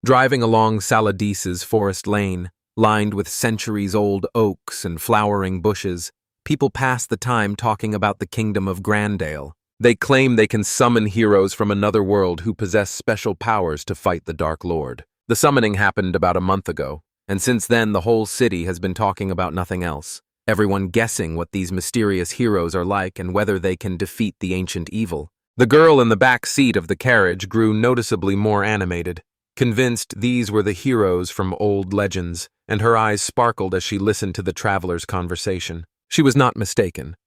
Driving along Saladice's forest lane, lined with centuries-old oaks and flowering bushes, people pass the time talking about the kingdom of Grandale. They claim they can summon heroes from another world who possess special powers to fight the Dark Lord. The summoning happened about a month ago, and since then the whole city has been talking about nothing else. Everyone guessing what these mysterious heroes are like and whether they can defeat the ancient evil. The girl in the back seat of the carriage grew noticeably more animated, convinced these were the heroes from old legends, and her eyes sparkled as she listened to the travelers' conversation. She was not mistaken.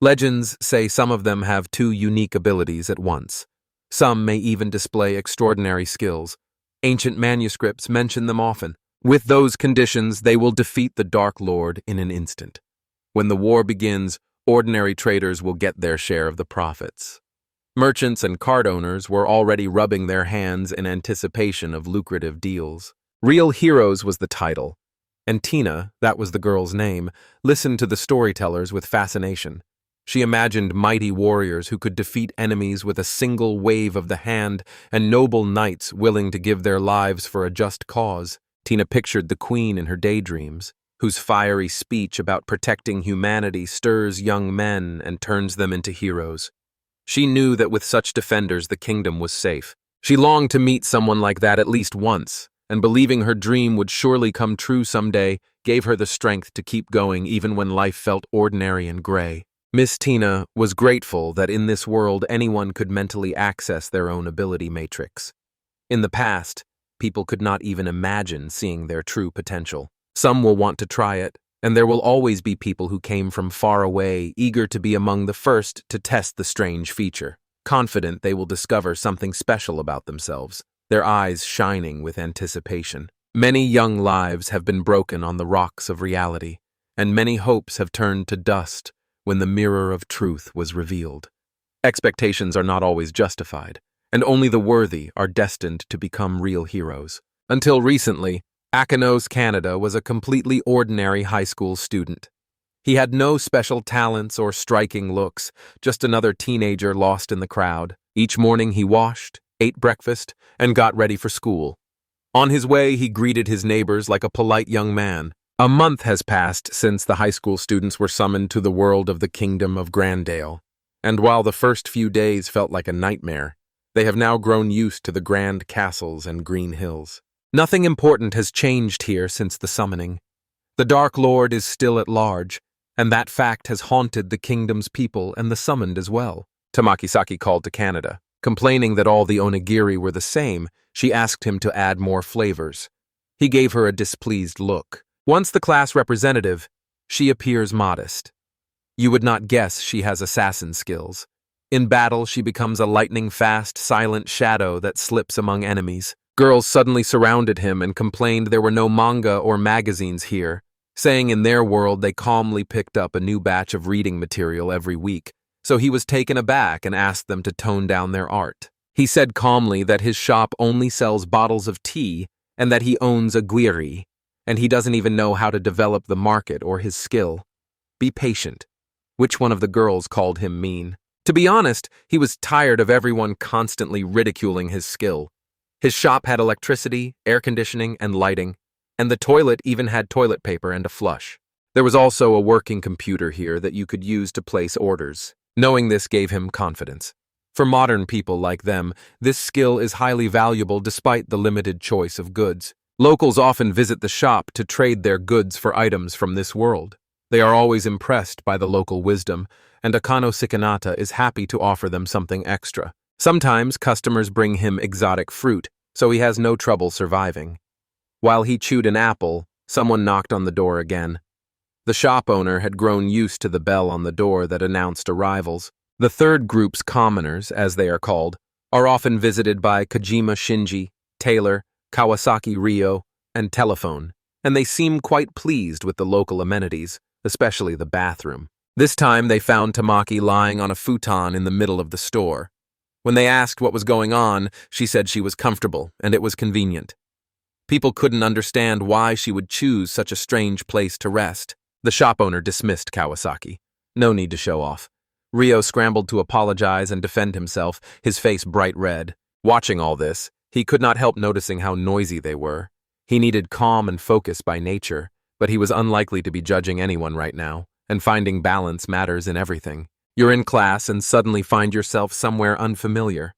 Legends say some of them have two unique abilities at once. Some may even display extraordinary skills. Ancient manuscripts mention them often. With those conditions, they will defeat the Dark Lord in an instant. When the war begins, ordinary traders will get their share of the profits. Merchants and cart owners were already rubbing their hands in anticipation of lucrative deals. Real Heroes was the title, and Tina, that was the girl's name, listened to the storytellers with fascination. She imagined mighty warriors who could defeat enemies with a single wave of the hand and noble knights willing to give their lives for a just cause. Tina pictured the queen in her daydreams, whose fiery speech about protecting humanity stirs young men and turns them into heroes. She knew that with such defenders the kingdom was safe. She longed to meet someone like that at least once, and believing her dream would surely come true someday gave her the strength to keep going even when life felt ordinary and gray. Miss Tina was grateful that in this world anyone could mentally access their own ability matrix. In the past, people could not even imagine seeing their true potential. Some will want to try it, and there will always be people who came from far away, eager to be among the first to test the strange feature, confident they will discover something special about themselves, their eyes shining with anticipation. Many young lives have been broken on the rocks of reality, and many hopes have turned to dust when the mirror of truth was revealed. Expectations are not always justified, and only the worthy are destined to become real heroes. Until recently, Akanos Canada was a completely ordinary high school student. He had no special talents or striking looks, just another teenager lost in the crowd. Each morning he washed, ate breakfast, and got ready for school. On his way, he greeted his neighbors like a polite young man. A month has passed since the high school students were summoned to the world of the kingdom of Grandale, and while the first few days felt like a nightmare, they have now grown used to the grand castles and green hills. Nothing important has changed here since the summoning. The Dark Lord is still at large, and that fact has haunted the kingdom's people and the summoned as well. Tamaki called to Canada. Complaining that all the onigiri were the same, she asked him to add more flavors. He gave her a displeased look. Once the class representative, she appears modest. You would not guess she has assassin skills. In battle, she becomes a lightning-fast, silent shadow that slips among enemies. Girls suddenly surrounded him and complained there were no manga or magazines here, saying in their world they calmly picked up a new batch of reading material every week, so he was taken aback and asked them to tone down their art. He said calmly that his shop only sells bottles of tea and that he owns a guiri, and he doesn't even know how to develop the market or his skill. Be patient. Which one of the girls called him mean? To be honest, he was tired of everyone constantly ridiculing his skill. His shop had electricity, air conditioning, and lighting, and the toilet even had toilet paper and a flush. There was also a working computer here that you could use to place orders. Knowing this gave him confidence. For modern people like them, this skill is highly valuable despite the limited choice of goods. Locals often visit the shop to trade their goods for items from this world. They are always impressed by the local wisdom, and Akano Sikanata is happy to offer them something extra. Sometimes customers bring him exotic fruit, so he has no trouble surviving. While he chewed an apple, someone knocked on the door again. The shop owner had grown used to the bell on the door that announced arrivals. The third group's commoners, as they are called, are often visited by Kojima Shinji, Taylor, Kawasaki Ryo, and Telephone, and they seem quite pleased with the local amenities, especially the bathroom. This time they found Tamaki lying on a futon in the middle of the store. When they asked what was going on, she said she was comfortable and it was convenient. People couldn't understand why she would choose such a strange place to rest. The shop owner dismissed Kawasaki. No need to show off. Ryo scrambled to apologize and defend himself, his face bright red. Watching all this, He could not help noticing how noisy they were. He needed calm and focus by nature, but he was unlikely to be judging anyone right now, and finding balance matters in everything. You're in class and suddenly find yourself somewhere unfamiliar.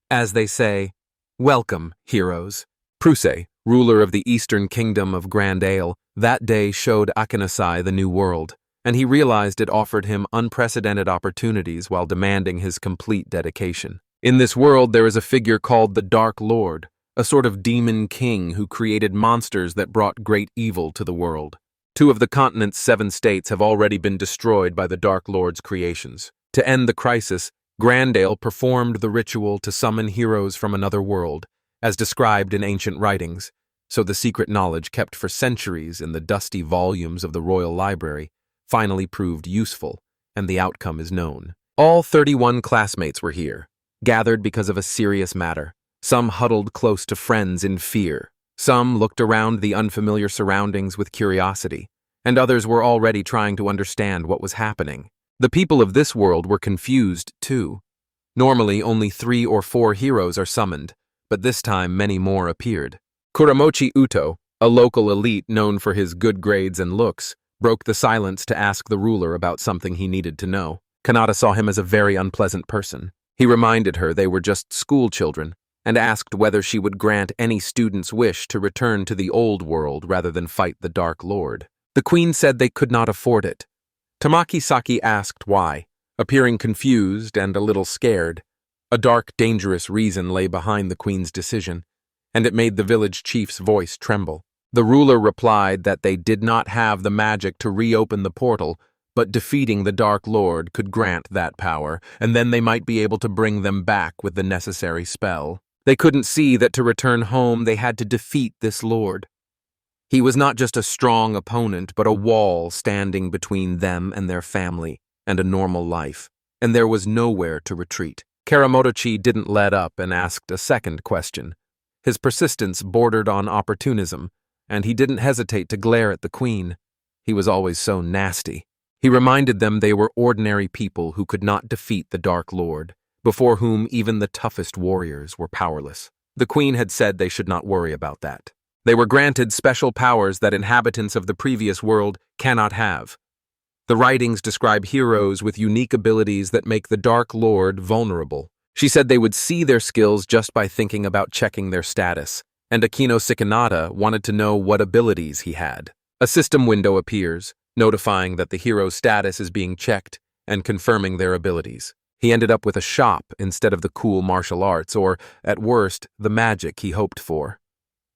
As they say, welcome, heroes. Prusé, ruler of the eastern kingdom of Grandale, that day showed Akinasai the new world, and he realized it offered him unprecedented opportunities while demanding his complete dedication. In this world there is a figure called the Dark Lord, a sort of demon king who created monsters that brought great evil to the world. 2 of the continent's 7 states have already been destroyed by the Dark Lord's creations. To end the crisis, Grandale performed the ritual to summon heroes from another world, as described in ancient writings, so the secret knowledge kept for centuries in the dusty volumes of the Royal Library finally proved useful, and the outcome is known. All 31 classmates were here, gathered because of a serious matter. Some huddled close to friends in fear. Some looked around the unfamiliar surroundings with curiosity, and others were already trying to understand what was happening. The people of this world were confused, too. Normally, only 3 or 4 heroes are summoned, but this time many more appeared. Kuramochi Uto, a local elite known for his good grades and looks, broke the silence to ask the ruler about something he needed to know. Kanata saw him as a very unpleasant person. He reminded her they were just school children, and asked whether she would grant any student's wish to return to the old world rather than fight the Dark Lord. The queen said they could not afford it. Tamaki Saki asked why, appearing confused and a little scared. A dark, dangerous reason lay behind the queen's decision, and it made the village chief's voice tremble. The ruler replied that they did not have the magic to reopen the portal, but defeating the Dark Lord could grant that power, and then they might be able to bring them back with the necessary spell. They couldn't see that to return home they had to defeat this lord. He was not just a strong opponent, but a wall standing between them and their family and a normal life, and there was nowhere to retreat. Karamotochi didn't let up and asked a second question. His persistence bordered on opportunism, and he didn't hesitate to glare at the queen. He was always so nasty. He reminded them they were ordinary people who could not defeat the Dark Lord, before whom even the toughest warriors were powerless. The queen had said they should not worry about that. They were granted special powers that inhabitants of the previous world cannot have. The writings describe heroes with unique abilities that make the Dark Lord vulnerable. She said they would see their skills just by thinking about checking their status, and Akino Sikanata wanted to know what abilities he had. A system window appears, notifying that the hero's status is being checked and confirming their abilities. He ended up with a shop instead of the cool martial arts or, at worst, the magic he hoped for.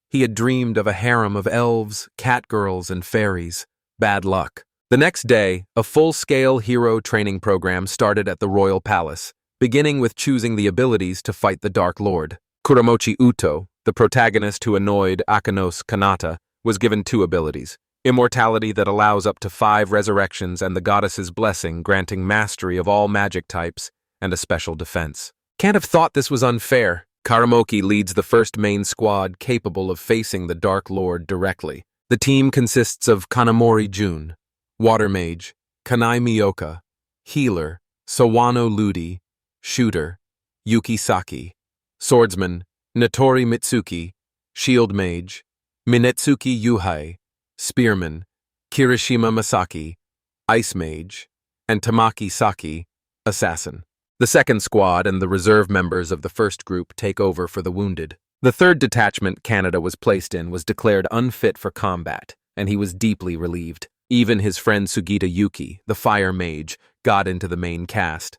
He had dreamed of a harem of elves, catgirls, and fairies. Bad luck. The next day, a full-scale hero training program started at the royal palace, beginning with choosing the abilities to fight the Dark Lord. Kuramochi Uto, the protagonist who annoyed Akanos Kanata, was given 2 abilities: immortality that allows up to 5 resurrections and the goddess's blessing granting mastery of all magic types, and a special defense. Can't have thought this was unfair. Karamoki leads the first main squad capable of facing the Dark Lord directly. The team consists of Kanamori Jun, Water Mage, Kanai Miyoka, Healer, Sawano Ludi, Shooter, Yuki Saki, Swordsman, Natori Mitsuki, Shield Mage, Minetsuki Yuhei, Spearman, Kirishima Masaki, Ice Mage, and Tamaki Saki, Assassin. The second squad and the reserve members of the first group take over for the wounded. The third detachment Canada was placed in was declared unfit for combat, and he was deeply relieved. Even his friend Sugita Yuki, the fire mage, got into the main cast.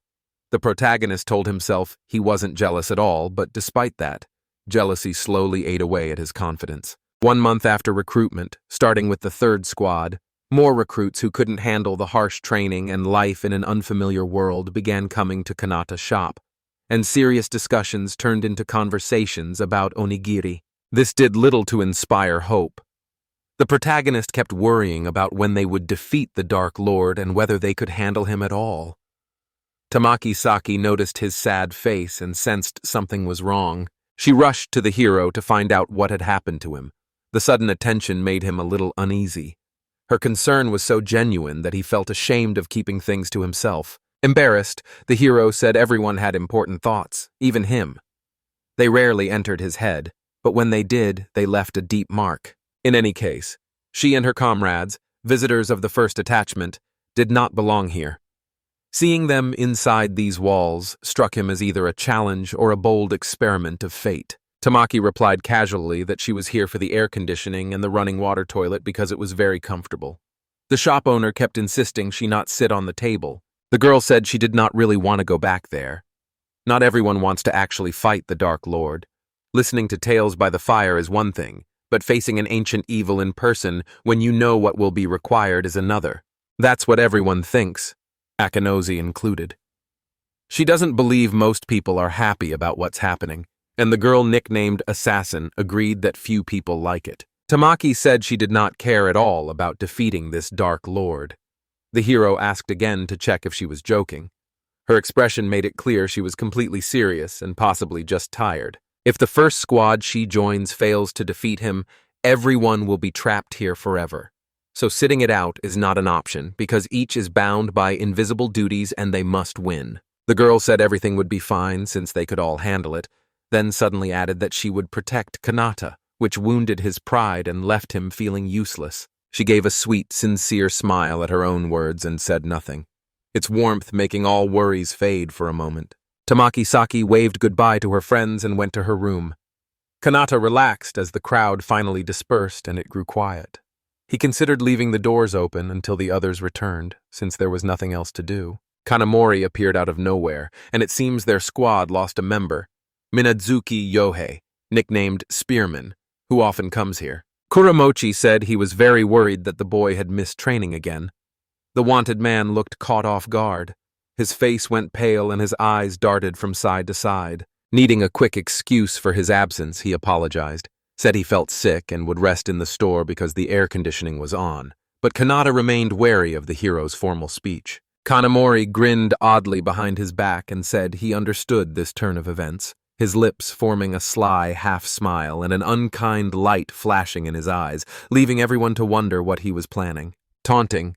The protagonist told himself he wasn't jealous at all, but despite that, jealousy slowly ate away at his confidence. 1 month after recruitment, starting with the third squad, more recruits who couldn't handle the harsh training and life in an unfamiliar world began coming to Kanata's shop, and serious discussions turned into conversations about onigiri. This did little to inspire hope. The protagonist kept worrying about when they would defeat the Dark Lord and whether they could handle him at all. Tamaki Saki noticed his sad face and sensed something was wrong. She rushed to the hero to find out what had happened to him. The sudden attention made him a little uneasy. Her concern was so genuine that he felt ashamed of keeping things to himself. Embarrassed, the hero said everyone had important thoughts, even him. They rarely entered his head, but when they did, they left a deep mark. In any case, she and her comrades, visitors of the first attachment, did not belong here. Seeing them inside these walls struck him as either a challenge or a bold experiment of fate. Tamaki replied casually that she was here for the air conditioning and the running water toilet because it was very comfortable. The shop owner kept insisting she not sit on the table. The girl said she did not really want to go back there. Not everyone wants to actually fight the Dark Lord. Listening to tales by the fire is one thing, but facing an ancient evil in person when you know what will be required is another. That's what everyone thinks, Akinozi included. She doesn't believe most people are happy about what's happening, and the girl nicknamed Assassin agreed that few people like it. Tamaki said she did not care at all about defeating this Dark Lord. The hero asked again to check if she was joking. Her expression made it clear she was completely serious and possibly just tired. If the first squad she joins fails to defeat him, everyone will be trapped here forever. So sitting it out is not an option because each is bound by invisible duties and they must win. The girl said everything would be fine since they could all handle it, then suddenly added that she would protect Kanata, which wounded his pride and left him feeling useless. She gave a sweet, sincere smile at her own words and said nothing, its warmth making all worries fade for a moment. Tamaki Saki waved goodbye to her friends and went to her room. Kanata relaxed as the crowd finally dispersed and it grew quiet. He considered leaving the doors open until the others returned, since there was nothing else to do. Kanamori appeared out of nowhere, and it seems their squad lost a member, Minazuki Yohei, nicknamed Spearman, who often comes here. Kuramochi said he was very worried that the boy had missed training again. The wanted man looked caught off guard. His face went pale and his eyes darted from side to side. Needing a quick excuse for his absence, he apologized, said he felt sick and would rest in the store because the air conditioning was on. But Kanata remained wary of the hero's formal speech. Kanamori grinned oddly behind his back and said he understood this turn of events, his lips forming a sly half-smile and an unkind light flashing in his eyes, leaving everyone to wonder what he was planning. Taunting,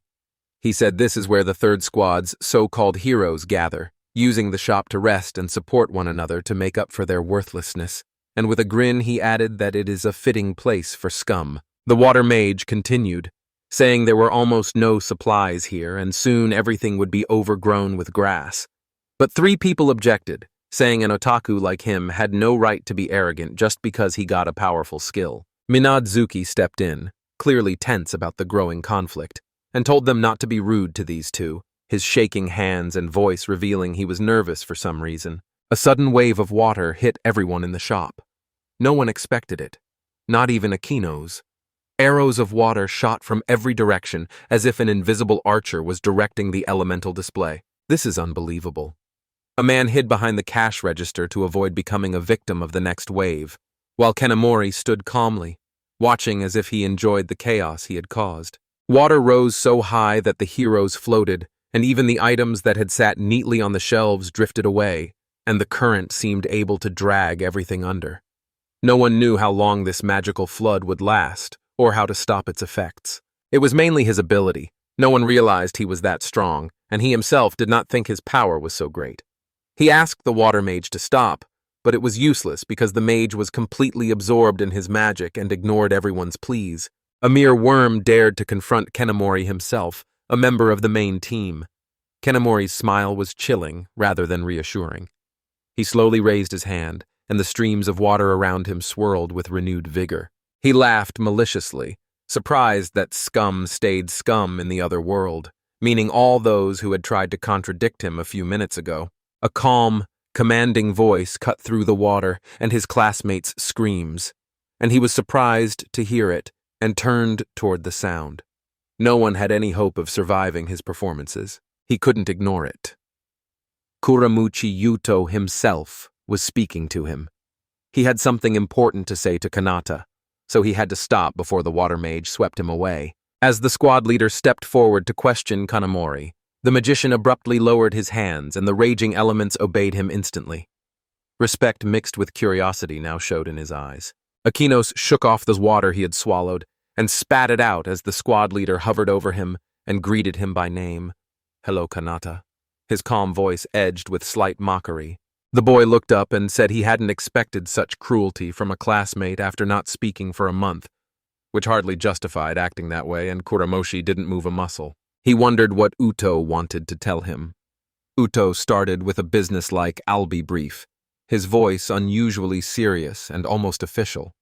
he said this is where the third squad's so-called heroes gather, using the shop to rest and support one another to make up for their worthlessness. And with a grin he added that it is a fitting place for scum. The water mage continued, saying there were almost no supplies here and soon everything would be overgrown with grass. But 3 people objected, saying an otaku like him had no right to be arrogant just because he got a powerful skill. Minazuki stepped in, clearly tense about the growing conflict, and told them not to be rude to these two, his shaking hands and voice revealing he was nervous for some reason. A sudden wave of water hit everyone in the shop. No one expected it, not even Akinos. Arrows of water shot from every direction as if an invisible archer was directing the elemental display. This is unbelievable. A man hid behind the cash register to avoid becoming a victim of the next wave, while Kanamori stood calmly, watching as if he enjoyed the chaos he had caused. Water rose so high that the heroes floated, and even the items that had sat neatly on the shelves drifted away, and the current seemed able to drag everything under. No one knew how long this magical flood would last, or how to stop its effects. It was mainly his ability. No one realized he was that strong, and he himself did not think his power was so great. He asked the water mage to stop, but it was useless because the mage was completely absorbed in his magic and ignored everyone's pleas. A mere worm dared to confront Kanamori himself, a member of the main team. Kanamori's smile was chilling rather than reassuring. He slowly raised his hand, and the streams of water around him swirled with renewed vigor. He laughed maliciously, surprised that scum stayed scum in the other world, meaning all those who had tried to contradict him a few minutes ago. A calm, commanding voice cut through the water and his classmates' screams, and he was surprised to hear it and turned toward the sound. No one had any hope of surviving his performances. He couldn't ignore it. Kuramuchi Yuto himself was speaking to him. He had something important to say to Kanata, so he had to stop before the water mage swept him away. As the squad leader stepped forward to question Kanamori, the magician abruptly lowered his hands and the raging elements obeyed him instantly. Respect mixed with curiosity now showed in his eyes. Akinos shook off the water he had swallowed and spat it out as the squad leader hovered over him and greeted him by name. "Hello, Kanata." His calm voice edged with slight mockery. The boy looked up and said he hadn't expected such cruelty from a classmate after not speaking for a month, which hardly justified acting that way, and Kuramoshi didn't move a muscle. He wondered what Uto wanted to tell him. Uto started with a businesslike "I'll be brief," his voice unusually serious and almost official.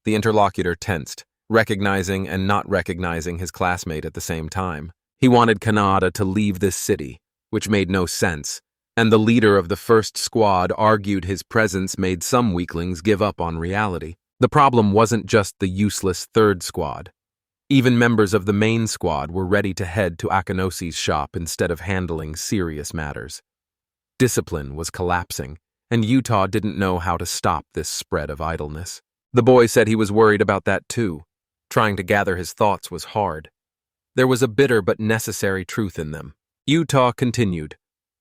The interlocutor tensed, recognizing and not recognizing his classmate at the same time. He wanted Kanata to leave this city, which made no sense, and the leader of the first squad argued his presence made some weaklings give up on reality. The problem wasn't just the useless third squad. Even members of the main squad were ready to head to Akanoshi's shop instead of handling serious matters. Discipline was collapsing, and Utah didn't know how to stop this spread of idleness. The boy said he was worried about that too. Trying to gather his thoughts was hard. There was a bitter but necessary truth in them. Utah continued.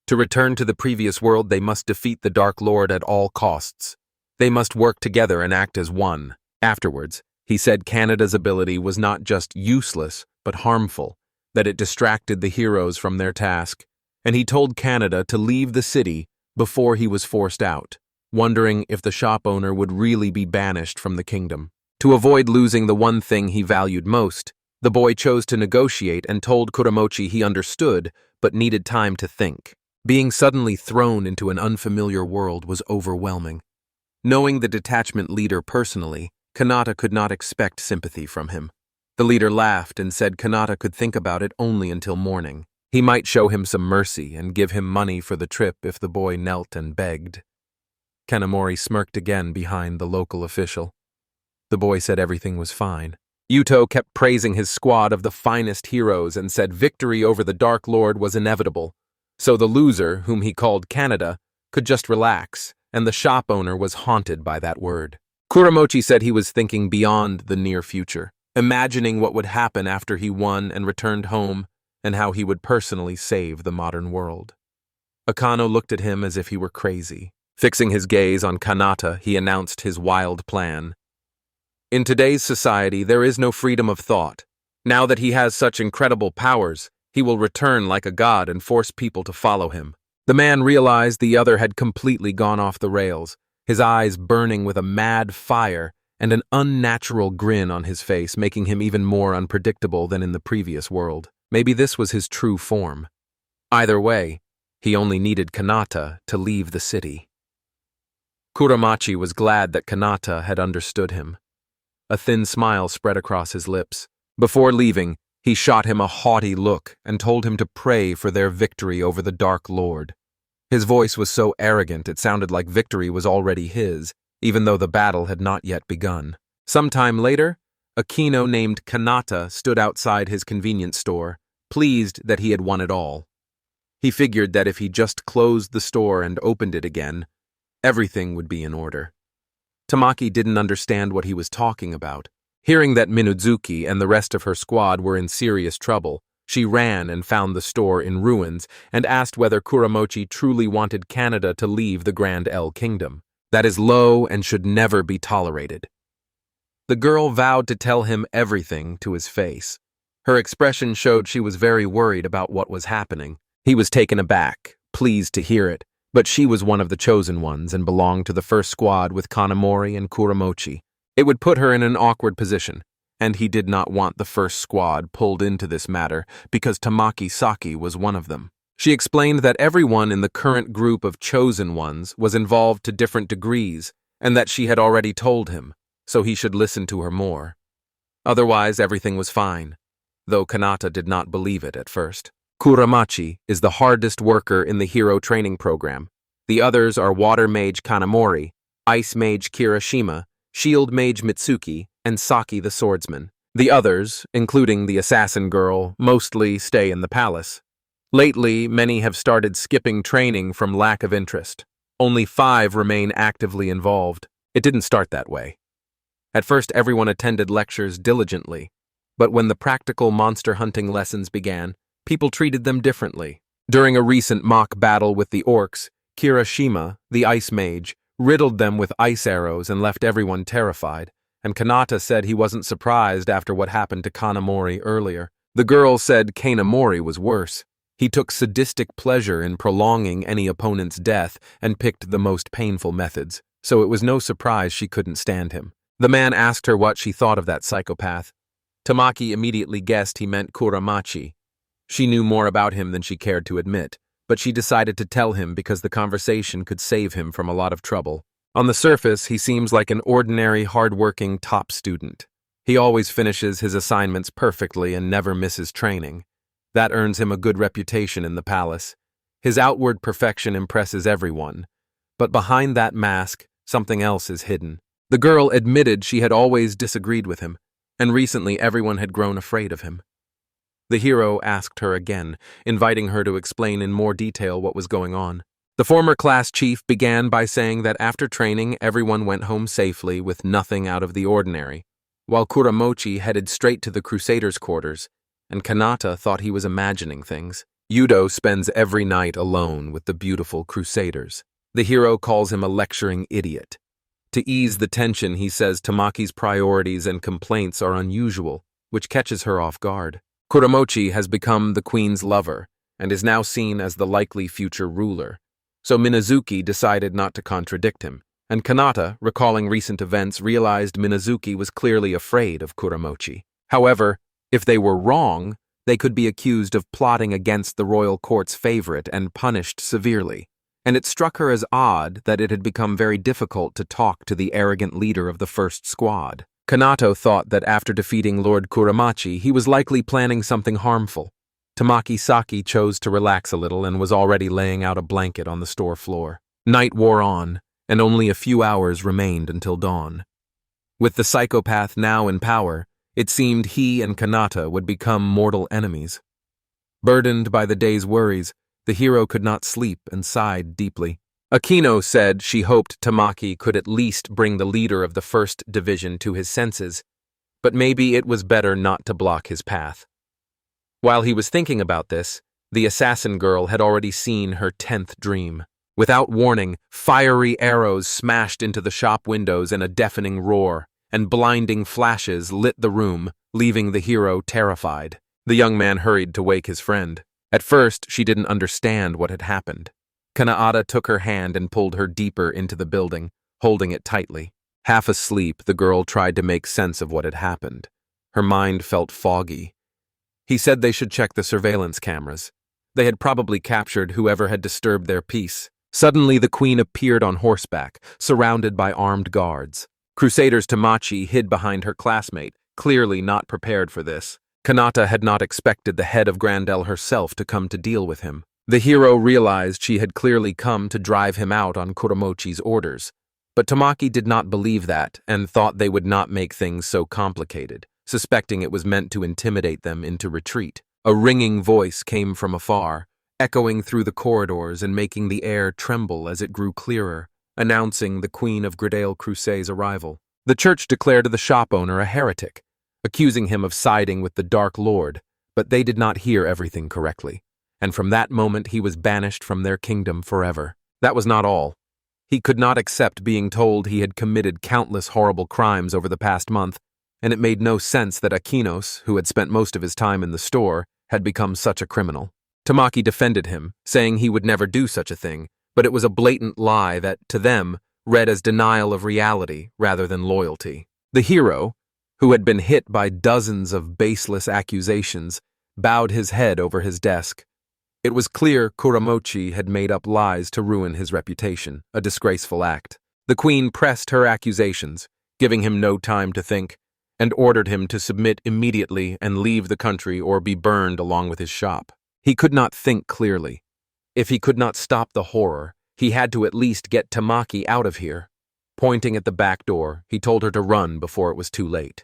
To return to the previous world, they must defeat the Dark Lord at all costs. They must work together and act as one. Afterwards, he said Canada's ability was not just useless, but harmful, that it distracted the heroes from their task, and he told Canada to leave the city before he was forced out, wondering if the shop owner would really be banished from the kingdom. To avoid losing the one thing he valued most, the boy chose to negotiate and told Kuramochi he understood, but needed time to think. Being suddenly thrown into an unfamiliar world was overwhelming. Knowing the detachment leader personally, Kanata could not expect sympathy from him. The leader laughed and said Kanata could think about it only until morning. He might show him some mercy and give him money for the trip if the boy knelt and begged. Kanamori smirked again behind the local official. The boy said everything was fine. Yuto kept praising his squad of the finest heroes and said victory over the Dark Lord was inevitable. So the loser, whom he called Canada, could just relax, and the shop owner was haunted by that word. Kuramochi said he was thinking beyond the near future, imagining what would happen after he won and returned home, and how he would personally save the modern world. Akano looked at him as if he were crazy. Fixing his gaze on Kanata, he announced his wild plan. In today's society, there is no freedom of thought. Now that he has such incredible powers, he will return like a god and force people to follow him. The man realized the other had completely gone off the rails, his eyes burning with a mad fire and an unnatural grin on his face, making him even more unpredictable than in the previous world. Maybe this was his true form. Either way, he only needed Kanata to leave the city. Kuramachi was glad that Kanata had understood him. A thin smile spread across his lips. Before leaving, he shot him a haughty look and told him to pray for their victory over the Dark Lord. His voice was so arrogant it sounded like victory was already his, even though the battle had not yet begun. Sometime later, a kino named Kanata stood outside his convenience store, pleased that he had won it all. He figured that if he just closed the store and opened it again, everything would be in order. Tamaki didn't understand what he was talking about. Hearing that Minudzuki and the rest of her squad were in serious trouble, she ran and found the store in ruins and asked whether Kuramochi truly wanted Canada to leave the Grandale kingdom. That is low and should never be tolerated. The girl vowed to tell him everything to his face. Her expression showed she was very worried about what was happening. He was taken aback, pleased to hear it, but she was one of the chosen ones and belonged to the first squad with Kanamori and Kuramochi. It would put her in an awkward position, and he did not want the first squad pulled into this matter because Tamaki Saki was one of them. She explained that everyone in the current group of chosen ones was involved to different degrees, and that she had already told him, so he should listen to her more. Otherwise, everything was fine, though Kanata did not believe it at first. Kuramachi is the hardest worker in the hero training program. The others are Water Mage Kanamori, Ice Mage Kirishima, Shield Mage Mitsuki, and Saki the swordsman. The others, including the assassin girl, mostly stay in the palace. Lately, many have started skipping training from lack of interest. Only 5 remain actively involved. It didn't start that way. At first, everyone attended lectures diligently, but when the practical monster hunting lessons began, people treated them differently. During a recent mock battle with the orcs, Kirishima, the ice mage, riddled them with ice arrows and left everyone terrified, and Kanata said he wasn't surprised after what happened to Kanamori earlier. The girl said Kanamori was worse. He took sadistic pleasure in prolonging any opponent's death and picked the most painful methods, so it was no surprise she couldn't stand him. The man asked her what she thought of that psychopath. Tamaki immediately guessed he meant Kuramachi. She knew more about him than she cared to admit, but she decided to tell him because the conversation could save him from a lot of trouble. On the surface, he seems like an ordinary, hard-working top student. He always finishes his assignments perfectly and never misses training. That earns him a good reputation in the palace. His outward perfection impresses everyone. But behind that mask, something else is hidden. The girl admitted she had always disagreed with him, and recently everyone had grown afraid of him. The hero asked her again, inviting her to explain in more detail what was going on. The former class chief began by saying that after training, everyone went home safely with nothing out of the ordinary, while Kuramochi headed straight to the Crusaders' quarters, and Kanata thought he was imagining things. Yudo spends every night alone with the beautiful Crusaders. The hero calls him a lecturing idiot. To ease the tension, he says Tamaki's priorities and complaints are unusual, which catches her off guard. Kuramochi has become the queen's lover, and is now seen as the likely future ruler. So Minazuki decided not to contradict him, and Kanata, recalling recent events, realized Minazuki was clearly afraid of Kuramochi. However, if they were wrong, they could be accused of plotting against the royal court's favorite and punished severely. And it struck her as odd that it had become very difficult to talk to the arrogant leader of the first squad. Kanato thought that after defeating Lord Kuramachi, he was likely planning something harmful. Tamaki Saki chose to relax a little and was already laying out a blanket on the store floor. Night wore on, and only a few hours remained until dawn. With the psychopath now in power, it seemed he and Kanata would become mortal enemies. Burdened by the day's worries, the hero could not sleep and sighed deeply. Akino said she hoped Tamaki could at least bring the leader of the first division to his senses, but maybe it was better not to block his path. While he was thinking about this, the assassin girl had already seen her 10th dream. Without warning, fiery arrows smashed into the shop windows in a deafening roar, and blinding flashes lit the room, leaving the hero terrified. The young man hurried to wake his friend. At first, she didn't understand what had happened. Kanaada took her hand and pulled her deeper into the building, holding it tightly. Half asleep, the girl tried to make sense of what had happened. Her mind felt foggy. He said they should check the surveillance cameras. They had probably captured whoever had disturbed their peace. Suddenly, the queen appeared on horseback, surrounded by armed guards. Crusaders Tamachi hid behind her classmate, clearly not prepared for this. Kanata had not expected the head of Grandale herself to come to deal with him. The hero realized she had clearly come to drive him out on Kuramochi's orders. But Tamaki did not believe that and thought they would not make things so complicated, suspecting it was meant to intimidate them into retreat. A ringing voice came from afar, echoing through the corridors and making the air tremble as it grew clearer, announcing the Queen of Grandale Crusade's arrival. The church declared the shop owner a heretic, accusing him of siding with the Dark Lord, but they did not hear everything correctly, and from that moment he was banished from their kingdom forever. That was not all. He could not accept being told he had committed countless horrible crimes over the past month, and it made no sense that Akinos, who had spent most of his time in the store, had become such a criminal. Tamaki defended him, saying he would never do such a thing, but it was a blatant lie that, to them, read as denial of reality rather than loyalty. The hero, who had been hit by dozens of baseless accusations, bowed his head over his desk. It was clear Kuramochi had made up lies to ruin his reputation, a disgraceful act. The queen pressed her accusations, giving him no time to think, and ordered him to submit immediately and leave the country or be burned along with his shop. He could not think clearly. If he could not stop the horror, he had to at least get Tamaki out of here. Pointing at the back door, he told her to run before it was too late.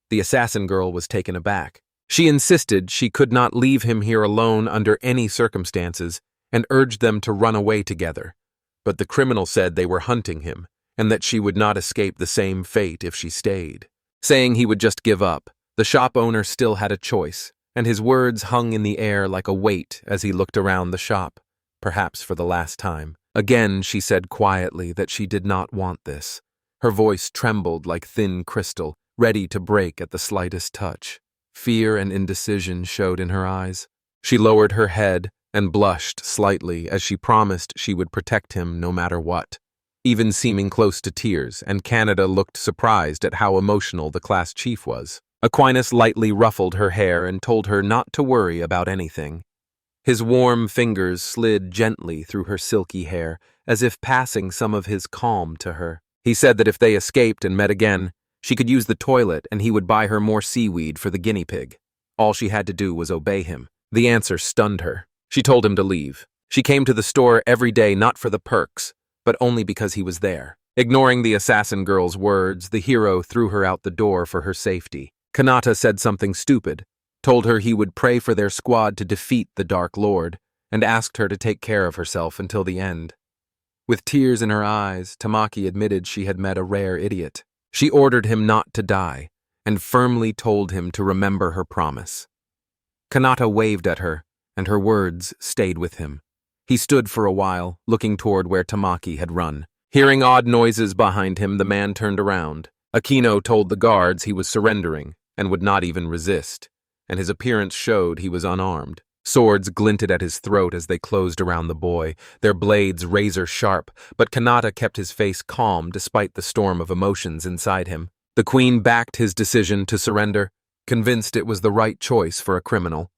The assassin girl was taken aback. She insisted she could not leave him here alone under any circumstances and urged them to run away together. But the criminal said they were hunting him and that she would not escape the same fate if she stayed. Saying he would just give up, the shop owner still had a choice, and his words hung in the air like a weight as he looked around the shop, perhaps for the last time. Again, she said quietly that she did not want this. Her voice trembled like thin crystal, ready to break at the slightest touch. Fear and indecision showed in her eyes. She lowered her head and blushed slightly as she promised she would protect him no matter what, even seeming close to tears, and Canada looked surprised at how emotional the class chief was. Aquinas lightly ruffled her hair and told her not to worry about anything. His warm fingers slid gently through her silky hair, as if passing some of his calm to her. He said that if they escaped and met again, she could use the toilet and he would buy her more seaweed for the guinea pig. All she had to do was obey him. The answer stunned her. She told him to leave. She came to the store every day not for the perks, but only because he was there. Ignoring the assassin girl's words, the hero threw her out the door for her safety. Kanata said something stupid, told her he would pray for their squad to defeat the Dark Lord, and asked her to take care of herself until the end. With tears in her eyes, Tamaki admitted she had met a rare idiot. She ordered him not to die, and firmly told him to remember her promise. Kanata waved at her, and her words stayed with him. He stood for a while, looking toward where Tamaki had run. Hearing odd noises behind him, the man turned around. Akino told the guards he was surrendering, and would not even resist, and his appearance showed he was unarmed. Swords glinted at his throat as they closed around the boy, their blades razor-sharp, but Kanata kept his face calm despite the storm of emotions inside him. The queen backed his decision to surrender, convinced it was the right choice for a criminal.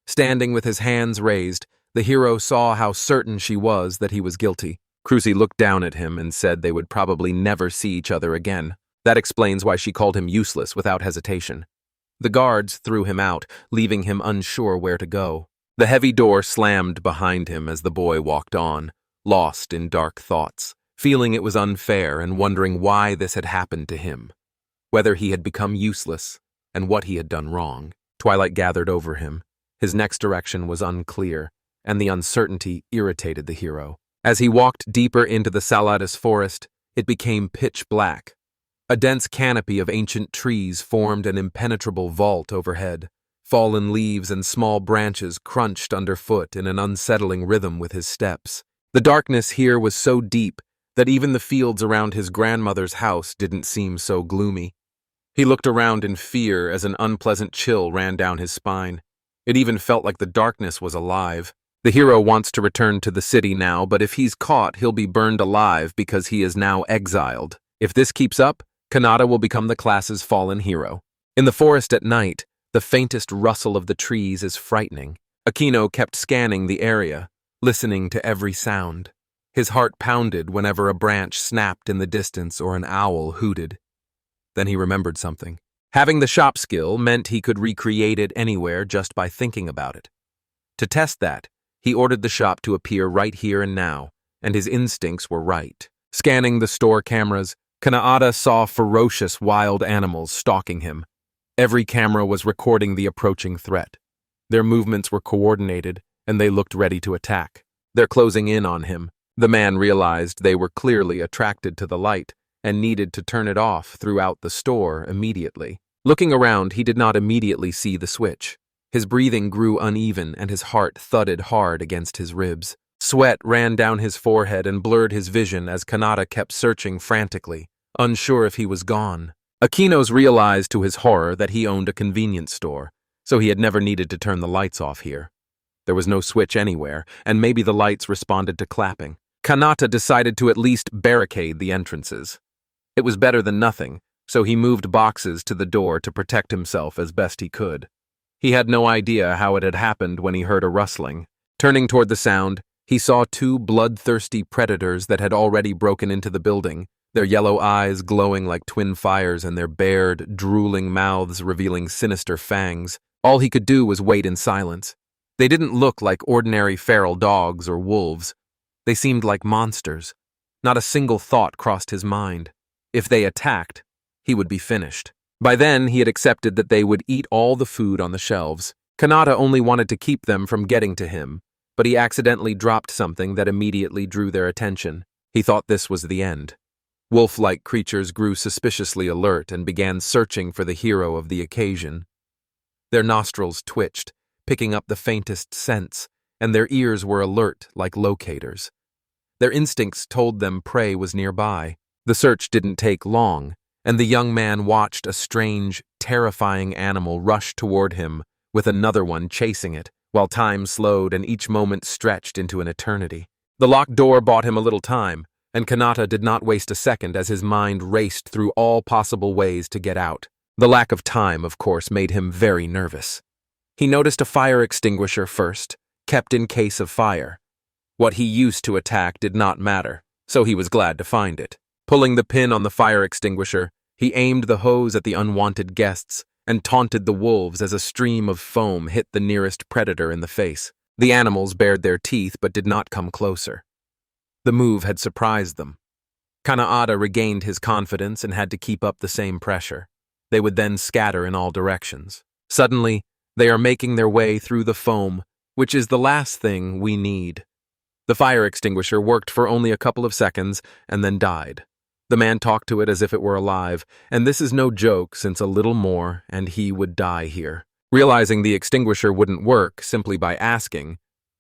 Standing with his hands raised, the hero saw how certain she was that he was guilty. Crucy looked down at him and said they would probably never see each other again. That explains why she called him useless without hesitation. The guards threw him out, leaving him unsure where to go. The heavy door slammed behind him as the boy walked on, lost in dark thoughts, feeling it was unfair and wondering why this had happened to him, whether he had become useless, and what he had done wrong. Twilight gathered over him. His next direction was unclear, and the uncertainty irritated the hero. As he walked deeper into the Saladas forest, it became pitch black. A dense canopy of ancient trees formed an impenetrable vault overhead. Fallen leaves and small branches crunched underfoot in an unsettling rhythm with his steps. The darkness here was so deep that even the fields around his grandmother's house didn't seem so gloomy. He looked around in fear as an unpleasant chill ran down his spine. It even felt like the darkness was alive. The hero wants to return to the city now, but if he's caught, he'll be burned alive because he is now exiled. If this keeps up, Kanata will become the class's fallen hero. In the forest at night, the faintest rustle of the trees is frightening. Akino kept scanning the area, listening to every sound. His heart pounded whenever a branch snapped in the distance or an owl hooted. Then he remembered something. Having the shop skill meant he could recreate it anywhere just by thinking about it. To test that, he ordered the shop to appear right here and now, and his instincts were right. Scanning the store cameras, Kanata saw ferocious wild animals stalking him. Every camera was recording the approaching threat. Their movements were coordinated, and they looked ready to attack. They're closing in on him. The man realized they were clearly attracted to the light and needed to turn it off throughout the store immediately. Looking around, he did not immediately see the switch. His breathing grew uneven and his heart thudded hard against his ribs. Sweat ran down his forehead and blurred his vision as Kanata kept searching frantically, unsure if he was gone. Akinos realized to his horror that he owned a convenience store, so he had never needed to turn the lights off here. There was no switch anywhere, and maybe the lights responded to clapping. Kanata decided to at least barricade the entrances. It was better than nothing, so he moved boxes to the door to protect himself as best he could. He had no idea how it had happened when he heard a rustling. Turning toward the sound, he saw two bloodthirsty predators that had already broken into the building, their yellow eyes glowing like twin fires and their bared, drooling mouths revealing sinister fangs. All he could do was wait in silence. They didn't look like ordinary feral dogs or wolves. They seemed like monsters. Not a single thought crossed his mind. If they attacked, he would be finished. By then, he had accepted that they would eat all the food on the shelves. Kanata only wanted to keep them from getting to him, but he accidentally dropped something that immediately drew their attention. He thought this was the end. Wolf-like creatures grew suspiciously alert and began searching for the hero of the occasion. Their nostrils twitched, picking up the faintest scents, and their ears were alert like locators. Their instincts told them prey was nearby. The search didn't take long, and the young man watched a strange, terrifying animal rush toward him, with another one chasing it, while time slowed and each moment stretched into an eternity. The locked door bought him a little time, and Kanata did not waste a second as his mind raced through all possible ways to get out. The lack of time, of course, made him very nervous. He noticed a fire extinguisher first, kept in case of fire. What he used to attack did not matter, so he was glad to find it. Pulling the pin on the fire extinguisher, he aimed the hose at the unwanted guests and taunted the wolves as a stream of foam hit the nearest predator in the face. The animals bared their teeth but did not come closer. The move had surprised them. Kanata regained his confidence and had to keep up the same pressure. They would then scatter in all directions. Suddenly, they are making their way through the foam, which is the last thing we need. The fire extinguisher worked for only a couple of seconds and then died. The man talked to it as if it were alive, and this is no joke since a little more and he would die here. Realizing the extinguisher wouldn't work simply by asking,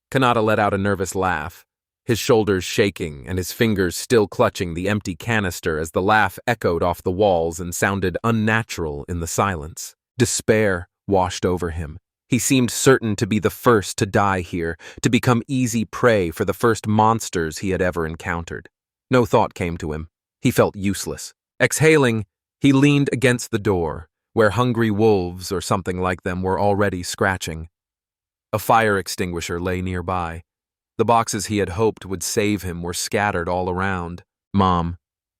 Kanata let out a nervous laugh, his shoulders shaking and his fingers still clutching the empty canister as the laugh echoed off the walls and sounded unnatural in the silence. Despair washed over him. He seemed certain to be the first to die here, to become easy prey for the first monsters he had ever encountered. No thought came to him. He felt useless. Exhaling, he leaned against the door, where hungry wolves or something like them were already scratching. A fire extinguisher lay nearby. The boxes he had hoped would save him were scattered all around. Mom,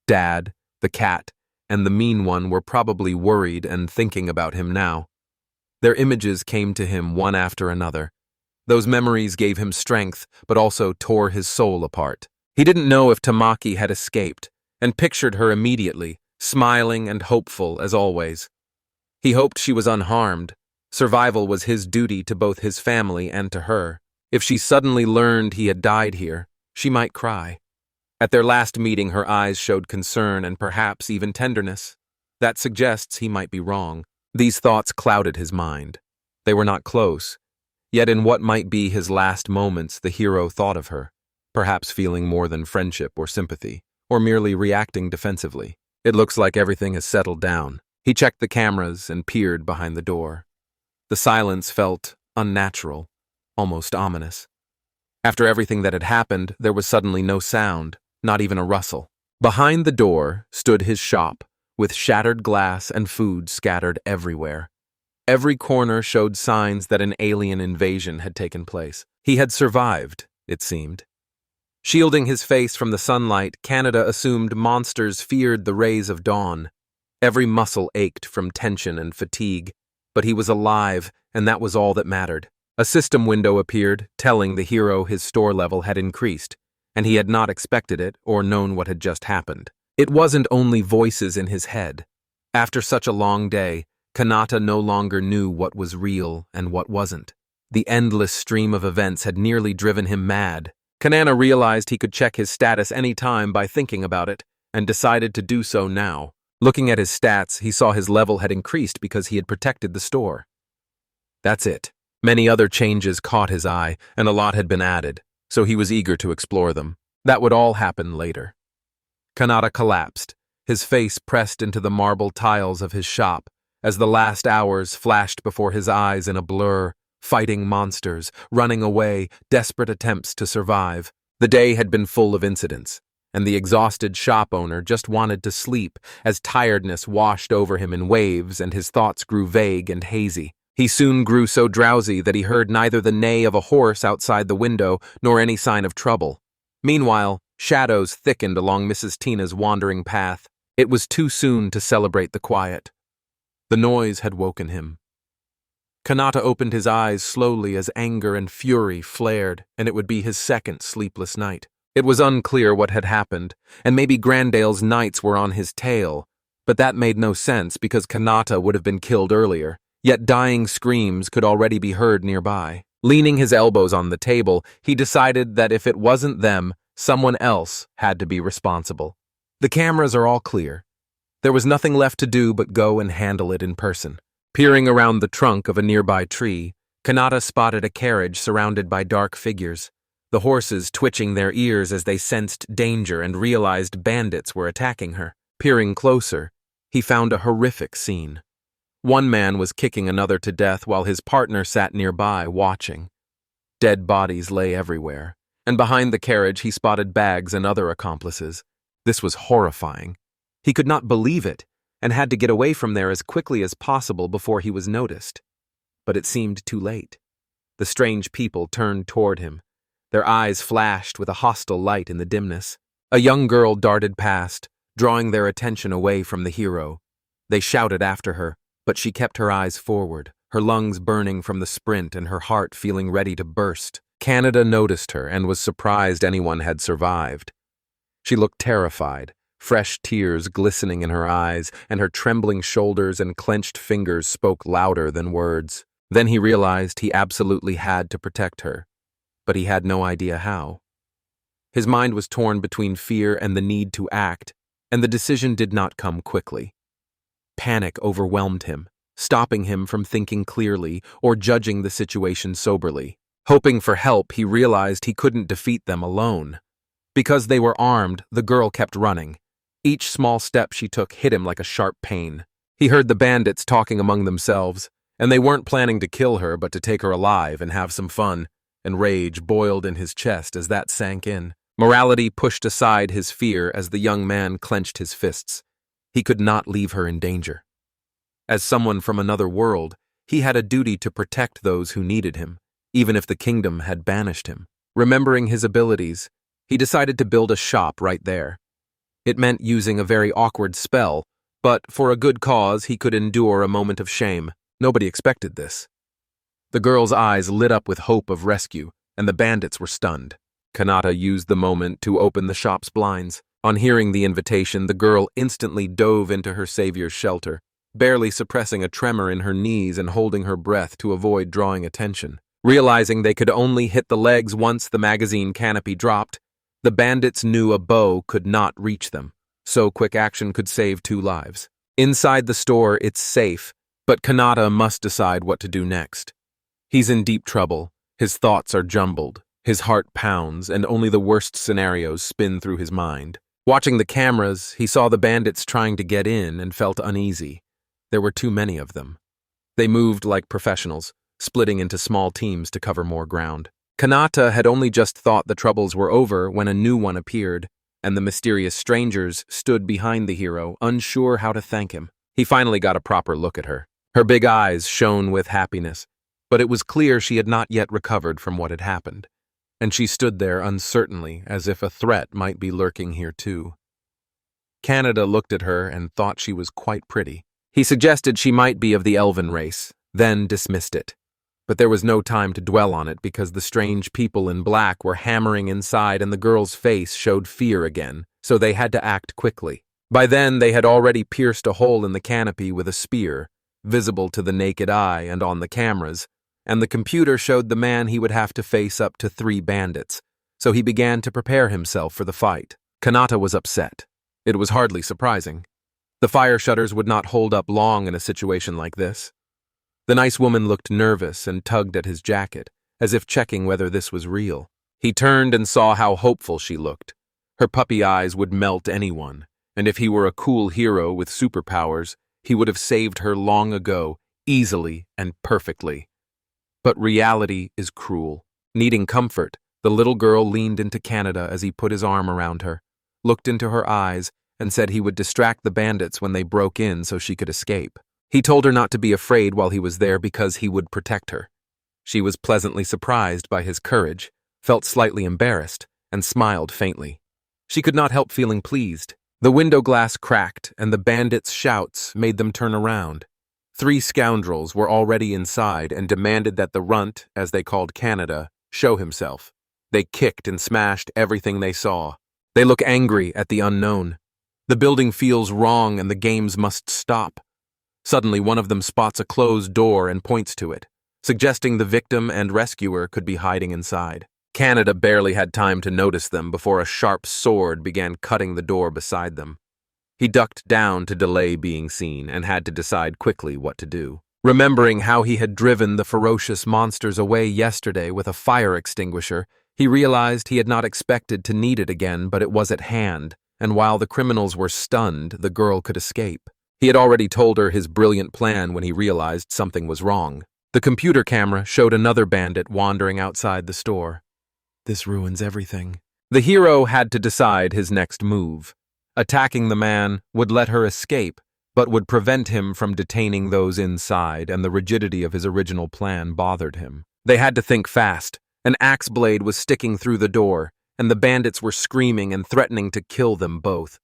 Dad, the cat, and the mean one were probably worried and thinking about him now. Their images came to him one after another. Those memories gave him strength, but also tore his soul apart. He didn't know if Tamaki had escaped, and pictured her immediately, smiling and hopeful as always. He hoped she was unharmed. Survival was his duty to both his family and to her. If she suddenly learned he had died here, she might cry. At their last meeting, her eyes showed concern and perhaps even tenderness. That suggests he might be wrong. These thoughts clouded his mind. They were not close, yet in what might be his last moments the hero thought of her, perhaps feeling more than friendship or sympathy, or merely reacting defensively. It looks like everything has settled down. He checked the cameras and peered behind the door. The silence felt unnatural, almost ominous. After everything that had happened, there was suddenly no sound, not even a rustle. Behind the door stood his shop, with shattered glass and food scattered everywhere. Every corner showed signs that an alien invasion had taken place. He had survived, it seemed. Shielding his face from the sunlight, Canada assumed monsters feared the rays of dawn. Every muscle ached from tension and fatigue, but he was alive, and that was all that mattered. A system window appeared, telling the hero his store level had increased, and he had not expected it or known what had just happened. It wasn't only voices in his head. After such a long day, Kanata no longer knew what was real and what wasn't. The endless stream of events had nearly driven him mad. Kanana realized he could check his status any time by thinking about it, and decided to do so now. Looking at his stats, he saw his level had increased because he had protected the store. That's it. Many other changes caught his eye, and a lot had been added, so he was eager to explore them. That would all happen later. Kanata collapsed, his face pressed into the marble tiles of his shop, as the last hours flashed before his eyes in a blur, fighting monsters, running away, desperate attempts to survive. The day had been full of incidents, and the exhausted shop owner just wanted to sleep as tiredness washed over him in waves and his thoughts grew vague and hazy. He soon grew so drowsy that he heard neither the neigh of a horse outside the window nor any sign of trouble. Meanwhile, shadows thickened along Mrs. Tina's wandering path. It was too soon to celebrate the quiet. The noise had woken him. Kanata opened his eyes slowly as anger and fury flared, and it would be his second sleepless night. It was unclear what had happened, and maybe Grandale's knights were on his tail, but that made no sense because Kanata would have been killed earlier, yet dying screams could already be heard nearby. Leaning his elbows on the table, he decided that if it wasn't them, someone else had to be responsible. The cameras are all clear. There was nothing left to do but go and handle it in person. Peering around the trunk of a nearby tree, Kanata spotted a carriage surrounded by dark figures, the horses twitching their ears as they sensed danger and realized bandits were attacking her. Peering closer, he found a horrific scene. One man was kicking another to death while his partner sat nearby watching. Dead bodies lay everywhere, and behind the carriage he spotted bags and other accomplices. This was horrifying. He could not believe it, and had to get away from there as quickly as possible before he was noticed. But it seemed too late. The strange people turned toward him. Their eyes flashed with a hostile light in the dimness. A young girl darted past, drawing their attention away from the hero. They shouted after her, but she kept her eyes forward, her lungs burning from the sprint and her heart feeling ready to burst. Kadina noticed her and was surprised anyone had survived. She looked terrified, fresh tears glistening in her eyes, and her trembling shoulders and clenched fingers spoke louder than words. Then he realized he absolutely had to protect her, but he had no idea how. His mind was torn between fear and the need to act, and the decision did not come quickly. Panic overwhelmed him, stopping him from thinking clearly or judging the situation soberly. Hoping for help, he realized he couldn't defeat them alone. Because they were armed, the girl kept running. Each small step she took hit him like a sharp pain. He heard the bandits talking among themselves, and they weren't planning to kill her but to take her alive and have some fun, and rage boiled in his chest as that sank in. Morality pushed aside his fear as the young man clenched his fists. He could not leave her in danger. As someone from another world, he had a duty to protect those who needed him, even if the kingdom had banished him. Remembering his abilities, he decided to build a shop right there. It meant using a very awkward spell, but for a good cause he could endure a moment of shame. Nobody expected this. The girl's eyes lit up with hope of rescue, and the bandits were stunned. Kadina used the moment to open the shop's blinds. On hearing the invitation, the girl instantly dove into her savior's shelter, barely suppressing a tremor in her knees and holding her breath to avoid drawing attention. Realizing they could only hit the legs once the magazine canopy dropped, the bandits knew a bow could not reach them, so quick action could save 2 lives. Inside the store, it's safe, but Kadina must decide what to do next. He's in deep trouble, his thoughts are jumbled, his heart pounds, and only the worst scenarios spin through his mind. Watching the cameras, he saw the bandits trying to get in and felt uneasy. There were too many of them. They moved like professionals, splitting into small teams to cover more ground. Kadina had only just thought the troubles were over when a new one appeared, and the mysterious strangers stood behind the hero, unsure how to thank him. He finally got a proper look at her. Her big eyes shone with happiness, but it was clear she had not yet recovered from what had happened, and she stood there uncertainly, as if a threat might be lurking here too. Kadina looked at her and thought she was quite pretty. He suggested she might be of the elven race, then dismissed it. But there was no time to dwell on it because the strange people in black were hammering inside and the girl's face showed fear again, so they had to act quickly. By then, they had already pierced a hole in the canopy with a spear, visible to the naked eye and on the cameras, and the computer showed the man he would have to face up to 3 bandits, so he began to prepare himself for the fight. Kadina was upset. It was hardly surprising. The fire shutters would not hold up long in a situation like this. The nice woman looked nervous and tugged at his jacket, as if checking whether this was real. He turned and saw how hopeful she looked. Her puppy eyes would melt anyone, and if he were a cool hero with superpowers, he would have saved her long ago, easily and perfectly. But reality is cruel. Needing comfort, the little girl leaned into Kadina as he put his arm around her, looked into her eyes, and said he would distract the bandits when they broke in so she could escape. He told her not to be afraid while he was there because he would protect her. She was pleasantly surprised by his courage, felt slightly embarrassed, and smiled faintly. She could not help feeling pleased. The window glass cracked, and the bandits' shouts made them turn around. 3 scoundrels were already inside and demanded that the runt, as they called Kadina, show himself. They kicked and smashed everything they saw. They look angry at the unknown. The building feels wrong and the games must stop. Suddenly, one of them spots a closed door and points to it, suggesting the victim and rescuer could be hiding inside. Kadina barely had time to notice them before a sharp sword began cutting the door beside them. He ducked down to delay being seen and had to decide quickly what to do. Remembering how he had driven the ferocious monsters away yesterday with a fire extinguisher, he realized he had not expected to need it again, but it was at hand, and while the criminals were stunned, the girl could escape. He had already told her his brilliant plan when he realized something was wrong. The computer camera showed another bandit wandering outside the store. This ruins everything. The hero had to decide his next move. Attacking the man would let her escape, but would prevent him from detaining those inside, and the rigidity of his original plan bothered him. They had to think fast. An axe blade was sticking through the door, and the bandits were screaming and threatening to kill them both.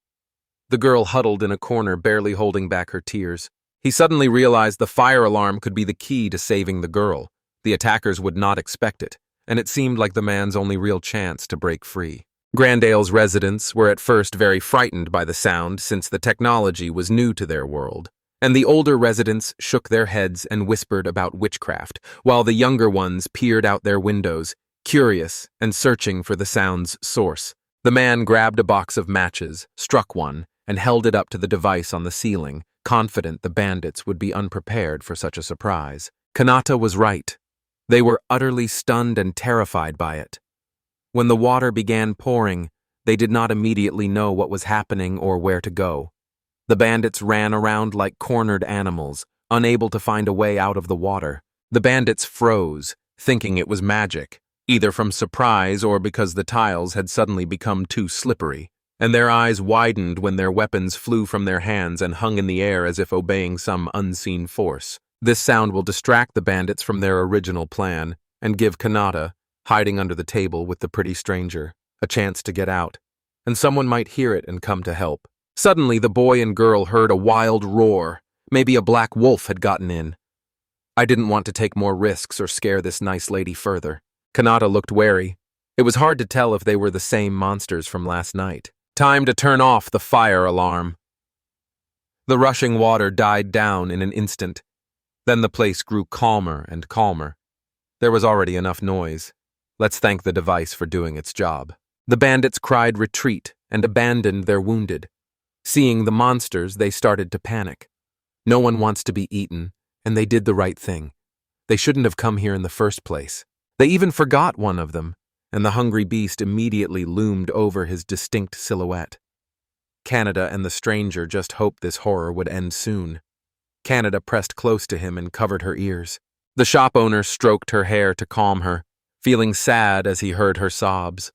The girl huddled in a corner, barely holding back her tears. He suddenly realized the fire alarm could be the key to saving the girl. The attackers would not expect it, and it seemed like the man's only real chance to break free. Grandale's residents were at first very frightened by the sound since the technology was new to their world, and the older residents shook their heads and whispered about witchcraft, while the younger ones peered out their windows, curious and searching for the sound's source. The man grabbed a box of matches, struck one, and held it up to the device on the ceiling, confident the bandits would be unprepared for such a surprise. Kanata was right. They were utterly stunned and terrified by it. When the water began pouring, they did not immediately know what was happening or where to go. The bandits ran around like cornered animals, unable to find a way out of the water. The bandits froze, thinking it was magic, either from surprise or because the tiles had suddenly become too slippery, and their eyes widened when their weapons flew from their hands and hung in the air as if obeying some unseen force. This sound will distract the bandits from their original plan and give Kanata, hiding under the table with the pretty stranger, a chance to get out, and someone might hear it and come to help. Suddenly, the boy and girl heard a wild roar. Maybe a black wolf had gotten in. I didn't want to take more risks or scare this nice lady further. Kanata looked wary. It was hard to tell if they were the same monsters from last night. Time to turn off the fire alarm. The rushing water died down in an instant. Then the place grew calmer and calmer. There was already enough noise. Let's thank the device for doing its job. The bandits cried retreat and abandoned their wounded. Seeing the monsters, they started to panic. No one wants to be eaten, and they did the right thing. They shouldn't have come here in the first place. They even forgot one of them, and the hungry beast immediately loomed over his distinct silhouette. Canada and the stranger just hoped this horror would end soon. Canada pressed close to him and covered her ears. The shop owner stroked her hair to calm her, feeling sad as he heard her sobs.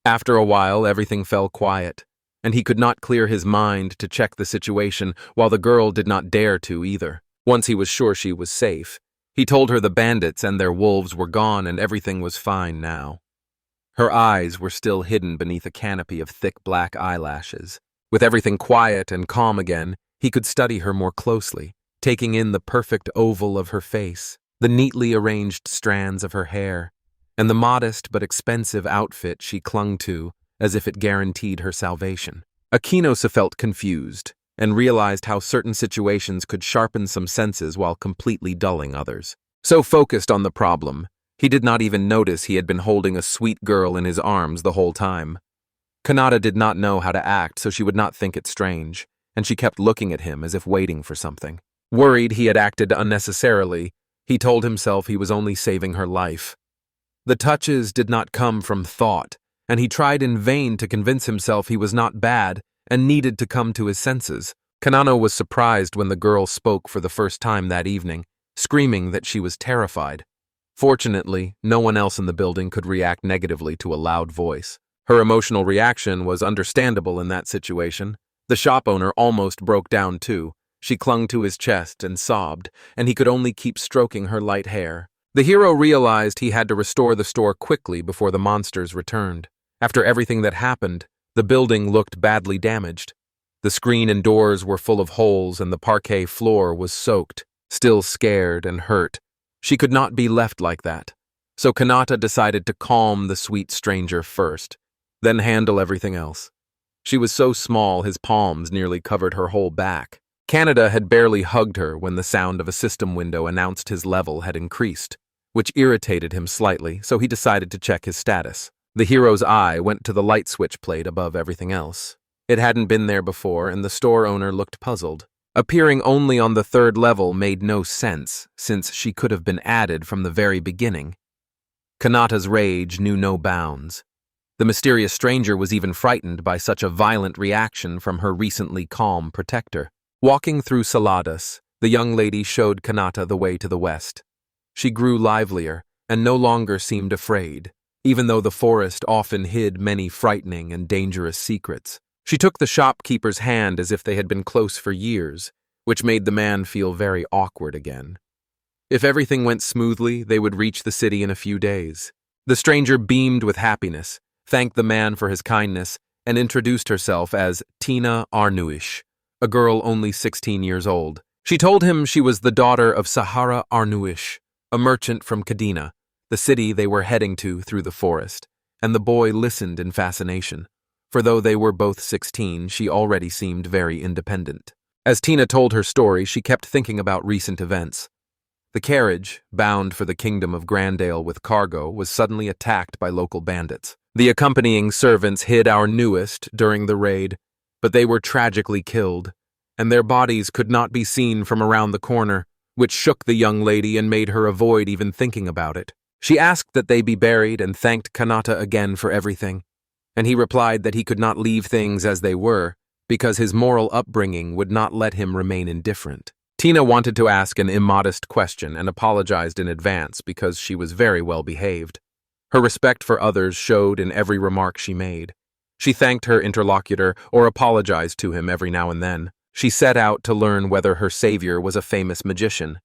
After a while, everything fell quiet, and he could not clear his mind to check the situation, while the girl did not dare to either. Once he was sure she was safe, he told her the bandits and their wolves were gone and everything was fine now. Her eyes were still hidden beneath a canopy of thick black eyelashes. With everything quiet and calm again, he could study her more closely, taking in the perfect oval of her face, the neatly arranged strands of her hair, and the modest but expensive outfit she clung to as if it guaranteed her salvation. Akinosa felt confused and realized how certain situations could sharpen some senses while completely dulling others. So focused on the problem, he did not even notice he had been holding a sweet girl in his arms the whole time. Kanata did not know how to act, so she would not think it strange, and she kept looking at him as if waiting for something. Worried he had acted unnecessarily, he told himself he was only saving her life. The touches did not come from thought, and he tried in vain to convince himself he was not bad and needed to come to his senses. Kanano was surprised when the girl spoke for the first time that evening, screaming that she was terrified. Fortunately, no one else in the building could react negatively to a loud voice. Her emotional reaction was understandable in that situation. The shop owner almost broke down too. She clung to his chest and sobbed, and he could only keep stroking her light hair. The hero realized he had to restore the store quickly before the monsters returned. After everything that happened, the building looked badly damaged. The screen and doors were full of holes and the parquet floor was soaked. Still scared and hurt, she could not be left like that. So Kanata decided to calm the sweet stranger first, then handle everything else. She was so small his palms nearly covered her whole back. Canada had barely hugged her when the sound of a system window announced his level had increased, which irritated him slightly, so he decided to check his status. The hero's eye went to the light switch plate above everything else. It hadn't been there before, and the store owner looked puzzled. Appearing only on the third level made no sense, since she could have been added from the very beginning. Kanata's rage knew no bounds. The mysterious stranger was even frightened by such a violent reaction from her recently calm protector. Walking through Saladas, the young lady showed Kanata the way to the west. She grew livelier and no longer seemed afraid, even though the forest often hid many frightening and dangerous secrets. She took the shopkeeper's hand as if they had been close for years, which made the man feel very awkward again. If everything went smoothly, they would reach the city in a few days. The stranger beamed with happiness, thanked the man for his kindness, and introduced herself as Tina Arnuish, a girl only 16 years old. She told him she was the daughter of Sahara Arnuish, a merchant from Kadina, the city they were heading to through the forest, and the boy listened in fascination, for though they were both 16, she already seemed very independent. As Tina told her story, she kept thinking about recent events. The carriage, bound for the kingdom of Grandale with cargo, was suddenly attacked by local bandits. The accompanying servants hid our newest during the raid, but they were tragically killed, and their bodies could not be seen from around the corner, which shook the young lady and made her avoid even thinking about it. She asked that they be buried and thanked Kanata again for everything, and he replied that he could not leave things as they were because his moral upbringing would not let him remain indifferent. Tina wanted to ask an immodest question and apologized in advance because she was very well behaved. Her respect for others showed in every remark she made. She thanked her interlocutor or apologized to him every now and then. She set out to learn whether her savior was a famous magician.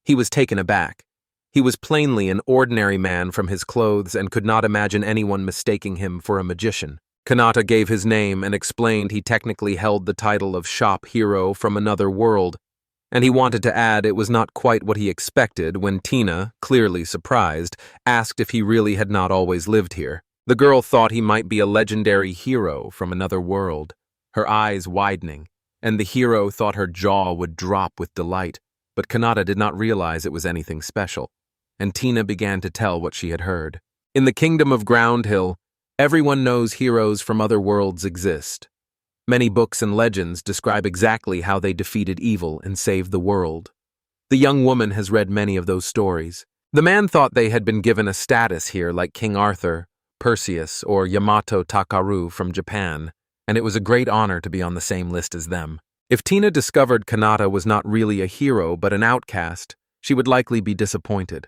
He was taken aback. He was plainly an ordinary man from his clothes and could not imagine anyone mistaking him for a magician. Kanata gave his name and explained he technically held the title of shop hero from another world, and he wanted to add it was not quite what he expected when Tina, clearly surprised, asked if he really had not always lived here. The girl thought he might be a legendary hero from another world, her eyes widening, and the hero thought her jaw would drop with delight, but Kanata did not realize it was anything special, and Tina began to tell what she had heard. In the kingdom of Groundhill, everyone knows heroes from other worlds exist. Many books and legends describe exactly how they defeated evil and saved the world. The young woman has read many of those stories. The man thought they had been given a status here like King Arthur, Perseus, or Yamato Takaru from Japan, and it was a great honor to be on the same list as them. If Tina discovered Kanata was not really a hero but an outcast, she would likely be disappointed,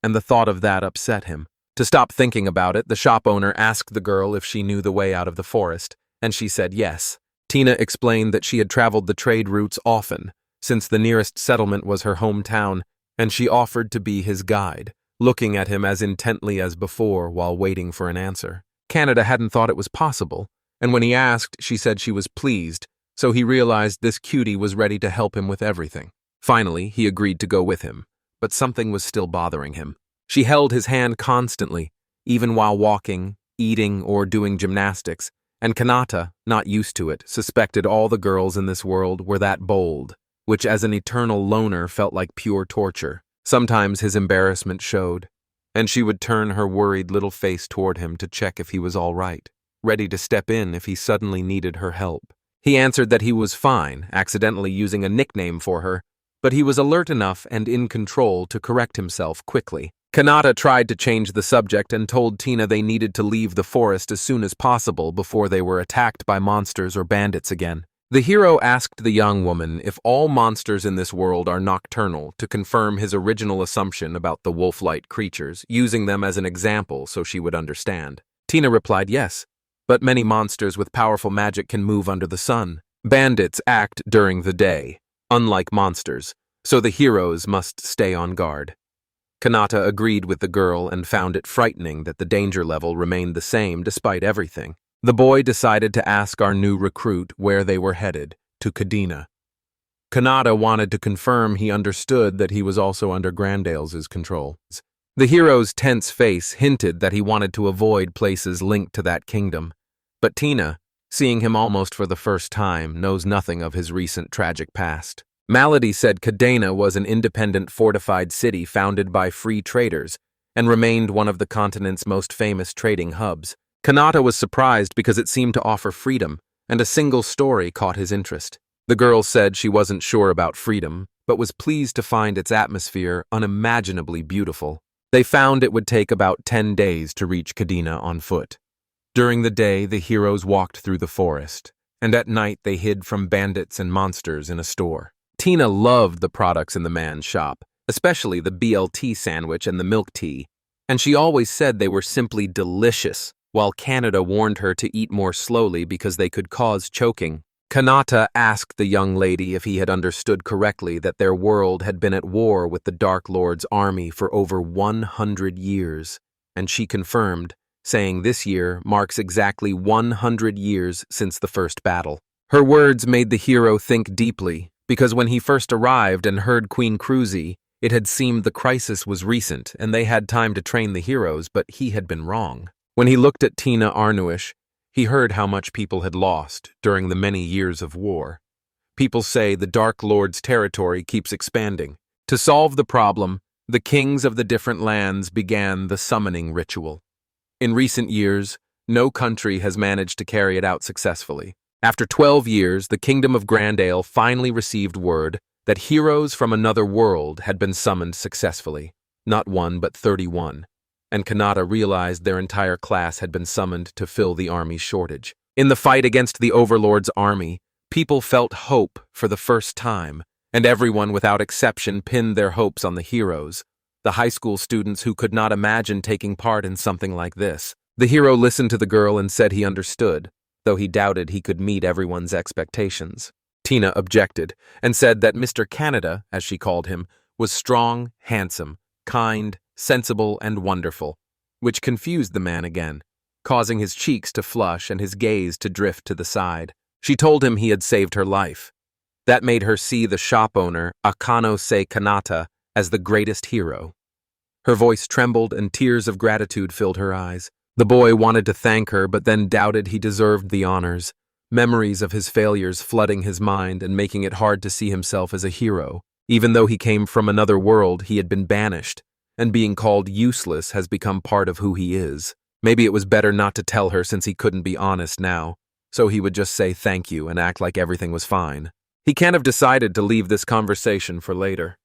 and the thought of that upset him. To stop thinking about it, the shop owner asked the girl if she knew the way out of the forest, and she said yes. Tina explained that she had traveled the trade routes often, since the nearest settlement was her hometown, and she offered to be his guide, looking at him as intently as before while waiting for an answer. Kanata hadn't thought it was possible, and when he asked, she said she was pleased, so he realized this cutie was ready to help him with everything. Finally, he agreed to go with him, but something was still bothering him. She held his hand constantly, even while walking, eating, or doing gymnastics, and Kanata, not used to it, suspected all the girls in this world were that bold, which as an eternal loner felt like pure torture. Sometimes his embarrassment showed, and she would turn her worried little face toward him to check if he was all right, ready to step in if he suddenly needed her help. He answered that he was fine, accidentally using a nickname for her, but he was alert enough and in control to correct himself quickly. Kanata tried to change the subject and told Tina they needed to leave the forest as soon as possible before they were attacked by monsters or bandits again. The hero asked the young woman if all monsters in this world are nocturnal to confirm his original assumption about the wolf-like creatures, using them as an example so she would understand. Tina replied yes, but many monsters with powerful magic can move under the sun. Bandits act during the day, unlike monsters, so the heroes must stay on guard. Kanata agreed with the girl and found it frightening that the danger level remained the same despite everything. The boy decided to ask our new recruit where they were headed, to Kadina. Kanata wanted to confirm he understood that he was also under Grandale's control. The hero's tense face hinted that he wanted to avoid places linked to that kingdom, but Tina, seeing him almost for the first time, knows nothing of his recent tragic past. Malady said Kadina was an independent fortified city founded by free traders and remained one of the continent's most famous trading hubs. Kanata was surprised because it seemed to offer freedom, and a single story caught his interest. The girl said she wasn't sure about freedom, but was pleased to find its atmosphere unimaginably beautiful. They found it would take about 10 days to reach Kadina on foot. During the day, the heroes walked through the forest, and at night they hid from bandits and monsters in a store. Tina loved the products in the man's shop, especially the BLT sandwich and the milk tea, and she always said they were simply delicious, while Canada warned her to eat more slowly because they could cause choking. Kanata asked the young lady if he had understood correctly that their world had been at war with the Dark Lord's army for over 100 years, and she confirmed, saying this year marks exactly 100 years since the first battle. Her words made the hero think deeply, because when he first arrived and heard Queen Cruzy, it had seemed the crisis was recent and they had time to train the heroes, but he had been wrong. When he looked at Tina Arnuish, he heard how much people had lost during the many years of war. People say the Dark Lord's territory keeps expanding. To solve the problem, the kings of the different lands began the summoning ritual. In recent years, no country has managed to carry it out successfully. After 12 years, the kingdom of Grandale finally received word that heroes from another world had been summoned successfully. Not one, but 31. And Kanata realized their entire class had been summoned to fill the army's shortage. In the fight against the Overlord's army, people felt hope for the first time, and everyone without exception pinned their hopes on the heroes, the high school students who could not imagine taking part in something like this. The hero listened to the girl and said he understood, though he doubted he could meet everyone's expectations. Tina objected and said that Mr. Canada, as she called him, was strong, handsome, kind, sensible, and wonderful, which confused the man again, causing his cheeks to flush and his gaze to drift to the side. She told him he had saved her life. That made her see the shop owner, Akano Se Kanata, as the greatest hero. Her voice trembled and tears of gratitude filled her eyes. The boy wanted to thank her, but then doubted he deserved the honors, memories of his failures flooding his mind and making it hard to see himself as a hero. Even though he came from another world, he had been banished, and being called useless has become part of who he is. Maybe it was better not to tell her since he couldn't be honest now, so he would just say thank you and act like everything was fine. He can't have decided to leave this conversation for later.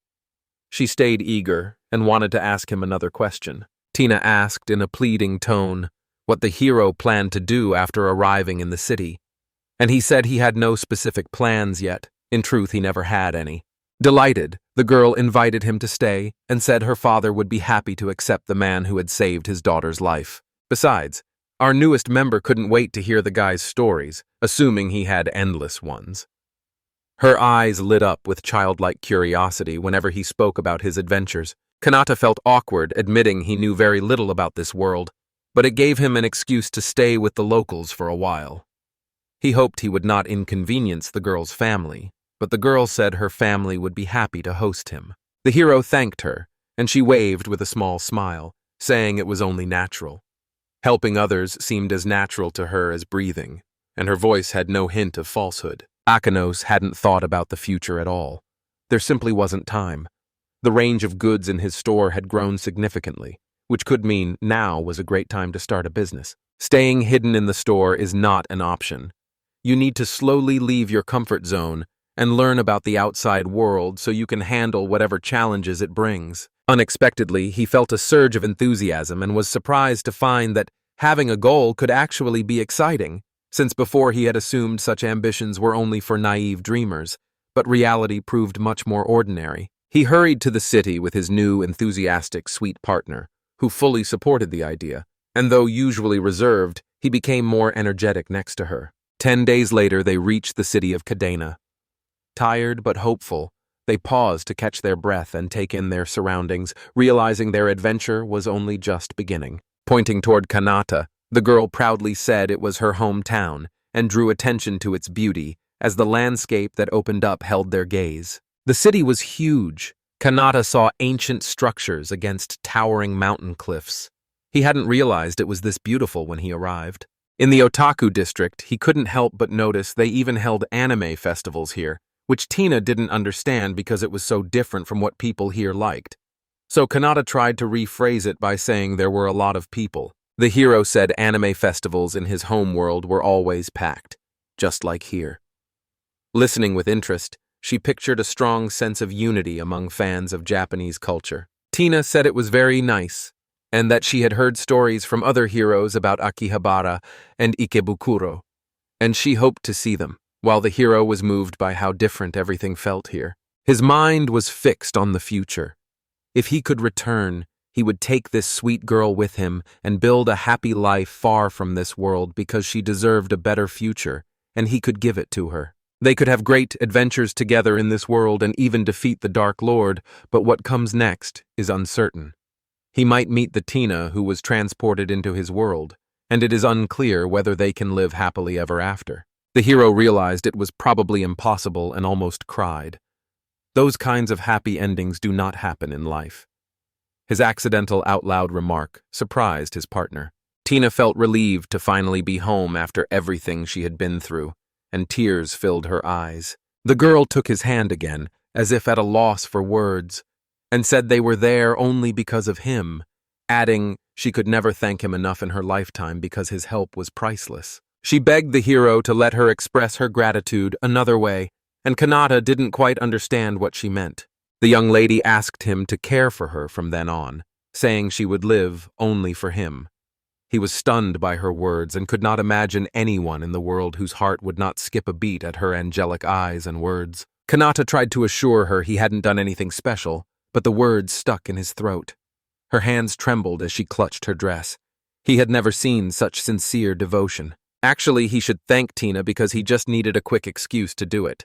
She stayed eager and wanted to ask him another question. Tina asked in a pleading tone what the hero planned to do after arriving in the city, and he said he had no specific plans yet. In truth, he never had any. Delighted, the girl invited him to stay and said her father would be happy to accept the man who had saved his daughter's life. Besides, our newest member couldn't wait to hear the guy's stories, assuming he had endless ones. Her eyes lit up with childlike curiosity whenever he spoke about his adventures. Kanata felt awkward admitting he knew very little about this world, but it gave him an excuse to stay with the locals for a while. He hoped he would not inconvenience the girl's family, but the girl said her family would be happy to host him. The hero thanked her, and she waved with a small smile, saying it was only natural. Helping others seemed as natural to her as breathing, and her voice had no hint of falsehood. Akanos hadn't thought about the future at all. There simply wasn't time. The range of goods in his store had grown significantly, which could mean now was a great time to start a business. Staying hidden in the store is not an option. You need to slowly leave your comfort zone and learn about the outside world so you can handle whatever challenges it brings. Unexpectedly, he felt a surge of enthusiasm and was surprised to find that having a goal could actually be exciting, since before he had assumed such ambitions were only for naive dreamers, but reality proved much more ordinary. He hurried to the city with his new, enthusiastic, sweet partner, who fully supported the idea, and though usually reserved, he became more energetic next to her. 10 days later, they reached the city of Kadina. Tired but hopeful, they paused to catch their breath and take in their surroundings, realizing their adventure was only just beginning. Pointing toward Kanata, the girl proudly said it was her hometown and drew attention to its beauty as the landscape that opened up held their gaze. The city was huge. Kanata saw ancient structures against towering mountain cliffs. He hadn't realized it was this beautiful when he arrived. In the otaku district, he couldn't help but notice they even held anime festivals here, which Tina didn't understand because it was so different from what people here liked. So Kanata tried to rephrase it by saying there were a lot of people. The hero said anime festivals in his home world were always packed, just like here. Listening with interest, she pictured a strong sense of unity among fans of Japanese culture. Tina said it was very nice, and that she had heard stories from other heroes about Akihabara and Ikebukuro, and she hoped to see them, while the hero was moved by how different everything felt here. His mind was fixed on the future, If he could return, he would take this sweet girl with him and build a happy life far from this world because she deserved a better future, and he could give it to her. They could have great adventures together in this world and even defeat the Dark Lord, but what comes next is uncertain. He might meet the Tina who was transported into his world, and it is unclear whether they can live happily ever after. The hero realized it was probably impossible and almost cried. Those kinds of happy endings do not happen in life. His accidental out-loud remark surprised his partner. Tina felt relieved to finally be home after everything she had been through, and tears filled her eyes. The girl took his hand again, as if at a loss for words, and said they were there only because of him, adding she could never thank him enough in her lifetime because his help was priceless. She begged the hero to let her express her gratitude another way, and Kanata didn't quite understand what she meant. The young lady asked him to care for her from then on, saying she would live only for him. He was stunned by her words and could not imagine anyone in the world whose heart would not skip a beat at her angelic eyes and words. Kanata tried to assure her he hadn't done anything special, but the words stuck in his throat. Her hands trembled as she clutched her dress. He had never seen such sincere devotion. Actually, he should thank Tina because he just needed a quick excuse to do it.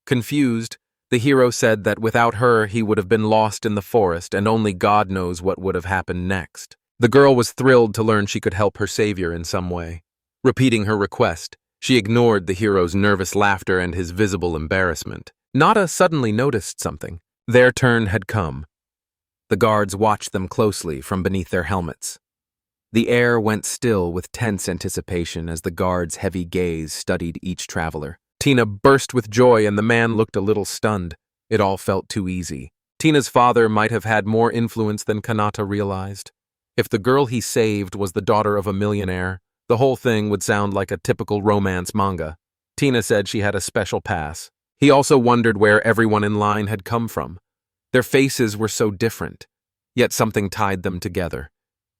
Confused, the hero said that without her he would have been lost in the forest and only God knows what would have happened next. The girl was thrilled to learn she could help her savior in some way. Repeating her request, she ignored the hero's nervous laughter and his visible embarrassment. Nada suddenly noticed something. Their turn had come. The guards watched them closely from beneath their helmets. The air went still with tense anticipation as the guards' heavy gaze studied each traveler. Tina burst with joy and the man looked a little stunned. It all felt too easy. Tina's father might have had more influence than Kanata realized. If the girl he saved was the daughter of a millionaire, the whole thing would sound like a typical romance manga. Tina said she had a special pass. He also wondered where everyone in line had come from. Their faces were so different, yet something tied them together.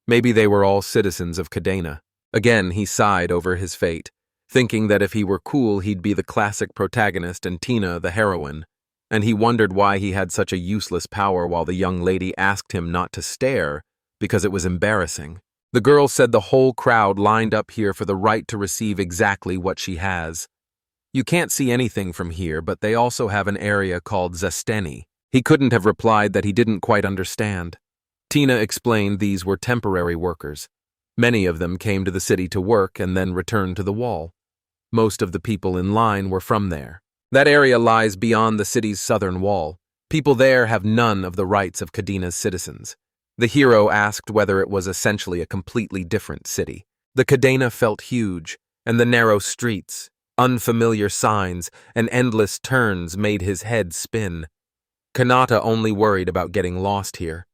Maybe they were all citizens of Kadina. Again, he sighed over his fate, thinking that if he were cool he'd be the classic protagonist and Tina the heroine, and he wondered why he had such a useless power while the young lady asked him not to stare because it was embarrassing. The girl said the whole crowd lined up here for the right to receive exactly what she has. You can't see anything from here, but they also have an area called Zesteni. He couldn't have replied that he didn't quite understand. Tina explained these were temporary workers. Many of them came to the city to work and then returned to the wall. Most of the people in line were from there. That area lies beyond the city's southern wall. People there have none of the rights of Kadina's citizens. The hero asked whether it was essentially a completely different city. The Kadena felt huge, and the narrow streets, unfamiliar signs, and endless turns made his head spin. Kanata only worried about getting lost here.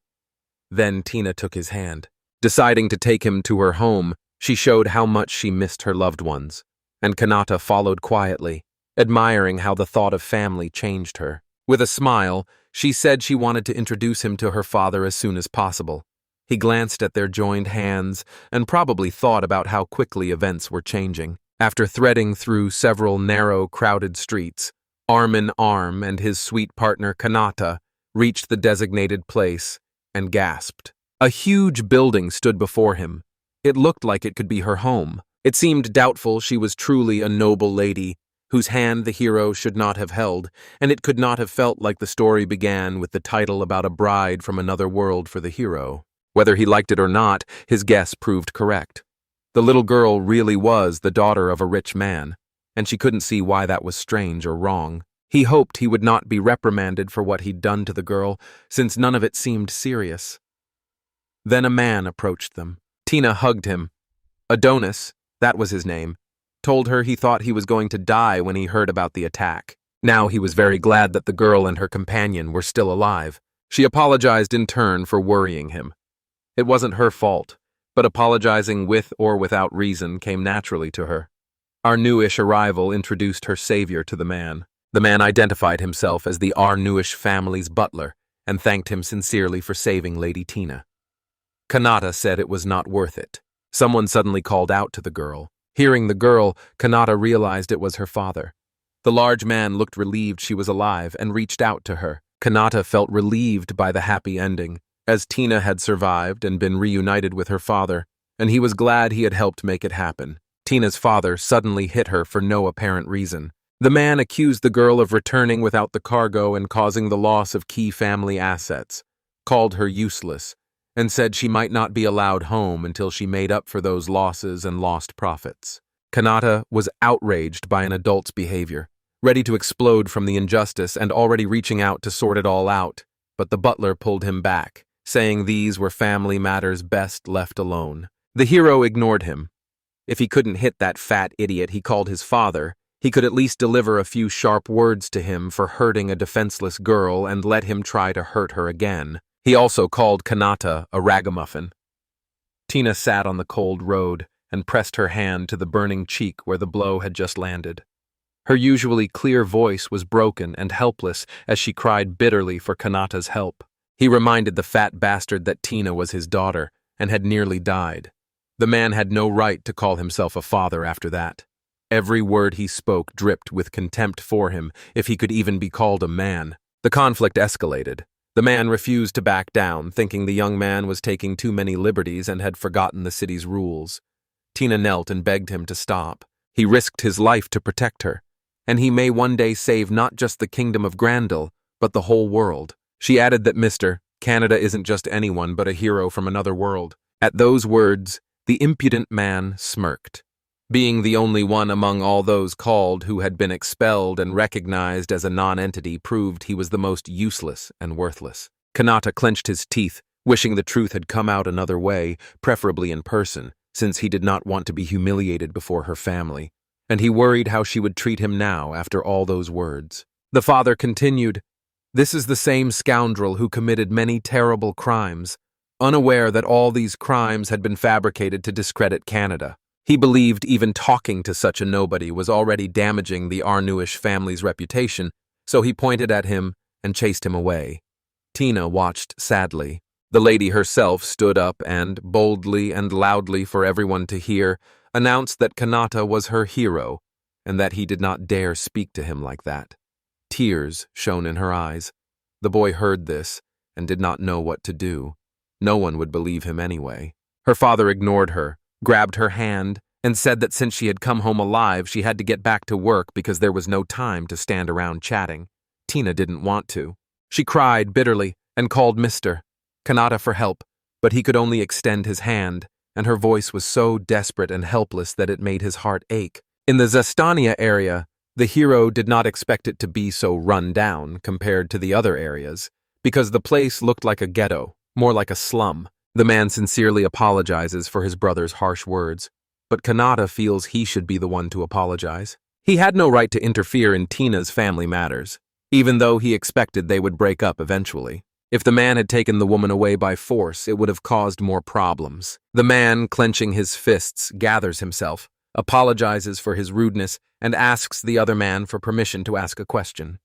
Then Tina took his hand. Deciding to take him to her home, she showed how much she missed her loved ones, and Kanata followed quietly, admiring how the thought of family changed her. With a smile, she said she wanted to introduce him to her father as soon as possible. He glanced at their joined hands and probably thought about how quickly events were changing. After threading through several narrow, crowded streets, arm in arm and his sweet partner Kanata reached the designated place and gasped. A huge building stood before him. It looked like it could be her home. It seemed doubtful she was truly a noble lady, whose hand the hero should not have held, and it could not have felt like the story began with the title about a bride from another world for the hero. Whether he liked it or not, his guess proved correct. The little girl really was the daughter of a rich man, and she couldn't see why that was strange or wrong. He hoped he would not be reprimanded for what he'd done to the girl, since none of it seemed serious. Then a man approached them. Tina hugged him. Adonis, that was his name, told her he thought he was going to die when he heard about the attack. Now he was very glad that the girl and her companion were still alive. She apologized in turn for worrying him. It wasn't her fault, but apologizing with or without reason came naturally to her. Our newish arrival introduced her savior to the man. The man identified himself as the Our newish family's butler and thanked him sincerely for saving Lady Tina. Kanata said it was not worth it. Someone suddenly called out to the girl. Hearing the girl, Kanata realized it was her father. The large man looked relieved she was alive and reached out to her. Kanata felt relieved by the happy ending, as Tina had survived and been reunited with her father, and he was glad he had helped make it happen. Tina's father suddenly hit her for no apparent reason. The man accused the girl of returning without the cargo and causing the loss of key family assets, called her useless, and said she might not be allowed home until she made up for those losses and lost profits. Kanata was outraged by an adult's behavior, ready to explode from the injustice and already reaching out to sort it all out, but the butler pulled him back, saying these were family matters best left alone. The hero ignored him. If he couldn't hit that fat idiot he called his father, he could at least deliver a few sharp words to him for hurting a defenseless girl and let him try to hurt her again. He also called Kanata a ragamuffin. Tina sat on the cold road and pressed her hand to the burning cheek where the blow had just landed. Her usually clear voice was broken and helpless as she cried bitterly for Kanata's help. He reminded the fat bastard that Tina was his daughter and had nearly died. The man had no right to call himself a father after that. Every word he spoke dripped with contempt for him, if he could even be called a man. The conflict escalated. The man refused to back down, thinking the young man was taking too many liberties and had forgotten the city's rules. Tina knelt and begged him to stop. He risked his life to protect her, and he may one day save not just the kingdom of Grandale, but the whole world. She added that Mr. Canada isn't just anyone but a hero from another world. At those words, the impudent man smirked. Being the only one among all those called who had been expelled and recognized as a non-entity proved he was the most useless and worthless. Kanata clenched his teeth, wishing the truth had come out another way, preferably in person, since he did not want to be humiliated before her family, and he worried how she would treat him now after all those words. The father continued, "This is the same scoundrel who committed many terrible crimes, unaware that all these crimes had been fabricated to discredit Canada. He believed even talking to such a nobody was already damaging the Arnuish family's reputation, so he pointed at him and chased him away." Tina watched sadly. The lady herself stood up and, boldly and loudly for everyone to hear, announced that Kanata was her hero, and that he did not dare speak to him like that. Tears shone in her eyes. The boy heard this and did not know what to do. No one would believe him anyway. Her father ignored her, grabbed her hand, and said that since she had come home alive, she had to get back to work because there was no time to stand around chatting. Tina didn't want to. She cried bitterly and called Mr. Kanata for help, but he could only extend his hand, and her voice was so desperate and helpless that it made his heart ache. In the Zastania area, the hero did not expect it to be so run down compared to the other areas, because the place looked like a ghetto, more like a slum. The man sincerely apologizes for his brother's harsh words, but Kanata feels he should be the one to apologize. He had no right to interfere in Tina's family matters, even though he expected they would break up eventually. If the man had taken the woman away by force, it would have caused more problems. The man, clenching his fists, gathers himself, apologizes for his rudeness, and asks the other man for permission to ask a question.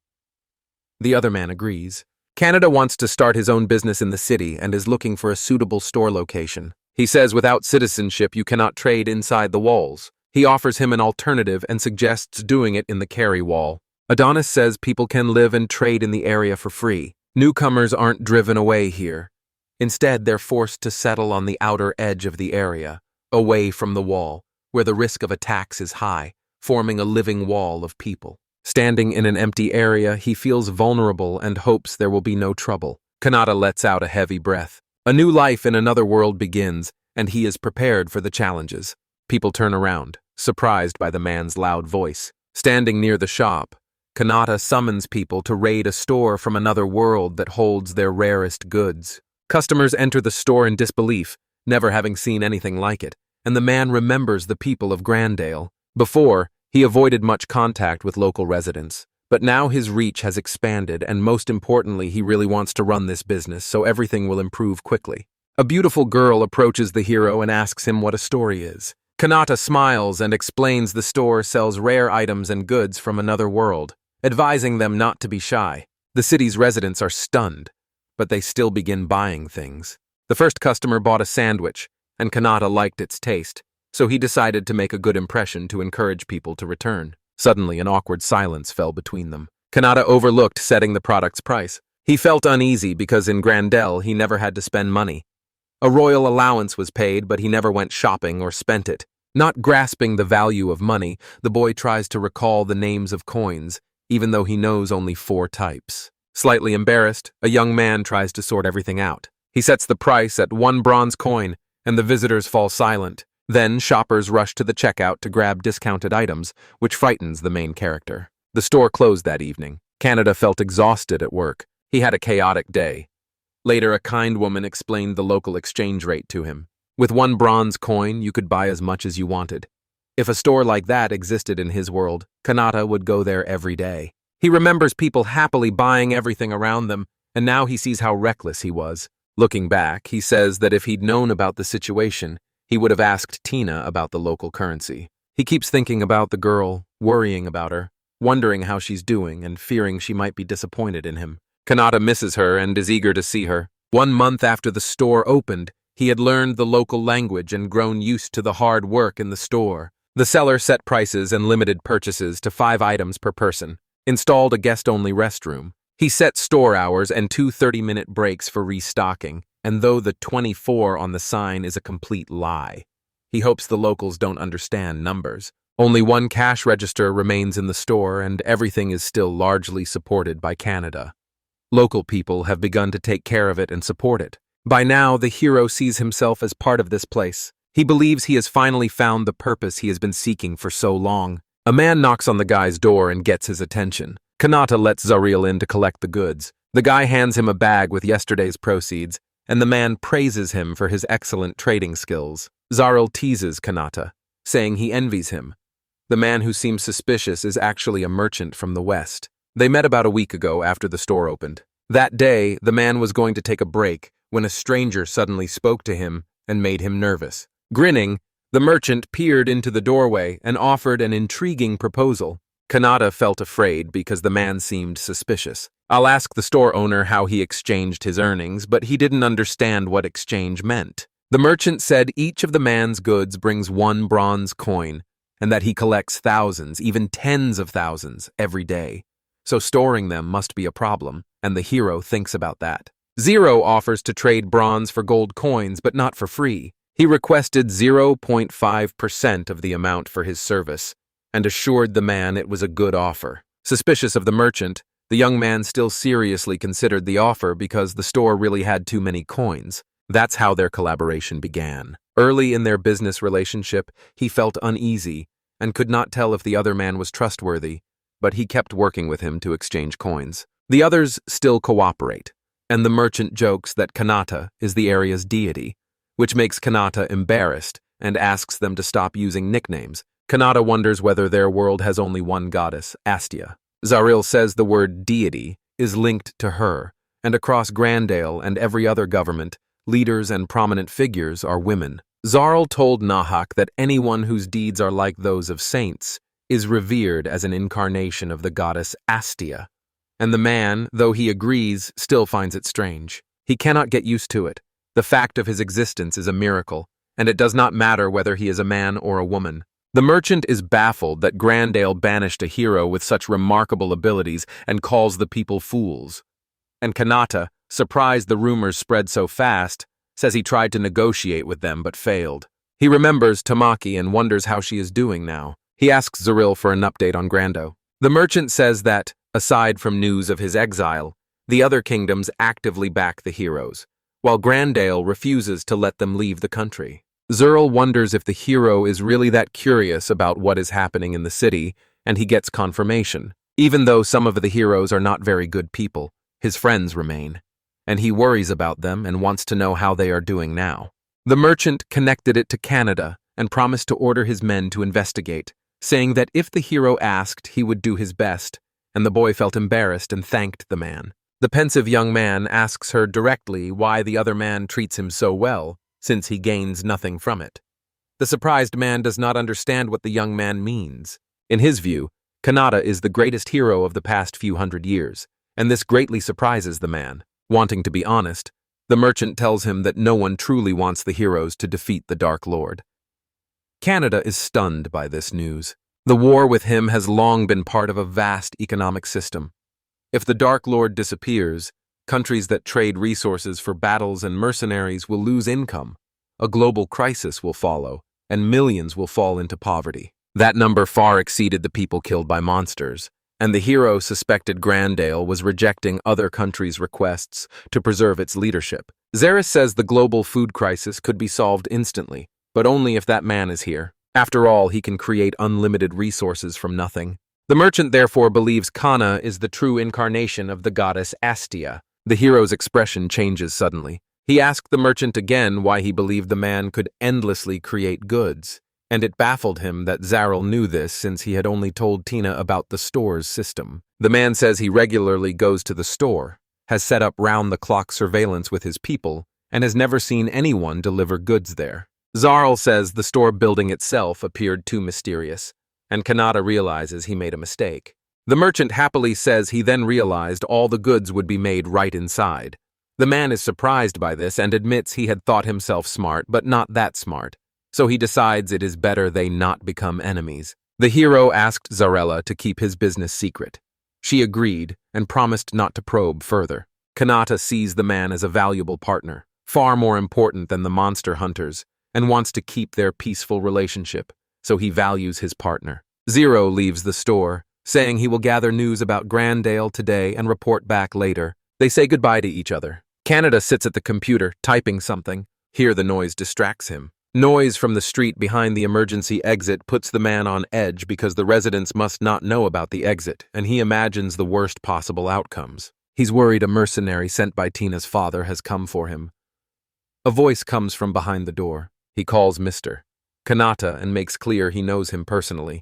The other man agrees. Canada wants to start his own business in the city and is looking for a suitable store location. He says without citizenship you cannot trade inside the walls. He offers him an alternative and suggests doing it in the carry wall. Adonis says people can live and trade in the area for free. Newcomers aren't driven away here. Instead, they're forced to settle on the outer edge of the area, away from the wall, where the risk of attacks is high, forming a living wall of people. Standing in an empty area, he feels vulnerable and hopes there will be no trouble. Kanata lets out a heavy breath. A new life in another world begins, and he is prepared for the challenges. People turn around, surprised by the man's loud voice. Standing near the shop, Kanata summons people to raid a store from another world that holds their rarest goods. Customers enter the store in disbelief, never having seen anything like it, and the man remembers the people of Grandale. Before, he avoided much contact with local residents, but now his reach has expanded, and most importantly, he really wants to run this business so everything will improve quickly. A beautiful girl approaches the hero and asks him what a story is. Kanata smiles and explains the store sells rare items and goods from another world, advising them not to be shy. The city's residents are stunned, but they still begin buying things. The first customer bought a sandwich, and Kanata liked its taste, so he decided to make a good impression to encourage people to return. Suddenly, an awkward silence fell between them. Kanata overlooked setting the product's price. He felt uneasy because in Grandale he never had to spend money. A royal allowance was paid, but he never went shopping or spent it. Not grasping the value of money, the boy tries to recall the names of coins, even though he knows only 4 types. Slightly embarrassed, a young man tries to sort everything out. He sets the price at 1 bronze coin, and the visitors fall silent. Then shoppers rush to the checkout to grab discounted items, which frightens the main character. The store closed that evening. Kadina felt exhausted at work. He had a chaotic day. Later, a kind woman explained the local exchange rate to him. With 1 bronze coin, you could buy as much as you wanted. If a store like that existed in his world, Kadina would go there every day. He remembers people happily buying everything around them, and now he sees how reckless he was. Looking back, he says that if he'd known about the situation, he would have asked Tina about the local currency. He keeps thinking about the girl, worrying about her, wondering how she's doing and fearing she might be disappointed in him. Kadina misses her and is eager to see her. 1 month after the store opened, he had learned the local language and grown used to the hard work in the store. The seller set prices and limited purchases to 5 items per person, installed a guest-only restroom. He set store hours and 2 30-minute breaks for restocking, and though the 24 on the sign is a complete lie, he hopes the locals don't understand numbers. Only 1 cash register remains in the store, and everything is still largely supported by Kadina. Local people have begun to take care of it and support it. By now, the hero sees himself as part of this place. He believes he has finally found the purpose he has been seeking for so long. A man knocks on the guy's door and gets his attention. Kadina lets Exile in to collect the goods. The guy hands him a bag with yesterday's proceeds, and the man praises him for his excellent trading skills. Exile teases Kadina, saying he envies him. The man who seems suspicious is actually a merchant from the West. They met about a week ago after the store opened. That day, the man was going to take a break when a stranger suddenly spoke to him and made him nervous. Grinning, the merchant peered into the doorway and offered an intriguing proposal. Kadina felt afraid because the man seemed suspicious. I'll ask the store owner how he exchanged his earnings, but he didn't understand what exchange meant. The merchant said each of the man's goods brings 1 bronze coin, and that he collects thousands, even tens of thousands, every day. So storing them must be a problem, and the hero thinks about that. Zero offers to trade bronze for gold coins, but not for free. He requested 0.5% of the amount for his service, and assured the man it was a good offer. Suspicious of the merchant, the young man still seriously considered the offer because the store really had too many coins. That's how their collaboration began. Early in their business relationship, he felt uneasy and could not tell if the other man was trustworthy, but he kept working with him to exchange coins. The others still cooperate, and the merchant jokes that Kadina is the area's deity, which makes Kadina embarrassed and asks them to stop using nicknames. Kadina wonders whether their world has only 1 goddess, Astia. Exile says the word deity is linked to her, and across Grandale and every other government, leaders and prominent figures are women. Exile told Nahak that anyone whose deeds are like those of saints is revered as an incarnation of the goddess Astia, and the man, though he agrees, still finds it strange. He cannot get used to it. The fact of his existence is a miracle, and it does not matter whether he is a man or a woman. The merchant is baffled that Grandale banished a hero with such remarkable abilities and calls the people fools. And Kadina, surprised the rumors spread so fast, says he tried to negotiate with them but failed. He remembers Tamaki and wonders how she is doing now. He asks Exile for an update on Grandale. The merchant says that, aside from news of his exile, the other kingdoms actively back the heroes, while Grandale refuses to let them leave the country. Exile wonders if the hero is really that curious about what is happening in the city, and he gets confirmation. Even though some of the heroes are not very good people, his friends remain, and he worries about them and wants to know how they are doing now. The merchant connected it to Kadina and promised to order his men to investigate, saying that if the hero asked, he would do his best, and the boy felt embarrassed and thanked the man. The pensive young man asks her directly why the other man treats him so well, since he gains nothing from it. The surprised man does not understand what the young man means. In his view, Kadina is the greatest hero of the past few hundred years, and this greatly surprises the man. Wanting to be honest, the merchant tells him that no one truly wants the heroes to defeat the Dark Lord. Kadina is stunned by this news. The war with him has long been part of a vast economic system. If the Dark Lord disappears, Countries that trade resources for battles and mercenaries will lose income. A global crisis will follow, and millions will fall into poverty. That number far exceeded the people killed by monsters, and the hero suspected Grandale was rejecting other countries' requests to preserve its leadership. Xeris says the global food crisis could be solved instantly, but only if that man is here. After all, he can create unlimited resources from nothing. The merchant therefore believes Kana is the true incarnation of the goddess Astia. The hero's expression changes suddenly. He asked the merchant again why he believed the man could endlessly create goods, and it baffled him that Zarel knew this since he had only told Tina about the store's system. The man says he regularly goes to the store, has set up round-the-clock surveillance with his people, and has never seen anyone deliver goods there. Zarel says the store building itself appeared too mysterious, and Kanata realizes he made a mistake. The merchant happily says he then realized all the goods would be made right inside. The man is surprised by this and admits he had thought himself smart, but not that smart, so he decides it is better they not become enemies. The hero asked Zarella to keep his business secret. She agreed and promised not to probe further. Kanata sees the man as a valuable partner, far more important than the monster hunters, and wants to keep their peaceful relationship, so he values his partner. Zero leaves the store, saying he will gather news about Grandale today and report back later. They say goodbye to each other. Canada sits at the computer, typing something. Here the noise distracts him. Noise from the street behind the emergency exit puts the man on edge because the residents must not know about the exit, and he imagines the worst possible outcomes. He's worried a mercenary sent by Tina's father has come for him. A voice comes from behind the door. He calls Mr. Kanata and makes clear he knows him personally.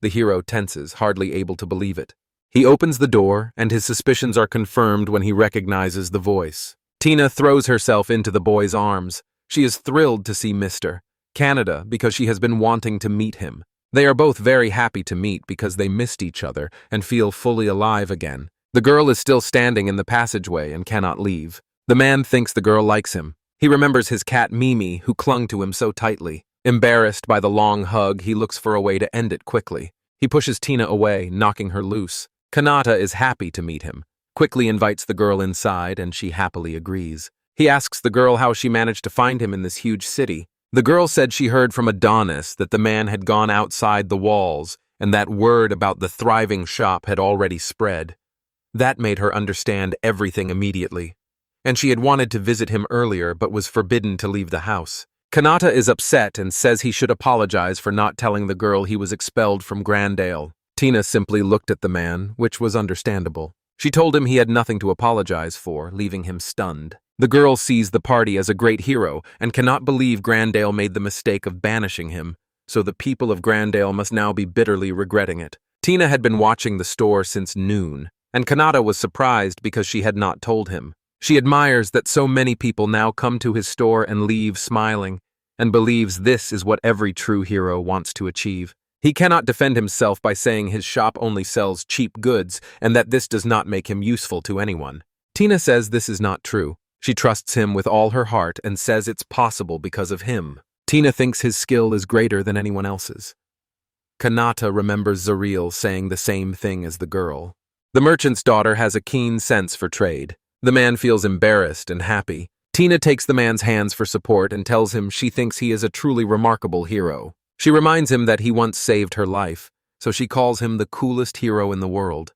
The hero tenses, hardly able to believe it. He opens the door, and his suspicions are confirmed when he recognizes the voice. Tina throws herself into the boy's arms. She is thrilled to see Mr. Canada because she has been wanting to meet him. They are both very happy to meet because they missed each other and feel fully alive again. The girl is still standing in the passageway and cannot leave. The man thinks the girl likes him. He remembers his cat Mimi, who clung to him so tightly. Embarrassed by the long hug, he looks for a way to end it quickly. He pushes Tina away, knocking her loose. Kanata is happy to meet him, quickly invites the girl inside, and she happily agrees. He asks the girl how she managed to find him in this huge city. The girl said she heard from Adonis that the man had gone outside the walls, and that word about the thriving shop had already spread. That made her understand everything immediately, and she had wanted to visit him earlier but was forbidden to leave the house. Kanata is upset and says he should apologize for not telling the girl he was expelled from Grandale. Tina simply looked at the man, which was understandable. She told him he had nothing to apologize for, leaving him stunned. The girl sees the party as a great hero and cannot believe Grandale made the mistake of banishing him, so the people of Grandale must now be bitterly regretting it. Tina had been watching the store since noon, and Kanata was surprised because she had not told him. She admires that so many people now come to his store and leave smiling, and believes this is what every true hero wants to achieve. He cannot defend himself by saying his shop only sells cheap goods and that this does not make him useful to anyone. Tina says this is not true. She trusts him with all her heart and says it's possible because of him. Tina thinks his skill is greater than anyone else's. Kanata remembers Zareel saying the same thing as the girl. The merchant's daughter has a keen sense for trade. The man feels embarrassed and happy. Tina takes the man's hands for support and tells him she thinks he is a truly remarkable hero. She reminds him that he once saved her life, so she calls him the coolest hero in the world.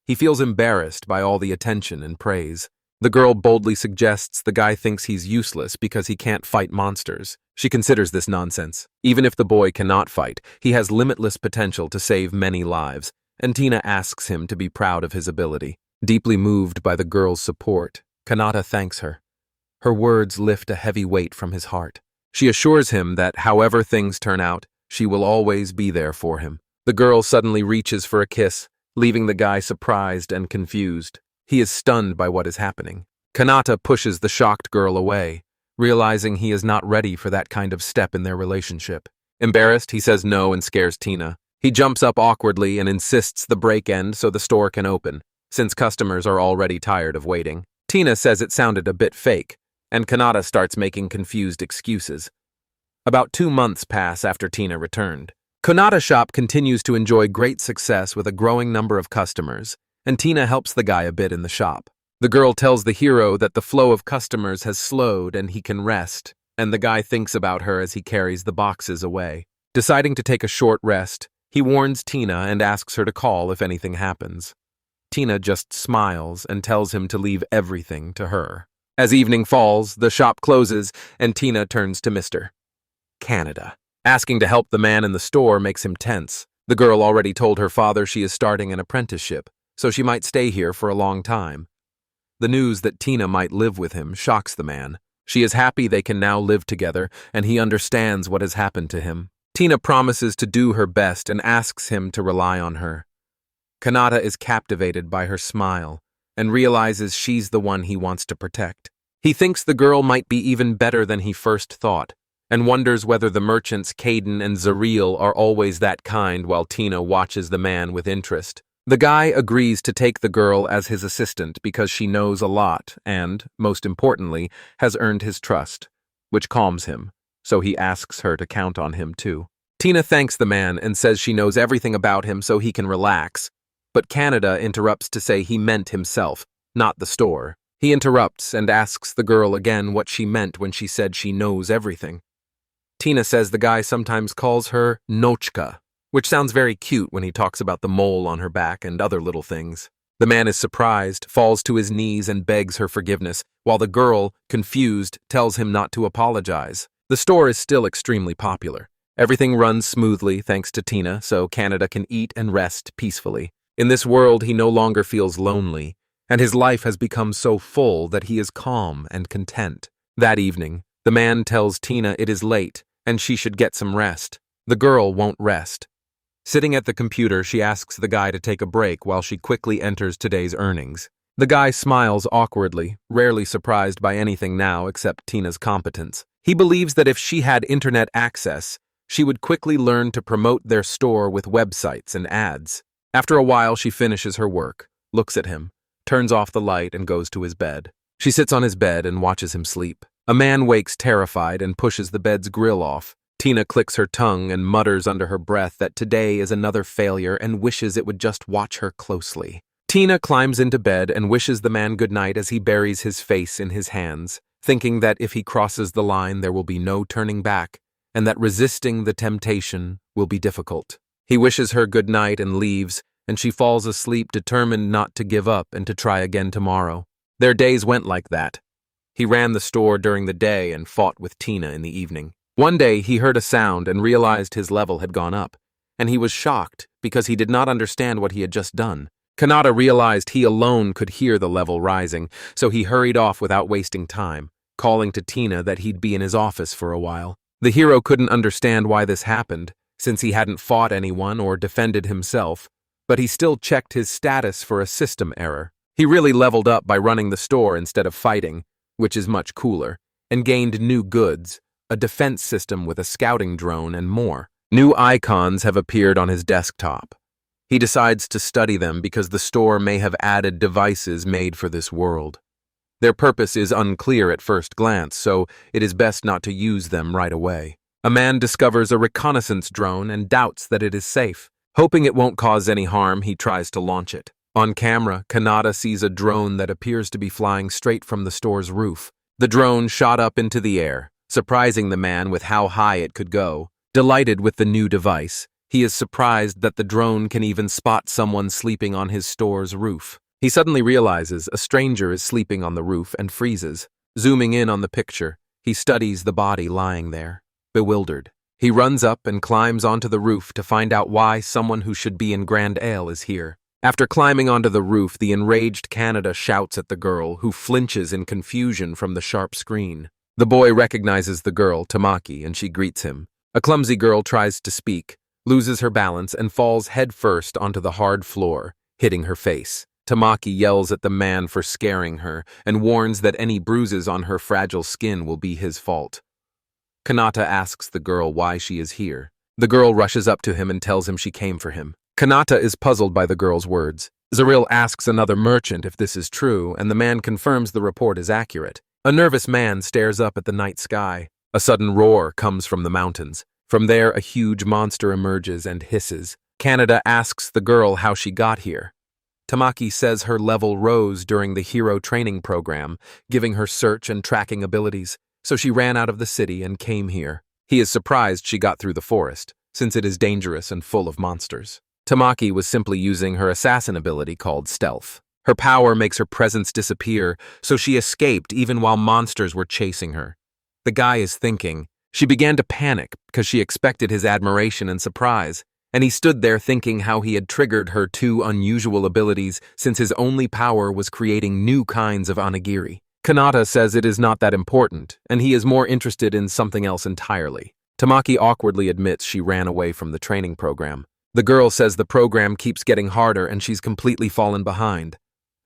He feels embarrassed by all the attention and praise. The girl boldly suggests the guy thinks he's useless because he can't fight monsters. She considers this nonsense. Even if the boy cannot fight, he has limitless potential to save many lives, and Tina asks him to be proud of his ability. Deeply moved by the girl's support, Kanata thanks her. Her words lift a heavy weight from his heart. She assures him that however things turn out, she will always be there for him. The girl suddenly reaches for a kiss, leaving the guy surprised and confused. He is stunned by what is happening. Kanata pushes the shocked girl away, realizing he is not ready for that kind of step in their relationship. Embarrassed, he says no and scares Tina. He jumps up awkwardly and insists the break end so the store can open, since customers are already tired of waiting. Tina says it sounded a bit fake, and Kanata starts making confused excuses. About 2 months pass after Tina returned. Kanata's shop continues to enjoy great success with a growing number of customers, and Tina helps the guy a bit in the shop. The girl tells the hero that the flow of customers has slowed and he can rest, and the guy thinks about her as he carries the boxes away. Deciding to take a short rest, he warns Tina and asks her to call if anything happens. Tina just smiles and tells him to leave everything to her. As evening falls, the shop closes, and Tina turns to Mr. Canada. Asking to help the man in the store makes him tense. The girl already told her father she is starting an apprenticeship, so she might stay here for a long time. The news that Tina might live with him shocks the man. She is happy they can now live together, and he understands what has happened to him. Tina promises to do her best and asks him to rely on her. Kanata is captivated by her smile and realizes she's the one he wants to protect. He thinks the girl might be even better than he first thought, and wonders whether the merchants Kadin and Zareel are always that kind while Tina watches the man with interest. The guy agrees to take the girl as his assistant because she knows a lot and, most importantly, has earned his trust, which calms him, so he asks her to count on him too. Tina thanks the man and says she knows everything about him so he can relax, but Canada interrupts to say he meant himself, not the store. He interrupts and asks the girl again what she meant when she said she knows everything. Tina says the guy sometimes calls her Nochka, which sounds very cute when he talks about the mole on her back and other little things. The man is surprised, falls to his knees and begs her forgiveness, while the girl, confused, tells him not to apologize. The store is still extremely popular. Everything runs smoothly thanks to Tina, so Canada can eat and rest peacefully. In this world, he no longer feels lonely, and his life has become so full that he is calm and content. That evening, the man tells Tina it is late and she should get some rest. The girl won't rest. Sitting at the computer, she asks the guy to take a break while she quickly enters today's earnings. The guy smiles awkwardly, rarely surprised by anything now except Tina's competence. He believes that if she had internet access, she would quickly learn to promote their store with websites and ads. After a while, she finishes her work, looks at him, turns off the light and goes to his bed. She sits on his bed and watches him sleep. A man wakes terrified and pushes the bed's grill off. Tina clicks her tongue and mutters under her breath that today is another failure and wishes it would just watch her closely. Tina climbs into bed and wishes the man goodnight as he buries his face in his hands, thinking that if he crosses the line there will be no turning back, and that resisting the temptation will be difficult. He wishes her good night and leaves, and she falls asleep determined not to give up and to try again tomorrow. Their days went like that. He ran the store during the day and fought with Tina in the evening. One day he heard a sound and realized his level had gone up, and he was shocked because he did not understand what he had just done. Kanata realized he alone could hear the level rising, so he hurried off without wasting time, calling to Tina that he'd be in his office for a while. The hero couldn't understand why this happened, since he hadn't fought anyone or defended himself, but he still checked his status for a system error. He really leveled up by running the store instead of fighting, which is much cooler, and gained new goods, a defense system with a scouting drone, and more. New icons have appeared on his desktop. He decides to study them because the store may have added devices made for this world. Their purpose is unclear at first glance, so it is best not to use them right away. A man discovers a reconnaissance drone and doubts that it is safe. Hoping it won't cause any harm, he tries to launch it. On camera, Kanata sees a drone that appears to be flying straight from the store's roof. The drone shot up into the air, surprising the man with how high it could go. Delighted with the new device, he is surprised that the drone can even spot someone sleeping on his store's roof. He suddenly realizes a stranger is sleeping on the roof and freezes. Zooming in on the picture, he studies the body lying there, bewildered. He runs up and climbs onto the roof to find out why someone who should be in Grandale is here. After climbing onto the roof, the enraged Canada shouts at the girl, who flinches in confusion from the sharp screen. The boy recognizes the girl, Tamaki, and she greets him. A clumsy girl tries to speak, loses her balance, and falls headfirst onto the hard floor, hitting her face. Tamaki yells at the man for scaring her and warns that any bruises on her fragile skin will be his fault. Kanata asks the girl why she is here. The girl rushes up to him and tells him she came for him. Kanata is puzzled by the girl's words. Zareel asks another merchant if this is true, and the man confirms the report is accurate. A nervous man stares up at the night sky. A sudden roar comes from the mountains. From there, a huge monster emerges and hisses. Kanata asks the girl how she got here. Tamaki says her level rose during the hero training program, giving her search and tracking abilities, so she ran out of the city and came here. He is surprised she got through the forest, since it is dangerous and full of monsters. Tamaki was simply using her assassin ability called stealth. Her power makes her presence disappear, so she escaped even while monsters were chasing her. The guy is thinking. She began to panic because she expected his admiration and surprise, and he stood there thinking how he had triggered her two unusual abilities since his only power was creating new kinds of onigiri. Kanata says it is not that important, and he is more interested in something else entirely. Tamaki awkwardly admits she ran away from the training program. The girl says the program keeps getting harder and she's completely fallen behind.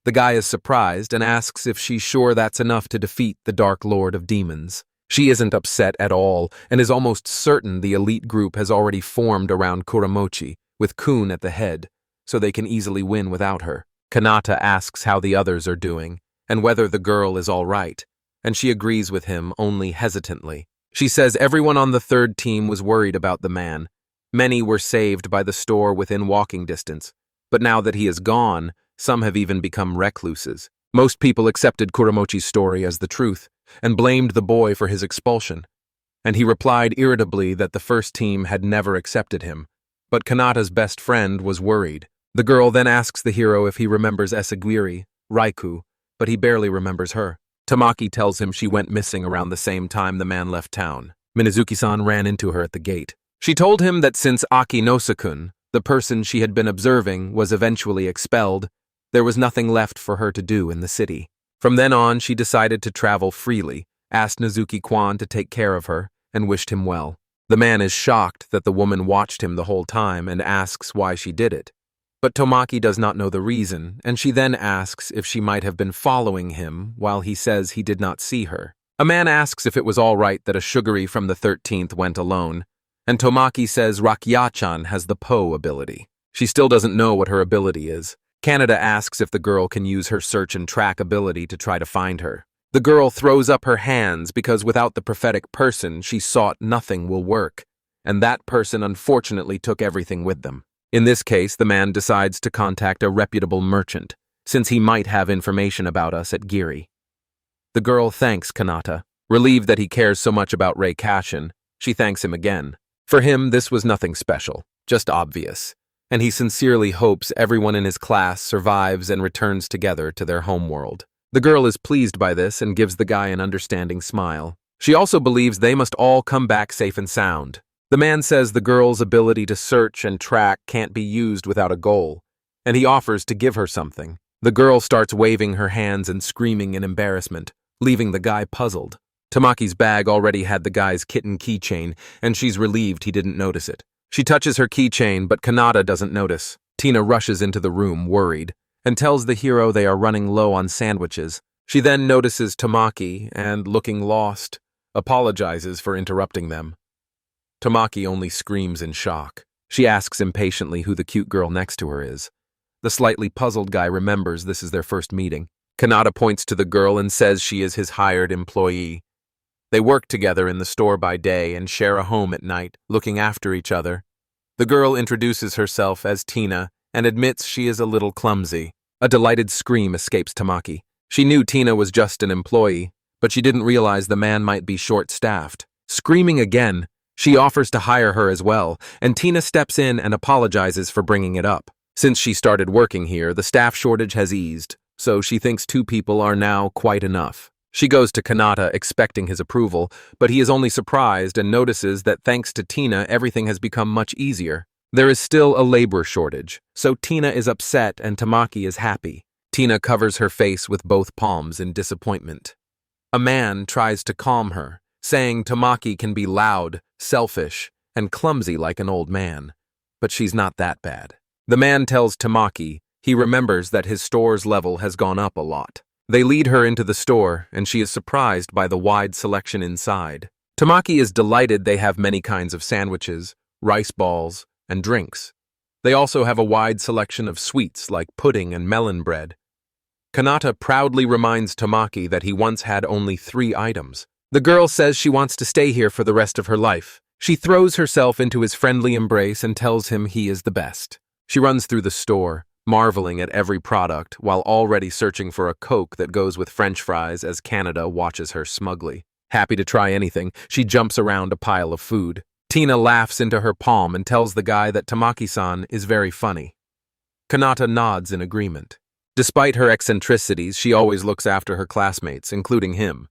The guy is surprised and asks if she's sure that's enough to defeat the Dark Lord of Demons. She isn't upset at all and is almost certain the elite group has already formed around Kuramochi, with Kun at the head, so they can easily win without her. Kanata asks how the others are doing and whether the girl is all right, and she agrees with him only hesitantly. She says everyone on the third team was worried about the man. Many were saved by the store within walking distance, but now that he is gone, some have even become recluses. Most people accepted Kuramochi's story as the truth and blamed the boy for his expulsion, and he replied irritably that the first team had never accepted him. But Kanata's best friend was worried. The girl then asks the hero if he remembers Esagiri, Raiku, but he barely remembers her. Tamaki tells him she went missing around the same time the man left town. Minazuki-san ran into her at the gate. She told him that since Aki Nosakun, the person she had been observing, was eventually expelled, there was nothing left for her to do in the city. From then on, she decided to travel freely, asked Nezuki-kwan to take care of her, and wished him well. The man is shocked that the woman watched him the whole time and asks why she did it. But Tamaki does not know the reason, and she then asks if she might have been following him while he says he did not see her. A man asks if it was all right that a sugary from the 13th went alone, and Tamaki says Rakia-chan has the Po ability. She still doesn't know what her ability is. Kanata asks if the girl can use her search and track ability to try to find her. The girl throws up her hands because without the prophetic person she sought, nothing will work, and that person unfortunately took everything with them. In this case, the man decides to contact a reputable merchant, since he might have information about us at Giri. The girl thanks Kanata. Relieved that he cares so much about Rei Kashin, she thanks him again. For him, this was nothing special, just obvious, and he sincerely hopes everyone in his class survives and returns together to their homeworld. The girl is pleased by this and gives the guy an understanding smile. She also believes they must all come back safe and sound. The man says the girl's ability to search and track can't be used without a goal, and he offers to give her something. The girl starts waving her hands and screaming in embarrassment, leaving the guy puzzled. Tamaki's bag already had the guy's kitten keychain, and she's relieved he didn't notice it. She touches her keychain, but Kanata doesn't notice. Tina rushes into the room, worried, and tells the hero they are running low on sandwiches. She then notices Tamaki and, looking lost, apologizes for interrupting them. Tamaki only screams in shock. She asks impatiently who the cute girl next to her is. The slightly puzzled guy remembers this is their first meeting. Kanata points to the girl and says she is his hired employee. They work together in the store by day and share a home at night, looking after each other. The girl introduces herself as Tina and admits she is a little clumsy. A delighted scream escapes Tamaki. She knew Tina was just an employee, but she didn't realize the man might be short-staffed. Screaming again, she offers to hire her as well, and Tina steps in and apologizes for bringing it up. Since she started working here, the staff shortage has eased, so she thinks 2 people are now quite enough. She goes to Kanata expecting his approval, but he is only surprised and notices that thanks to Tina, everything has become much easier. There is still a labor shortage, so Tina is upset and Tamaki is happy. Tina covers her face with both palms in disappointment. A man tries to calm her, saying Tamaki can be loud, selfish, and clumsy like an old man, but she's not that bad. The man tells Tamaki he remembers that his store's level has gone up a lot. They lead her into the store, and she is surprised by the wide selection inside. Tamaki is delighted they have many kinds of sandwiches, rice balls, and drinks. They also have a wide selection of sweets like pudding and melon bread. Kanata proudly reminds Tamaki that he once had only 3 items. The girl says she wants to stay here for the rest of her life. She throws herself into his friendly embrace and tells him he is the best. She runs through the store, marveling at every product while already searching for a Coke that goes with French fries as Canada watches her smugly. Happy to try anything, she jumps around a pile of food. Tina laughs into her palm and tells the guy that Tamaki-san is very funny. Kanata nods in agreement. Despite her eccentricities, she always looks after her classmates, including him.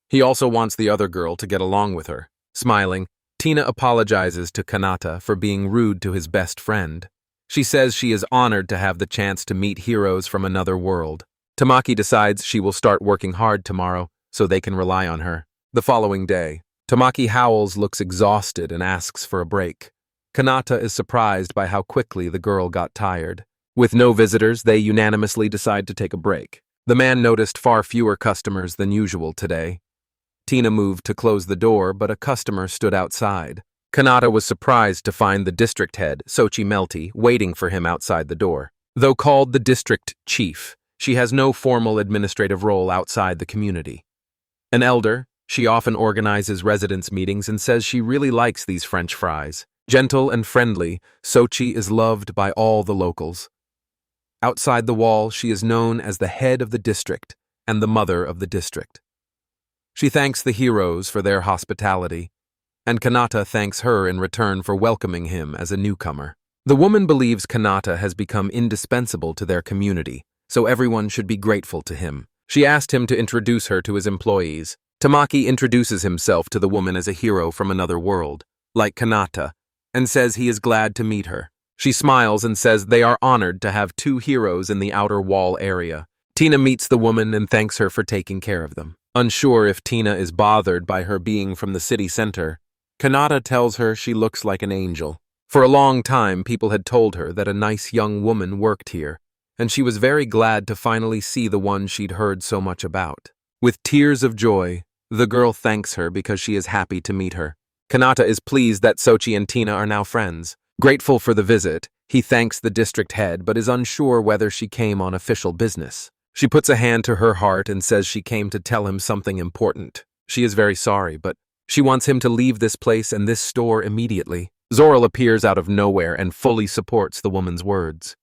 He also wants the other girl to get along with her. Smiling, Tina apologizes to Kanata for being rude to his best friend. She says she is honored to have the chance to meet heroes from another world. Tamaki decides she will start working hard tomorrow so they can rely on her. The following day, Tamaki Howells looks exhausted and asks for a break. Kanata is surprised by how quickly the girl got tired. With no visitors, they unanimously decide to take a break. The man noticed far fewer customers than usual today. Tina moved to close the door, but a customer stood outside. Kanata was surprised to find the district head, Sochi Melty, waiting for him outside the door. Though called the district chief, she has no formal administrative role outside the community. An elder, she often organizes residence meetings and says she really likes these French fries. Gentle and friendly, Sochi is loved by all the locals. Outside the wall, she is known as the head of the district and the mother of the district. She thanks the heroes for their hospitality, and Kanata thanks her in return for welcoming him as a newcomer. The woman believes Kanata has become indispensable to their community, so everyone should be grateful to him. She asked him to introduce her to his employees. Tamaki introduces himself to the woman as a hero from another world, like Kanata, and says he is glad to meet her. She smiles and says they are honored to have two heroes in the outer wall area. Tina meets the woman and thanks her for taking care of them. Unsure if Tina is bothered by her being from the city center, Kanata tells her she looks like an angel. For a long time, people had told her that a nice young woman worked here, and she was very glad to finally see the one she'd heard so much about. With tears of joy, the girl thanks her because she is happy to meet her. Kanata is pleased that Sochi and Tina are now friends. Grateful for the visit, he thanks the district head but is unsure whether she came on official business. She puts a hand to her heart and says she came to tell him something important. She is very sorry, but she wants him to leave this place and this store immediately. Zoril appears out of nowhere and fully supports the woman's words.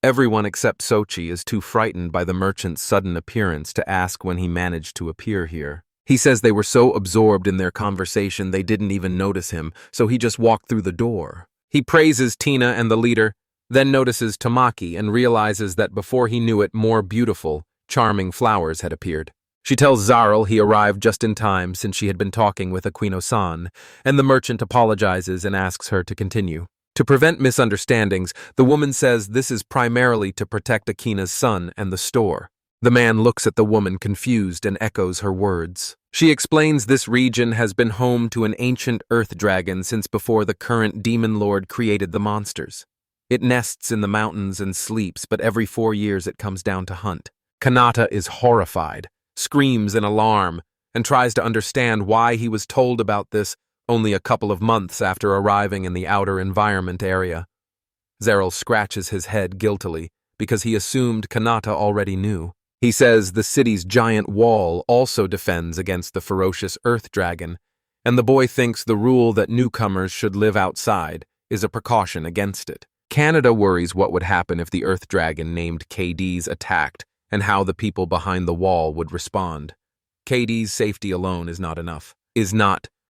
Everyone except Sochi is too frightened by the merchant's sudden appearance to ask when he managed to appear here. He says they were so absorbed in their conversation they didn't even notice him, so he just walked through the door. He praises Tina and the leader, then notices Tamaki and realizes that before he knew it, more beautiful, charming flowers had appeared. She tells Zaril he arrived just in time since she had been talking with Aquino-san, and the merchant apologizes and asks her to continue. To prevent misunderstandings, the woman says this is primarily to protect Akina's son and the store. The man looks at the woman confused and echoes her words. She explains this region has been home to an ancient earth dragon since before the current demon lord created the monsters. It nests in the mountains and sleeps, but every 4 years it comes down to hunt. Kanata is horrified, screams in alarm, and tries to understand why he was told about this only a couple of months after arriving in the outer environment area. Zaril scratches his head guiltily because he assumed Kanata already knew. He says the city's giant wall also defends against the ferocious earth dragon, and the boy thinks the rule that newcomers should live outside is a precaution against it. Canada worries what would happen if the earth dragon named Kadis attacked and how the people behind the wall would respond. Kadis' safety alone is not enough.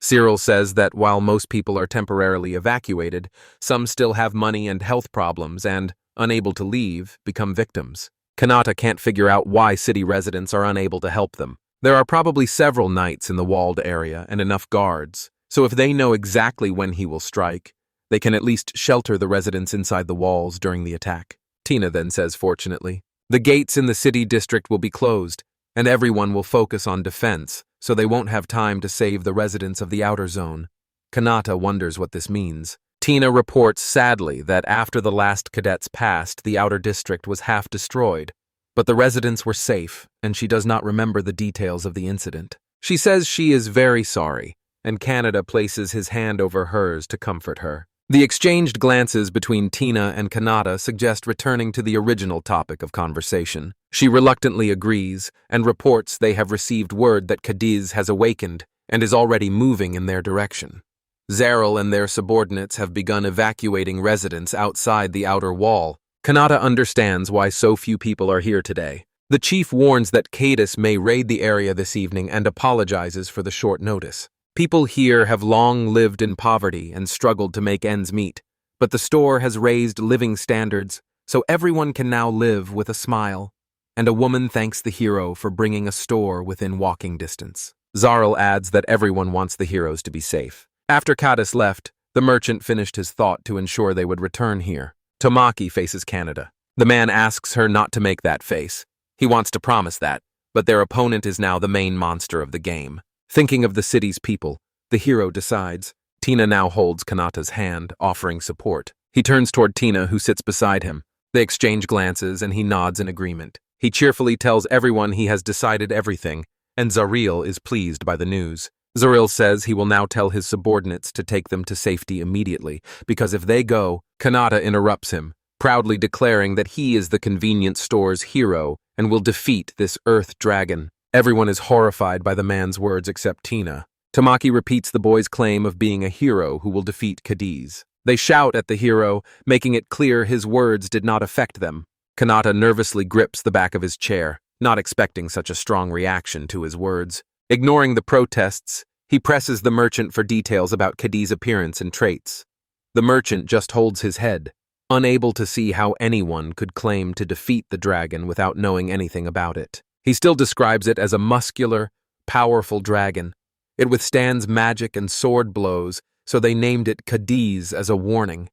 Cyril says that while most people are temporarily evacuated, some still have money and health problems and, unable to leave, become victims. Kanata can't figure out why city residents are unable to help them. There are probably several knights in the walled area and enough guards, so if they know exactly when he will strike, they can at least shelter the residents inside the walls during the attack. Tina then says, fortunately, the gates in the city district will be closed, and everyone will focus on defense, so they won't have time to save the residents of the outer zone. Kanata wonders what this means. Tina reports sadly that after the last cadets passed, the outer district was half destroyed, but the residents were safe, and she does not remember the details of the incident. She says she is very sorry, and Kanata places his hand over hers to comfort her. The exchanged glances between Tina and Kanata suggest returning to the original topic of conversation. She reluctantly agrees and reports they have received word that Kadis has awakened and is already moving in their direction. Zaril and their subordinates have begun evacuating residents outside the outer wall, Kanata understands why so few people are here today. The chief warns that Kadis may raid the area this evening and apologizes for the short notice. People here have long lived in poverty and struggled to make ends meet, but the store has raised living standards, so everyone can now live with a smile. And a woman thanks the hero for bringing a store within walking distance. Zarl adds that everyone wants the heroes to be safe. After Kadis left, the merchant finished his thought to ensure they would return here. Tamaki faces Canada. The man asks her not to make that face. He wants to promise that, but their opponent is now the main monster of the game. Thinking of the city's people, the hero decides. Tina now holds Kanata's hand, offering support. He turns toward Tina, who sits beside him. They exchange glances, and he nods in agreement. He cheerfully tells everyone he has decided everything, and Zaril is pleased by the news. Zaril says he will now tell his subordinates to take them to safety immediately, because if they go, Kanata interrupts him, proudly declaring that he is the convenience store's hero and will defeat this earth dragon. Everyone is horrified by the man's words except Tina. Tamaki repeats the boy's claim of being a hero who will defeat Kadis. They shout at the hero, making it clear his words did not affect them. Kanata nervously grips the back of his chair, not expecting such a strong reaction to his words. Ignoring the protests, he presses the merchant for details about Kadis' appearance and traits. The merchant just holds his head, unable to see how anyone could claim to defeat the dragon without knowing anything about it. He still describes it as a muscular, powerful dragon. It withstands magic and sword blows, so they named it Kadis as a warning.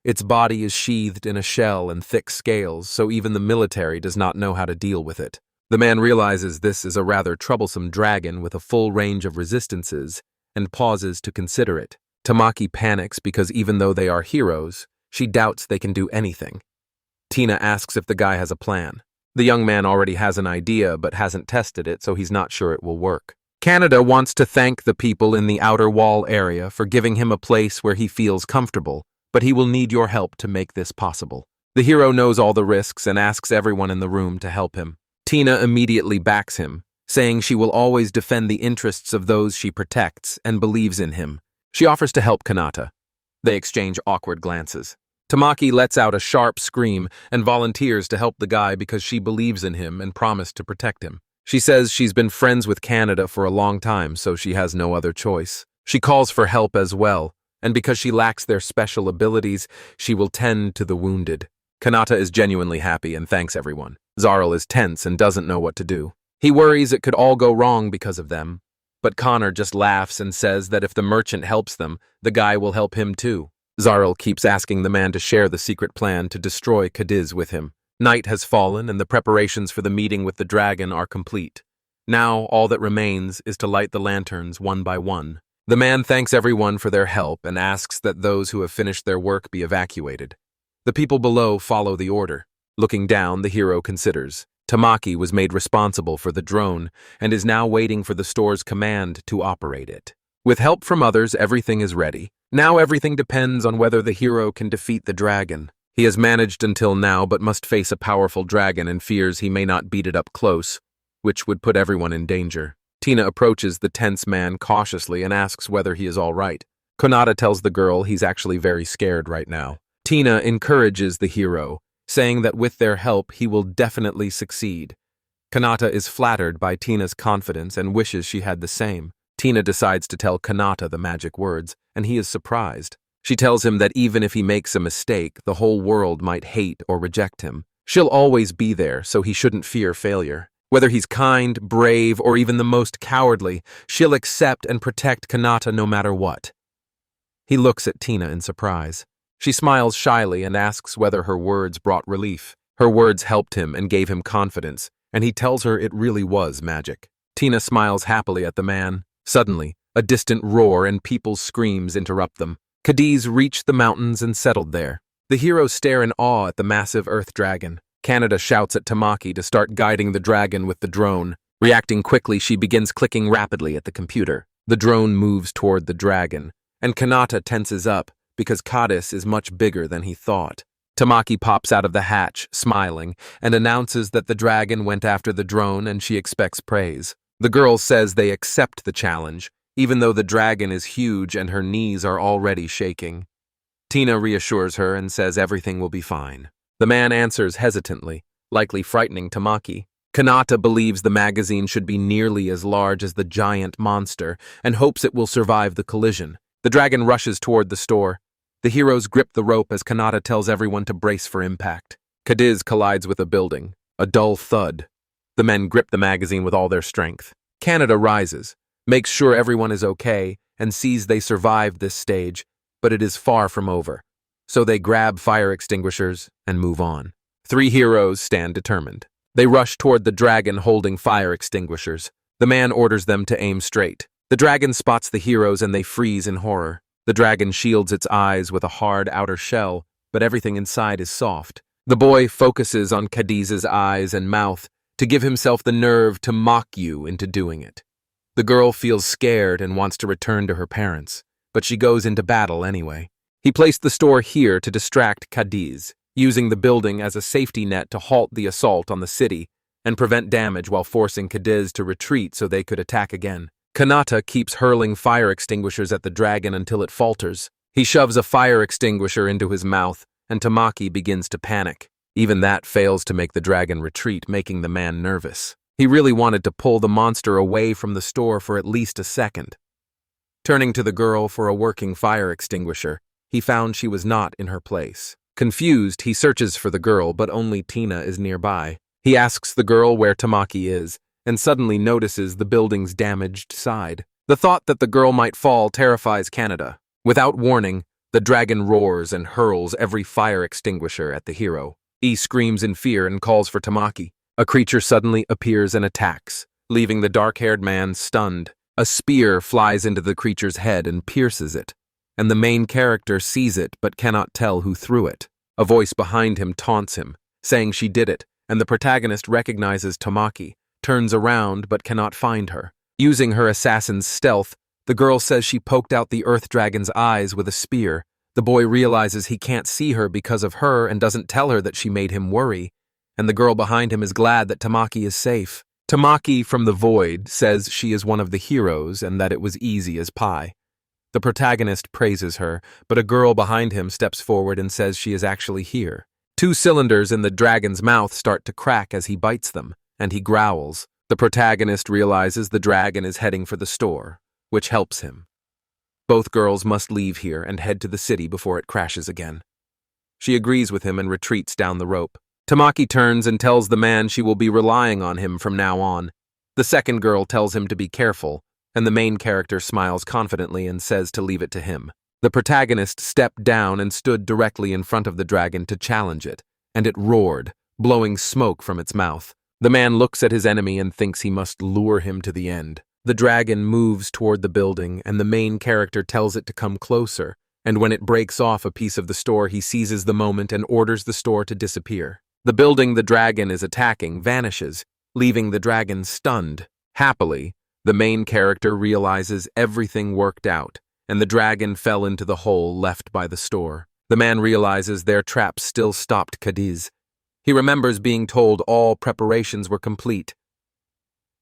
Its body is sheathed in a shell and thick scales, so even the military does not know how to deal with it. The man realizes this is a rather troublesome dragon with a full range of resistances and pauses to consider it. Tamaki panics because even though they are heroes, she doubts they can do anything. Tina asks if the guy has a plan. The young man already has an idea but hasn't tested it, so he's not sure it will work. Canada wants to thank the people in the outer wall area for giving him a place where he feels comfortable, but he will need your help to make this possible. The hero knows all the risks and asks everyone in the room to help him. Tina immediately backs him, saying she will always defend the interests of those she protects and believes in him. She offers to help Kanata. They exchange awkward glances. Tamaki lets out a sharp scream and volunteers to help the guy because she believes in him and promised to protect him. She says she's been friends with Canada for a long time, so she has no other choice. She calls for help as well, and because she lacks their special abilities, she will tend to the wounded. Kanata is genuinely happy and thanks everyone. Zarl is tense and doesn't know what to do. He worries it could all go wrong because of them. But Connor just laughs and says that if the merchant helps them, the guy will help him too. Zarl keeps asking the man to share the secret plan to destroy Kadis with him. Night has fallen and the preparations for the meeting with the dragon are complete. Now all that remains is to light the lanterns one by one. The man thanks everyone for their help and asks that those who have finished their work be evacuated. The people below follow the order. Looking down, the hero considers. Tamaki was made responsible for the drone and is now waiting for the store's command to operate it. With help from others, everything is ready. Now everything depends on whether the hero can defeat the dragon. He has managed until now but must face a powerful dragon and fears he may not beat it up close, which would put everyone in danger. Tina approaches the tense man cautiously and asks whether he is all right. Konata tells the girl he's actually very scared right now. Tina encourages the hero, saying that with their help he will definitely succeed. Kanata is flattered by Tina's confidence and wishes she had the same. Tina decides to tell Kanata the magic words, and he is surprised. She tells him that even if he makes a mistake, the whole world might hate or reject him. She'll always be there, so he shouldn't fear failure. Whether he's kind, brave, or even the most cowardly, she'll accept and protect Kanata no matter what. He looks at Tina in surprise. She smiles shyly and asks whether her words brought relief. Her words helped him and gave him confidence, and he tells her it really was magic. Tina smiles happily at the man. Suddenly, a distant roar and people's screams interrupt them. Kadis reached the mountains and settled there. The heroes stare in awe at the massive earth dragon. Canada shouts at Tamaki to start guiding the dragon with the drone. Reacting quickly, she begins clicking rapidly at the computer. The drone moves toward the dragon, and Kanata tenses up because Kadis is much bigger than he thought. Tamaki pops out of the hatch, smiling, and announces that the dragon went after the drone and she expects praise. The girl says they accept the challenge, even though the dragon is huge and her knees are already shaking. Tina reassures her and says everything will be fine. The man answers hesitantly, likely frightening Tamaki. Kanata believes the magazine should be nearly as large as the giant monster and hopes it will survive the collision. The dragon rushes toward the store. The heroes grip the rope as Kanata tells everyone to brace for impact. Kadis collides with a building. A dull thud. The men grip the magazine with all their strength. Kanata rises, makes sure everyone is okay, and sees they survived this stage, but it is far from over. So they grab fire extinguishers and move on. 3 heroes stand determined. They rush toward the dragon holding fire extinguishers. The man orders them to aim straight. The dragon spots the heroes and they freeze in horror. The dragon shields its eyes with a hard outer shell, but everything inside is soft. The boy focuses on Kadis's eyes and mouth to give himself the nerve to mock you into doing it. The girl feels scared and wants to return to her parents, but she goes into battle anyway. He placed the store here to distract Kadis, using the building as a safety net to halt the assault on the city and prevent damage while forcing Kadis to retreat so they could attack again. Kanata keeps hurling fire extinguishers at the dragon until it falters. He shoves a fire extinguisher into his mouth, and Tamaki begins to panic. Even that fails to make the dragon retreat, making the man nervous. He really wanted to pull the monster away from the store for at least a second. Turning to the girl for a working fire extinguisher, he found she was not in her place. Confused, he searches for the girl, but only Tina is nearby. He asks the girl where Tamaki is, and suddenly notices the building's damaged side. The thought that the girl might fall terrifies Kanata. Without warning, the dragon roars and hurls every fire extinguisher at the hero. He screams in fear and calls for Tamaki. A creature suddenly appears and attacks, leaving the dark-haired man stunned. A spear flies into the creature's head and pierces it, and the main character sees it but cannot tell who threw it. A voice behind him taunts him, saying she did it, and the protagonist recognizes Tamaki, turns around but cannot find her. Using her assassin's stealth, the girl says she poked out the earth dragon's eyes with a spear. The boy realizes he can't see her because of her and doesn't tell her that she made him worry, and the girl behind him is glad that Tamaki is safe. Tamaki from the void says she is one of the heroes and that it was easy as pie. The protagonist praises her, but a girl behind him steps forward and says she is actually here. 2 cylinders in the dragon's mouth start to crack as he bites them, and he growls. The protagonist realizes the dragon is heading for the store, which helps him. Both girls must leave here and head to the city before it crashes again. She agrees with him and retreats down the rope. Tamaki turns and tells the man she will be relying on him from now on. The second girl tells him to be careful, and the main character smiles confidently and says to leave it to him. The protagonist stepped down and stood directly in front of the dragon to challenge it, and it roared, blowing smoke from its mouth. The man looks at his enemy and thinks he must lure him to the end. The dragon moves toward the building, and the main character tells it to come closer, and when it breaks off a piece of the store, he seizes the moment and orders the store to disappear. The building the dragon is attacking vanishes, leaving the dragon stunned. Happily, the main character realizes everything worked out, and the dragon fell into the hole left by the store. The man realizes their trap still stopped Kadis. He remembers being told all preparations were complete.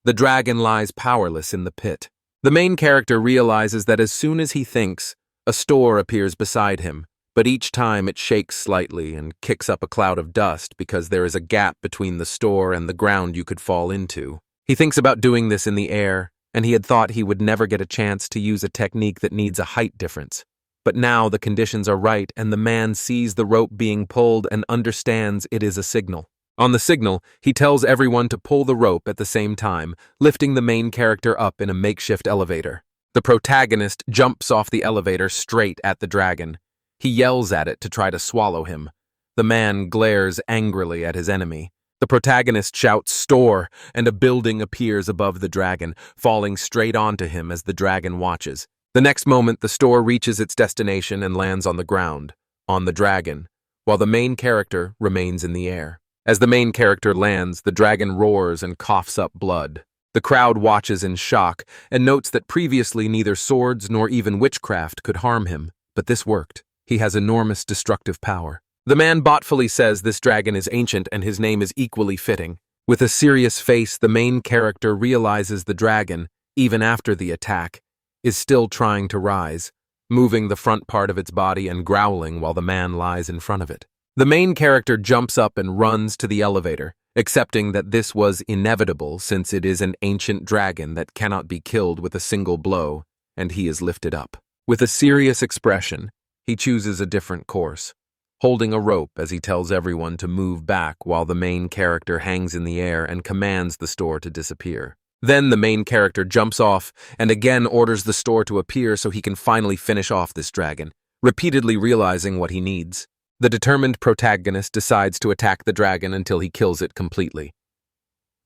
The dragon lies powerless in the pit. The main character realizes that as soon as he thinks, a store appears beside him, but each time it shakes slightly and kicks up a cloud of dust because there is a gap between the store and the ground you could fall into. He thinks about doing this in the air, and he had thought he would never get a chance to use a technique that needs a height difference. But now the conditions are right, and the man sees the rope being pulled and understands it is a signal. On the signal, he tells everyone to pull the rope at the same time, lifting the main character up in a makeshift elevator. The protagonist jumps off the elevator straight at the dragon. He yells at it to try to swallow him. The man glares angrily at his enemy. The protagonist shouts "Store," and a building appears above the dragon, falling straight onto him as the dragon watches. The next moment, the store reaches its destination and lands on the ground, on the dragon, while the main character remains in the air. As the main character lands, the dragon roars and coughs up blood. The crowd watches in shock and notes that previously neither swords nor even witchcraft could harm him, but this worked. He has enormous destructive power. The man botfully says this dragon is ancient and his name is equally fitting. With a serious face, the main character realizes the dragon, even after the attack, is still trying to rise, moving the front part of its body and growling while the man lies in front of it. The main character jumps up and runs to the elevator, accepting that this was inevitable since it is an ancient dragon that cannot be killed with a single blow, and he is lifted up. With a serious expression, he chooses a different course, holding a rope as he tells everyone to move back while the main character hangs in the air and commands the store to disappear. Then the main character jumps off and again orders the store to appear so he can finally finish off this dragon, repeatedly realizing what he needs. The determined protagonist decides to attack the dragon until he kills it completely.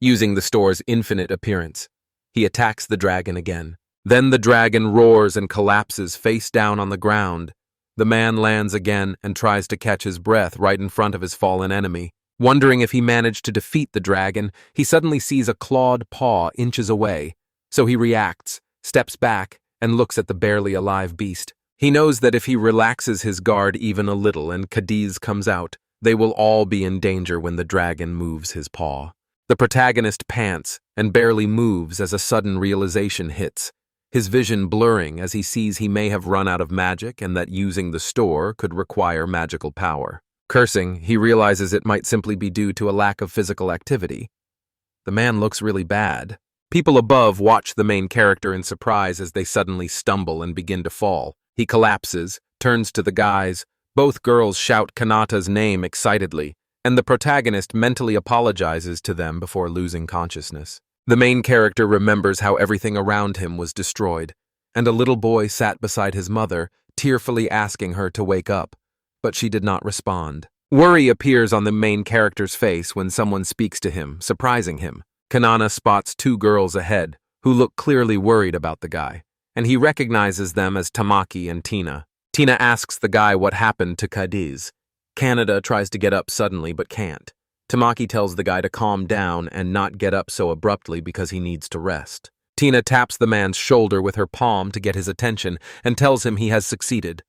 Using the store's infinite appearance, he attacks the dragon again. Then the dragon roars and collapses face down on the ground. The man lands again and tries to catch his breath right in front of his fallen enemy. Wondering if he managed to defeat the dragon, he suddenly sees a clawed paw inches away. So he reacts, steps back, and looks at the barely alive beast. He knows that if he relaxes his guard even a little and Kadis comes out, they will all be in danger when the dragon moves his paw. The protagonist pants and barely moves as a sudden realization hits, his vision blurring as he sees he may have run out of magic and that using the store could require magical power. Cursing, he realizes it might simply be due to a lack of physical activity. The man looks really bad. People above watch the main character in surprise as they suddenly stumble and begin to fall. He collapses, turns to the guys. Both girls shout Kanata's name excitedly, and the protagonist mentally apologizes to them before losing consciousness. The main character remembers how everything around him was destroyed, and a little boy sat beside his mother, tearfully asking her to wake up, but she did not respond. Worry appears on the main character's face when someone speaks to him, surprising him. Kanana spots two girls ahead, who look clearly worried about the guy, and he recognizes them as Tamaki and Tina. Tina asks the guy what happened to Kadis. Kanada tries to get up suddenly but can't. Tamaki tells the guy to calm down and not get up so abruptly because he needs to rest. Tina taps the man's shoulder with her palm to get his attention and tells him he has succeeded.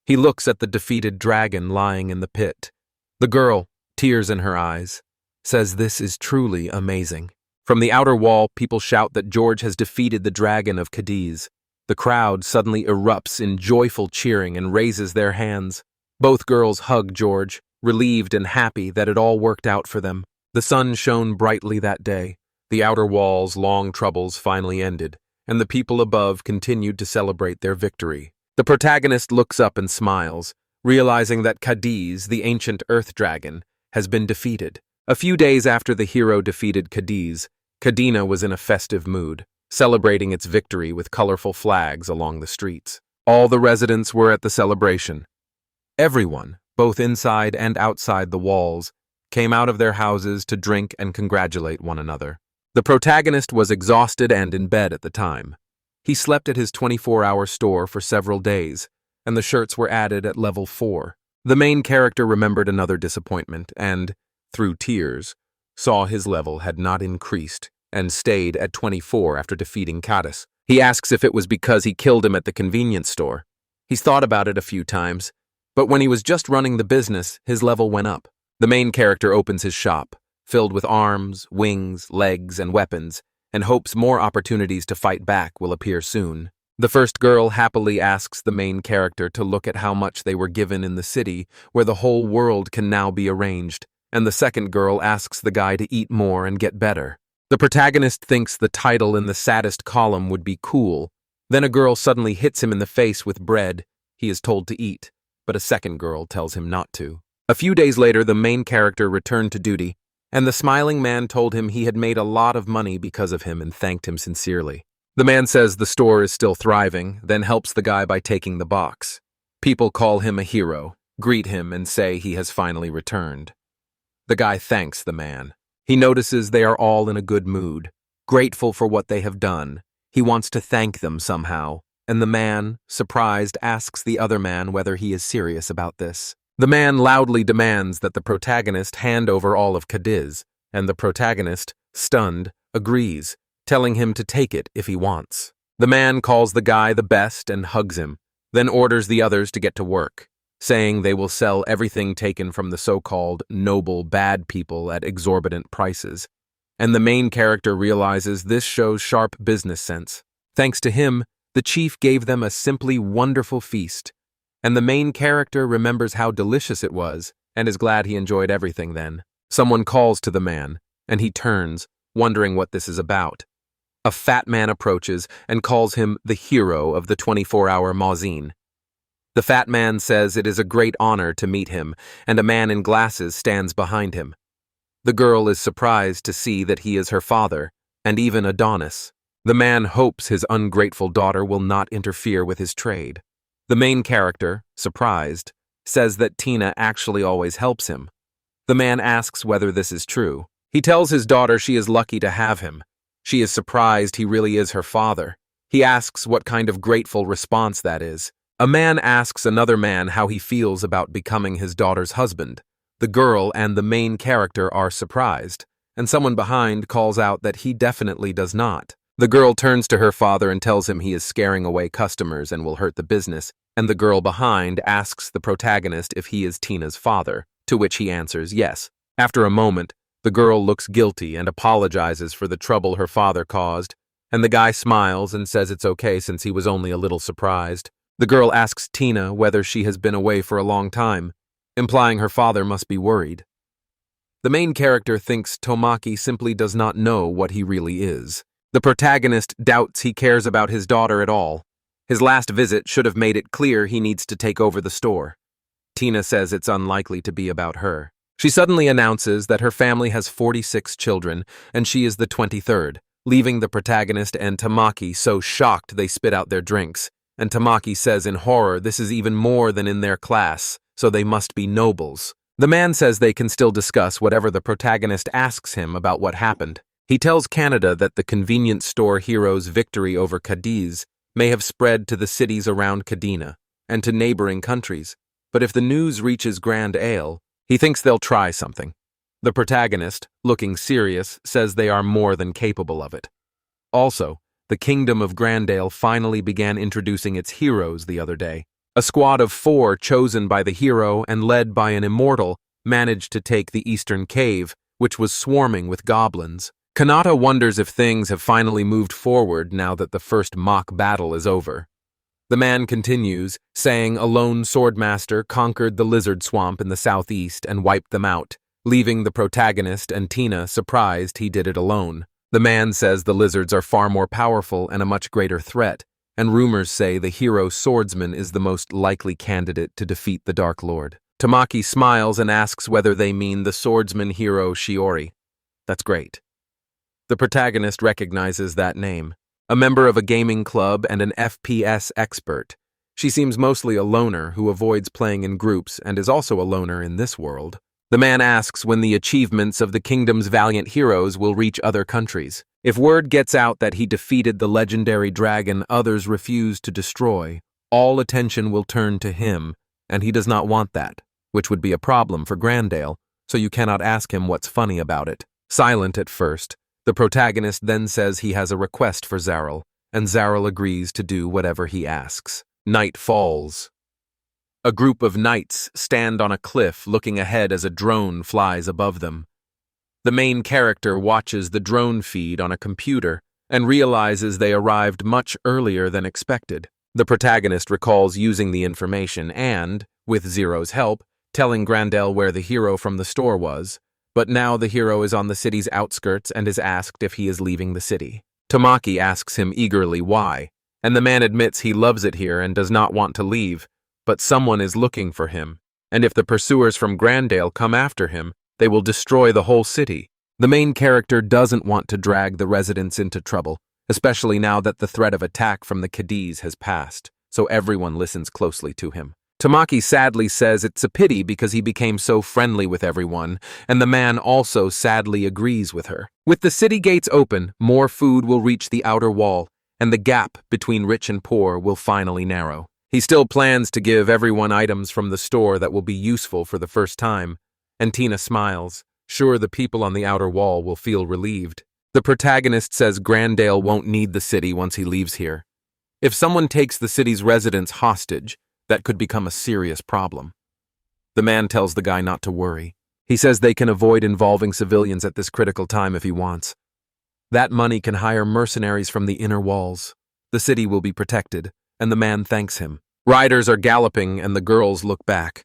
He looks at the defeated dragon lying in the pit. The girl, tears in her eyes, says this is truly amazing. From the outer wall, people shout that George has defeated the dragon of Kadis. The crowd suddenly erupts in joyful cheering and raises their hands. Both girls hug George, relieved and happy that it all worked out for them. The sun shone brightly that day. The outer wall's long troubles finally ended, and the people above continued to celebrate their victory. The protagonist looks up and smiles, realizing that Kadis, the ancient earth dragon, has been defeated. A few days after the hero defeated Kadis, Kadina was in a festive mood, celebrating its victory with colorful flags along the streets. All the residents were at the celebration. Everyone, both inside and outside the walls, came out of their houses to drink and congratulate one another. The protagonist was exhausted and in bed at the time. He slept at his 24-hour store for several days, and the shirts were added at level 4. The main character remembered another disappointment and, through tears, saw his level had not increased and stayed at 24 after defeating Kadis. He asks if it was because he killed him at the convenience store. He's thought about it a few times, but when he was just running the business, his level went up. The main character opens his shop, filled with arms, wings, legs, and weapons, and hopes more opportunities to fight back will appear soon. The first girl happily asks the main character to look at how much they were given in the city, where the whole world can now be arranged, and the second girl asks the guy to eat more and get better. The protagonist thinks the title in the saddest column would be cool. Then a girl suddenly hits him in the face with bread he is told to eat, but a second girl tells him not to. A few days later, the main character returned to duty, and the smiling man told him he had made a lot of money because of him and thanked him sincerely. The man says the store is still thriving, then helps the guy by taking the box. People call him a hero, greet him, and say he has finally returned. The guy thanks the man. He notices they are all in a good mood, grateful for what they have done. He wants to thank them somehow, and the man, surprised, asks the other man whether he is serious about this. The man loudly demands that the protagonist hand over all of Kadis, and the protagonist, stunned, agrees, telling him to take it if he wants. The man calls the guy the best and hugs him, then orders the others to get to work, saying they will sell everything taken from the so-called noble bad people at exorbitant prices. And the main character realizes this shows sharp business sense. Thanks to him, the chief gave them a simply wonderful feast, and the main character remembers how delicious it was and is glad he enjoyed everything then. Someone calls to the man, and he turns, wondering what this is about. A fat man approaches and calls him the hero of the 24-hour magazine. The fat man says it is a great honor to meet him, and a man in glasses stands behind him. The girl is surprised to see that he is her father, and even Adonis. The man hopes his ungrateful daughter will not interfere with his trade. The main character, surprised, says that Tina actually always helps him. The man asks whether this is true. He tells his daughter she is lucky to have him. She is surprised he really is her father. He asks what kind of grateful response that is. A man asks another man how he feels about becoming his daughter's husband. The girl and the main character are surprised, and someone behind calls out that he definitely does not. The girl turns to her father and tells him he is scaring away customers and will hurt the business, and the girl behind asks the protagonist if he is Tina's father, to which he answers yes. After a moment, the girl looks guilty and apologizes for the trouble her father caused, and the guy smiles and says it's okay since he was only a little surprised. The girl asks Tina whether she has been away for a long time, implying her father must be worried. The main character thinks Tamaki simply does not know what he really is. The protagonist doubts he cares about his daughter at all. His last visit should have made it clear he needs to take over the store. Tina says it's unlikely to be about her. She suddenly announces that her family has 46 children, and she is the 23rd, leaving the protagonist and Tamaki so shocked they spit out their drinks. And Tamaki says in horror this is even more than in their class, so they must be nobles. The man says they can still discuss whatever the protagonist asks him about what happened. He tells Canada that the convenience store hero's victory over Kadis may have spread to the cities around Kadina and to neighboring countries, but if the news reaches Grandale, he thinks they'll try something. The protagonist, looking serious, says they are more than capable of it. Also, the kingdom of Grandale finally began introducing its heroes the other day. A squad of 4 chosen by the hero and led by an immortal managed to take the eastern cave, which was swarming with goblins. Kanata wonders if things have finally moved forward now that the first mock battle is over. The man continues, saying a lone swordmaster conquered the lizard swamp in the southeast and wiped them out, leaving the protagonist and Tina surprised he did it alone. The man says the lizards are far more powerful and a much greater threat, and rumors say the hero swordsman is the most likely candidate to defeat the Dark Lord. Tamaki smiles and asks whether they mean the swordsman hero Shiori. That's great. The protagonist recognizes that name. A member of a gaming club and an FPS expert. She seems mostly a loner who avoids playing in groups and is also a loner in this world. The man asks when the achievements of the kingdom's valiant heroes will reach other countries. If word gets out that he defeated the legendary dragon others refuse to destroy, all attention will turn to him, and he does not want that, which would be a problem for Grandale, so you cannot ask him what's funny about it. Silent at first, the protagonist then says he has a request for Zarel, and Zarel agrees to do whatever he asks. Night falls. A group of knights stand on a cliff looking ahead as a drone flies above them. The main character watches the drone feed on a computer and realizes they arrived much earlier than expected. The protagonist recalls using the information and, with Zero's help, telling Grandale where the hero from the store was, but now the hero is on the city's outskirts and is asked if he is leaving the city. Tamaki asks him eagerly why, and the man admits he loves it here and does not want to leave, but someone is looking for him, and if the pursuers from Grandale come after him, they will destroy the whole city. The main character doesn't want to drag the residents into trouble, especially now that the threat of attack from the Kadis has passed, so everyone listens closely to him. Tamaki sadly says it's a pity because he became so friendly with everyone, and the man also sadly agrees with her. With the city gates open, more food will reach the outer wall, and the gap between rich and poor will finally narrow. He still plans to give everyone items from the store that will be useful for the first time, and Tina smiles, sure the people on the outer wall will feel relieved. The protagonist says Grandale won't need the city once he leaves here. If someone takes the city's residents hostage, that could become a serious problem. The man tells the guy not to worry. He says they can avoid involving civilians at this critical time if he wants. That money can hire mercenaries from the inner walls. The city will be protected, and the man thanks him. Riders are galloping and the girls look back.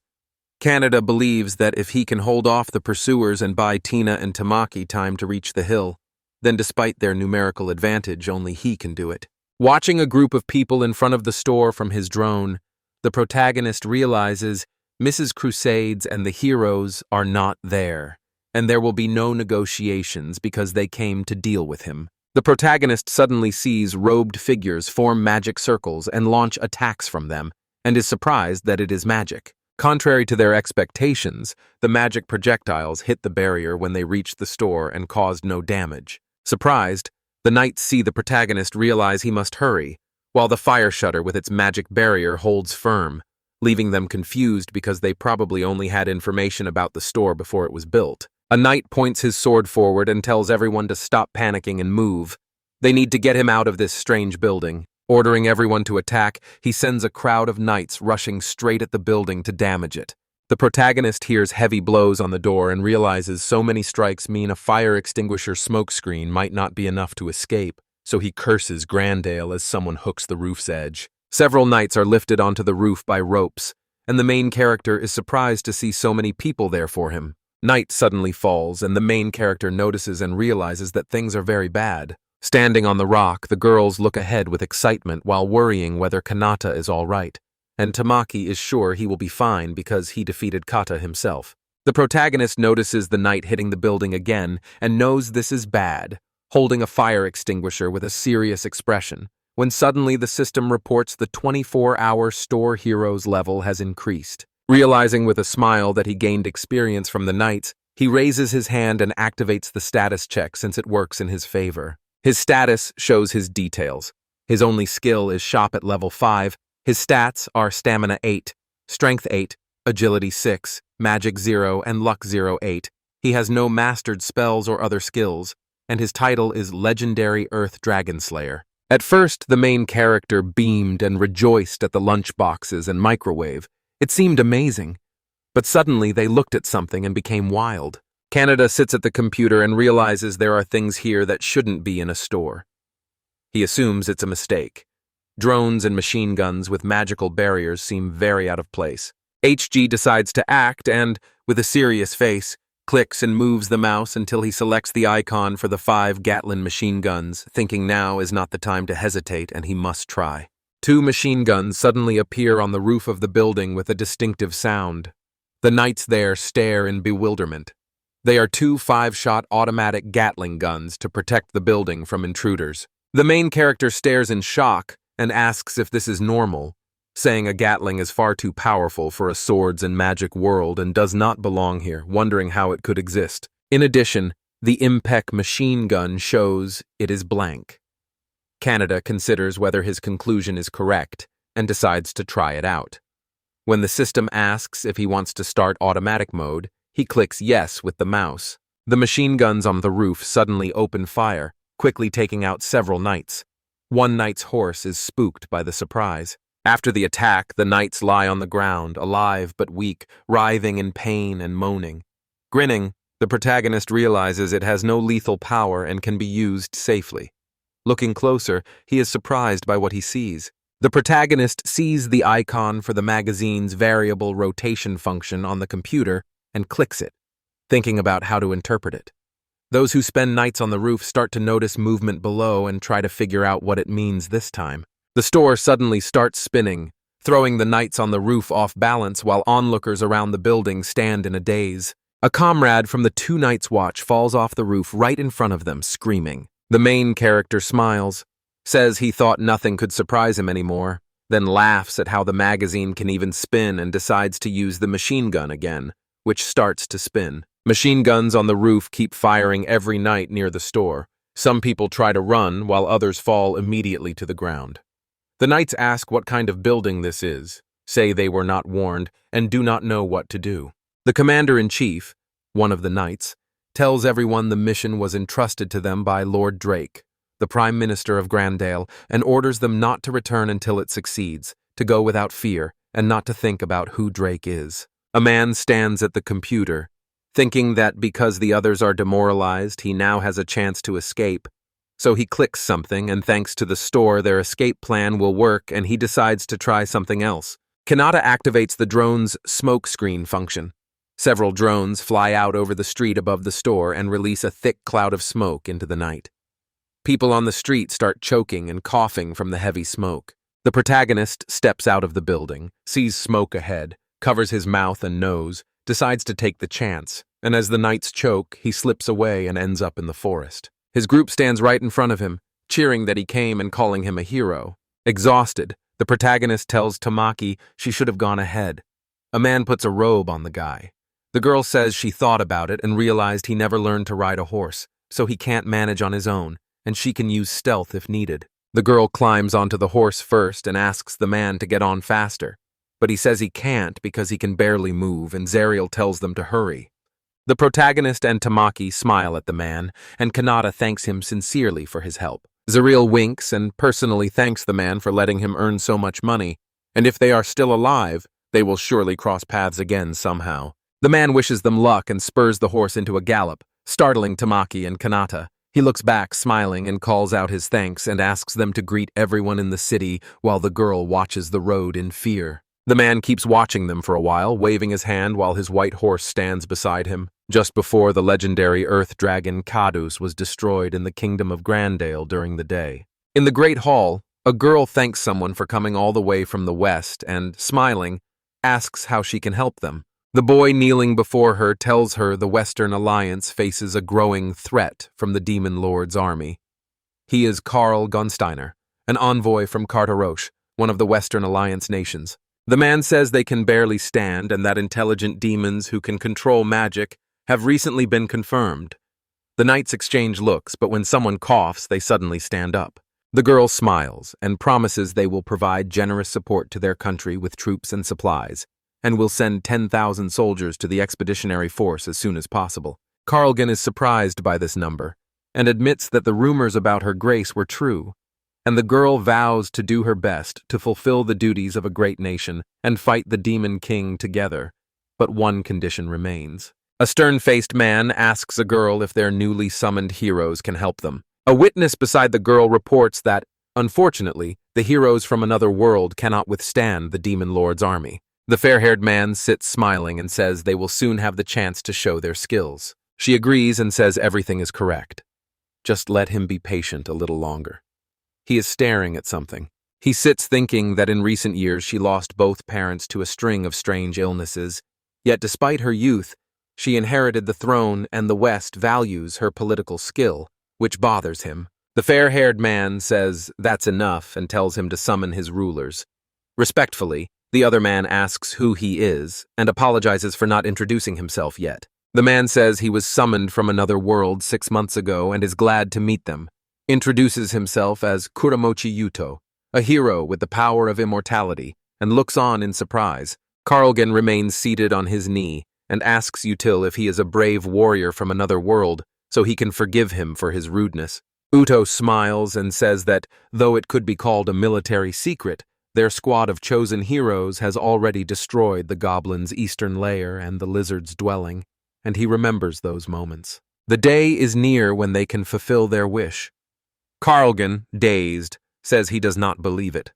Canada believes that if he can hold off the pursuers and buy Tina and Tamaki time to reach the hill, then despite their numerical advantage, only he can do it. Watching a group of people in front of the store from his drone, the protagonist realizes Mrs. Crusades and the heroes are not there, and there will be no negotiations because they came to deal with him. The protagonist suddenly sees robed figures form magic circles and launch attacks from them, and is surprised that it is magic. Contrary to their expectations, the magic projectiles hit the barrier when they reached the store and caused no damage. Surprised, the knights see the protagonist realize he must hurry, while the fire shutter with its magic barrier holds firm, leaving them confused because they probably only had information about the store before it was built. A knight points his sword forward and tells everyone to stop panicking and move. They need to get him out of this strange building. Ordering everyone to attack, he sends a crowd of knights rushing straight at the building to damage it. The protagonist hears heavy blows on the door and realizes so many strikes mean a fire extinguisher smokescreen might not be enough to escape, so he curses Grandale as someone hooks the roof's edge. Several knights are lifted onto the roof by ropes, and the main character is surprised to see so many people there for him. Night suddenly falls, and the main character notices and realizes that things are very bad. Standing on the rock, the girls look ahead with excitement while worrying whether Kanata is all right, and Tamaki is sure he will be fine because he defeated Kata himself. The protagonist notices the knight hitting the building again and knows this is bad, holding a fire extinguisher with a serious expression, when suddenly the system reports the 24-hour store heroes level has increased. Realizing with a smile that he gained experience from the knights, he raises his hand and activates the status check since it works in his favor. His status shows his details. His only skill is shop at level 5. His stats are stamina 8, strength 8, agility 6, magic 0, and luck 0/8. He has no mastered spells or other skills, and his title is Legendary Earth Dragon Slayer. At first, the main character beamed and rejoiced at the lunchboxes and microwave. It seemed amazing. But suddenly they looked at something and became wild. Canada sits at the computer and realizes there are things here that shouldn't be in a store. He assumes it's a mistake. Drones and machine guns with magical barriers seem very out of place. HG decides to act and, with a serious face, clicks and moves the mouse until he selects the icon for the 5 Gatlin machine guns, thinking now is not the time to hesitate and he must try. 2 machine guns suddenly appear on the roof of the building with a distinctive sound. The knights there stare in bewilderment. They are 2 5-shot automatic Gatling guns to protect the building from intruders. The main character stares in shock and asks if this is normal, saying a Gatling is far too powerful for a swords and magic world and does not belong here, wondering how it could exist. In addition, the Impec machine gun shows it is blank. Canada considers whether his conclusion is correct and decides to try it out. When the system asks if he wants to start automatic mode, he clicks yes with the mouse. The machine guns on the roof suddenly open fire, quickly taking out several knights. One knight's horse is spooked by the surprise. After the attack, the knights lie on the ground, alive but weak, writhing in pain and moaning. Grinning, the protagonist realizes it has no lethal power and can be used safely. Looking closer, he is surprised by what he sees. The protagonist sees the icon for the magazine's variable rotation function on the computer and clicks it, thinking about how to interpret it. Those who spend nights on the roof start to notice movement below and try to figure out what it means this time. The store suddenly starts spinning, throwing the knights on the roof off balance while onlookers around the building stand in a daze. A comrade from the 2 Knights Watch falls off the roof right in front of them, screaming. The main character smiles, says he thought nothing could surprise him anymore, then laughs at how the magazine can even spin and decides to use the machine gun again, which starts to spin. Machine guns on the roof keep firing every night near the store. Some people try to run while others fall immediately to the ground. The knights ask what kind of building this is, say they were not warned, and do not know what to do. The commander-in-chief, one of the knights, tells everyone the mission was entrusted to them by Lord Drake, the Prime Minister of Grandale, and orders them not to return until it succeeds, to go without fear, and not to think about who Drake is. A man stands at the computer, thinking that because the others are demoralized, he now has a chance to escape. So he clicks something, and thanks to the store, their escape plan will work, and he decides to try something else. Kanata activates the drone's smoke screen function. Several drones fly out over the street above the store and release a thick cloud of smoke into the night. People on the street start choking and coughing from the heavy smoke. The protagonist steps out of the building, sees smoke ahead, covers his mouth and nose, decides to take the chance, and as the nights choke, he slips away and ends up in the forest. His group stands right in front of him, cheering that he came and calling him a hero. Exhausted, the protagonist tells Tamaki she should have gone ahead. A man puts a robe on the guy. The girl says she thought about it and realized he never learned to ride a horse, so he can't manage on his own, and she can use stealth if needed. The girl climbs onto the horse first and asks the man to get on faster, but he says he can't because he can barely move, and Zariel tells them to hurry. The protagonist and Tamaki smile at the man, and Kanata thanks him sincerely for his help. Zariel winks and personally thanks the man for letting him earn so much money, and if they are still alive, they will surely cross paths again somehow. The man wishes them luck and spurs the horse into a gallop, startling Tamaki and Kanata. He looks back, smiling, and calls out his thanks and asks them to greet everyone in the city while the girl watches the road in fear. The man keeps watching them for a while, waving his hand while his white horse stands beside him, just before the legendary earth dragon Kadis was destroyed in the kingdom of Grandale during the day. In the Great Hall, a girl thanks someone for coming all the way from the west and, smiling, asks how she can help them. The boy kneeling before her tells her the Western Alliance faces a growing threat from the Demon Lord's army. He is Karl Gunsteiner, an envoy from Carteroche, one of the Western Alliance nations. The man says they can barely stand and that intelligent demons who can control magic have recently been confirmed. The knights exchange looks, but when someone coughs, they suddenly stand up. The girl smiles and promises they will provide generous support to their country with troops and supplies, and will send 10,000 soldiers to the expeditionary force as soon as possible. Carlgan is surprised by this number, and admits that the rumors about her grace were true, and the girl vows to do her best to fulfill the duties of a great nation and fight the Demon King together. But one condition remains. A stern-faced man asks a girl if their newly summoned heroes can help them. A witness beside the girl reports that, unfortunately, the heroes from another world cannot withstand the Demon Lord's army. The fair-haired man sits smiling and says they will soon have the chance to show their skills. She agrees and says everything is correct. Just let him be patient a little longer. He is staring at something. He sits thinking that in recent years she lost both parents to a string of strange illnesses, yet despite her youth, she inherited the throne and the West values her political skill, which bothers him. The fair-haired man says that's enough and tells him to summon his rulers. Respectfully, the other man asks who he is and apologizes for not introducing himself yet. The man says he was summoned from another world 6 months ago and is glad to meet them. Introduces himself as Kuramochi Yuto, a hero with the power of immortality, and looks on in surprise. Carlgan remains seated on his knee and asks Util if he is a brave warrior from another world so he can forgive him for his rudeness. Uto smiles and says that, though it could be called a military secret, their squad of chosen heroes has already destroyed the goblin's eastern lair and the lizard's dwelling, and he remembers those moments. The day is near when they can fulfill their wish. Carlgan, dazed, says he does not believe it.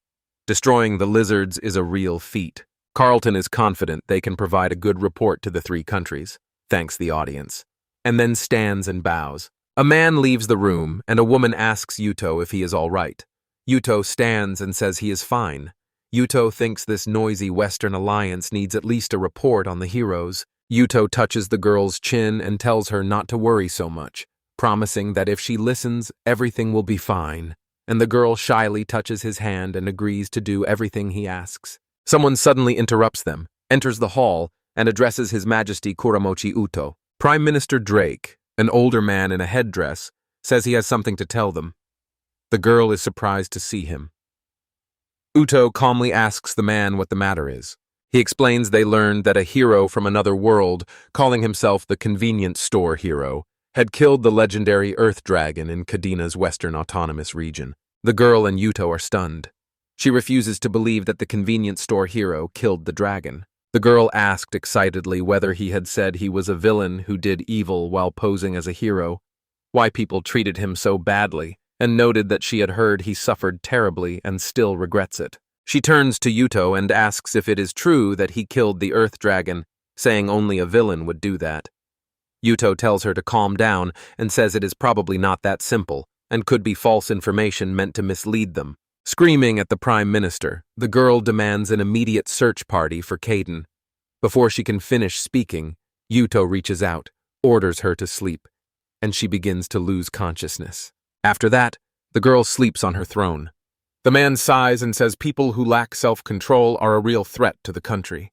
Destroying the lizards is a real feat. Carlton is confident they can provide a good report to the 3 countries, thanks the audience, and then stands and bows. A man leaves the room, and a woman asks Yuto if he is all right. Yuto stands and says he is fine. Yuto thinks this noisy Western Alliance needs at least a report on the heroes. Yuto touches the girl's chin and tells her not to worry so much, promising that if she listens, everything will be fine, and the girl shyly touches his hand and agrees to do everything he asks. Someone suddenly interrupts them, enters the hall, and addresses His Majesty Kuramochi Uto. Prime Minister Drake, an older man in a headdress, says he has something to tell them. The girl is surprised to see him. Uto calmly asks the man what the matter is. He explains they learned that a hero from another world, calling himself the Convenience Store Hero, had killed the legendary Earth Dragon in Kadina's Western Autonomous Region. The girl and Yuto are stunned. She refuses to believe that the Convenience Store Hero killed the dragon. The girl asked excitedly whether he had said he was a villain who did evil while posing as a hero, why people treated him so badly, and noted that she had heard he suffered terribly and still regrets it. She turns to Yuto and asks if it is true that he killed the Earth Dragon, saying only a villain would do that. Yuto tells her to calm down and says it is probably not that simple and could be false information meant to mislead them. Screaming at the Prime Minister, the girl demands an immediate search party for Kadin. Before she can finish speaking, Yuto reaches out, orders her to sleep, and she begins to lose consciousness. After that, the girl sleeps on her throne. The man sighs and says people who lack self-control are a real threat to the country.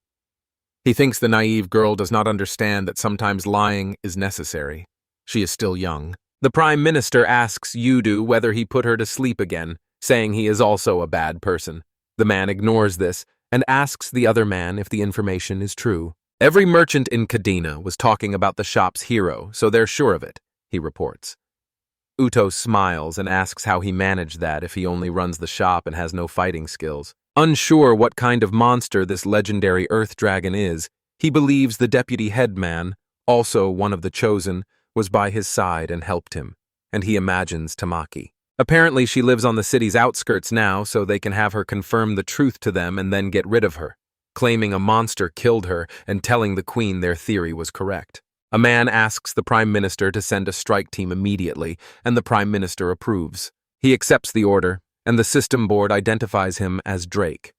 He thinks the naive girl does not understand that sometimes lying is necessary. She is still young. The Prime Minister asks Yudu whether he put her to sleep again, saying he is also a bad person. The man ignores this and asks the other man if the information is true. Every merchant in Kadina was talking about the shop's hero, so they're sure of it, he reports. Uto smiles and asks how he managed that if he only runs the shop and has no fighting skills. Unsure what kind of monster this legendary Earth Dragon is, he believes the deputy headman, also one of the chosen, was by his side and helped him, and he imagines Tamaki. Apparently she lives on the city's outskirts now, so they can have her confirm the truth to them and then get rid of her, claiming a monster killed her and telling the queen their theory was correct. A man asks the Prime Minister to send a strike team immediately, and the Prime Minister approves. He accepts the order, and the system board identifies him as Drake.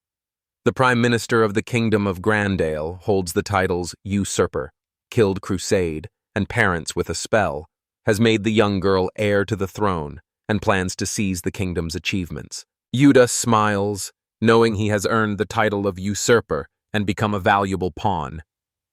The Prime Minister of the Kingdom of Grandale holds the titles Usurper, Killed Crusade, and Parents with a Spell, has made the young girl heir to the throne, and plans to seize the kingdom's achievements. Yuda smiles, knowing he has earned the title of Usurper and become a valuable pawn.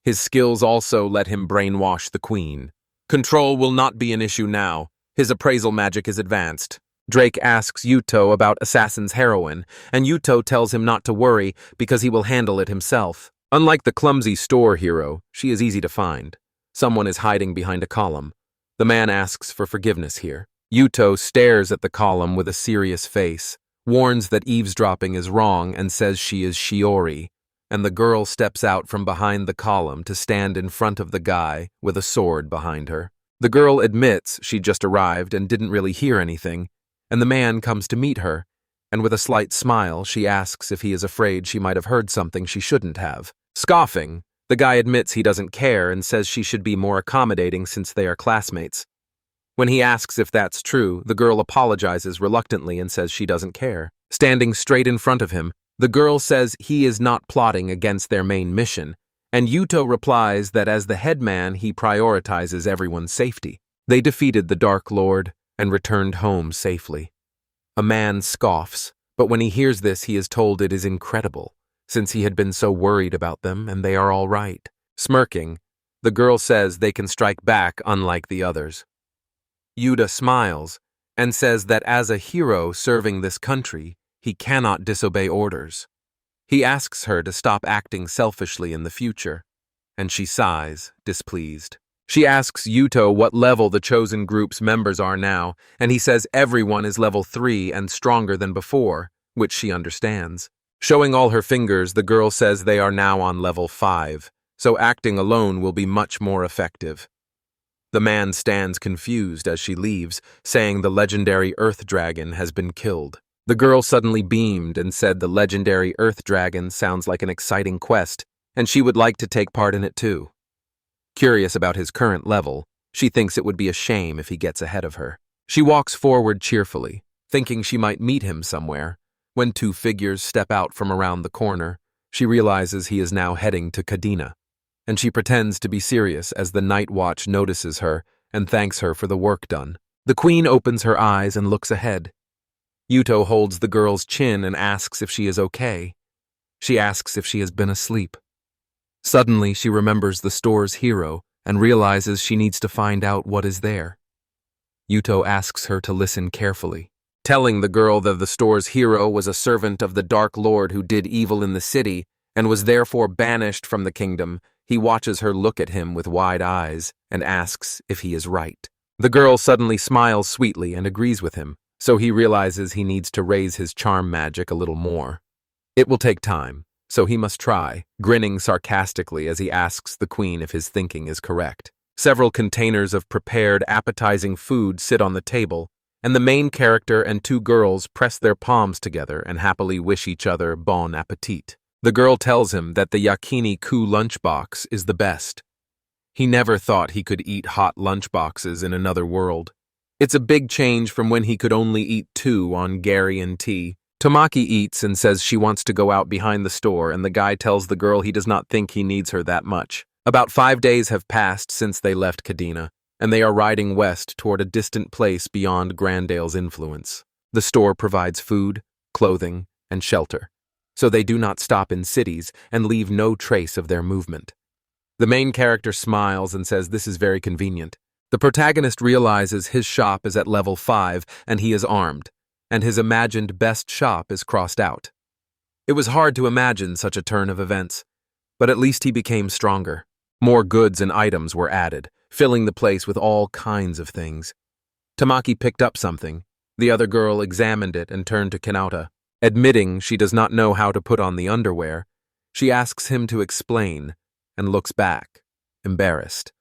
His skills also let him brainwash the queen. Control will not be an issue now. His appraisal magic is advanced. Drake asks Yuto about Assassin's heroine, and Yuto tells him not to worry because he will handle it himself. Unlike the clumsy store hero, she is easy to find. Someone is hiding behind a column. The man asks for forgiveness here. Yuto stares at the column with a serious face, warns that eavesdropping is wrong and says she is Shiori, and the girl steps out from behind the column to stand in front of the guy with a sword behind her. The girl admits she just arrived and didn't really hear anything, and the man comes to meet her, and with a slight smile she asks if he is afraid she might have heard something she shouldn't have. Scoffing, the guy admits he doesn't care and says she should be more accommodating since they are classmates. When he asks if that's true, the girl apologizes reluctantly and says she doesn't care. Standing straight in front of him, the girl says he is not plotting against their main mission, and Yuto replies that as the headman he prioritizes everyone's safety. They defeated the Dark Lord and returned home safely. A man scoffs, but when he hears this he is told it is incredible, since he had been so worried about them and they are all right. Smirking, the girl says they can strike back unlike the others. Yuda smiles and says that as a hero serving this country, he cannot disobey orders. He asks her to stop acting selfishly in the future, and she sighs, displeased. She asks Yuto what level the chosen group's members are now, and he says everyone is level 3 and stronger than before, which she understands. Showing all her fingers, the girl says they are now on level 5, so acting alone will be much more effective. The man stands confused as she leaves, saying the legendary Earth Dragon has been killed. The girl suddenly beamed and said the legendary Earth Dragon sounds like an exciting quest, and she would like to take part in it too. Curious about his current level, she thinks it would be a shame if he gets ahead of her. She walks forward cheerfully, thinking she might meet him somewhere. When two figures step out from around the corner, she realizes he is now heading to Kadina, and she pretends to be serious as the night watch notices her and thanks her for the work done. The queen opens her eyes and looks ahead. Yuto holds the girl's chin and asks if she is okay. She asks if she has been asleep. Suddenly, she remembers the store's hero and realizes she needs to find out what is there. Yuto asks her to listen carefully, telling the girl that the store's hero was a servant of the Dark Lord who did evil in the city and was therefore banished from the kingdom. He watches her look at him with wide eyes and asks if he is right. The girl suddenly smiles sweetly and agrees with him, so he realizes he needs to raise his charm magic a little more. It will take time, so he must try, grinning sarcastically as he asks the queen if his thinking is correct. Several containers of prepared, appetizing food sit on the table, and the main character and two girls press their palms together and happily wish each other bon appetit. The girl tells him that the yakiniku lunchbox is the best. He never thought he could eat hot lunchboxes in another world. It's a big change from when he could only eat two on Gary and tea. Tamaki eats and says she wants to go out behind the store, and the guy tells the girl he does not think he needs her that much. About 5 days have passed since they left Kadina, and they are riding west toward a distant place beyond Grandale's influence. The store provides food, clothing, and shelter, so they do not stop in cities and leave no trace of their movement. The main character smiles and says this is very convenient. The protagonist realizes his shop is at level 5 and he is armed, and his imagined best shop is crossed out. It was hard to imagine such a turn of events, but at least he became stronger. More goods and items were added, filling the place with all kinds of things. Tamaki picked up something. The other girl examined it and turned to Kanauta. Admitting she does not know how to put on the underwear, she asks him to explain and looks back, embarrassed.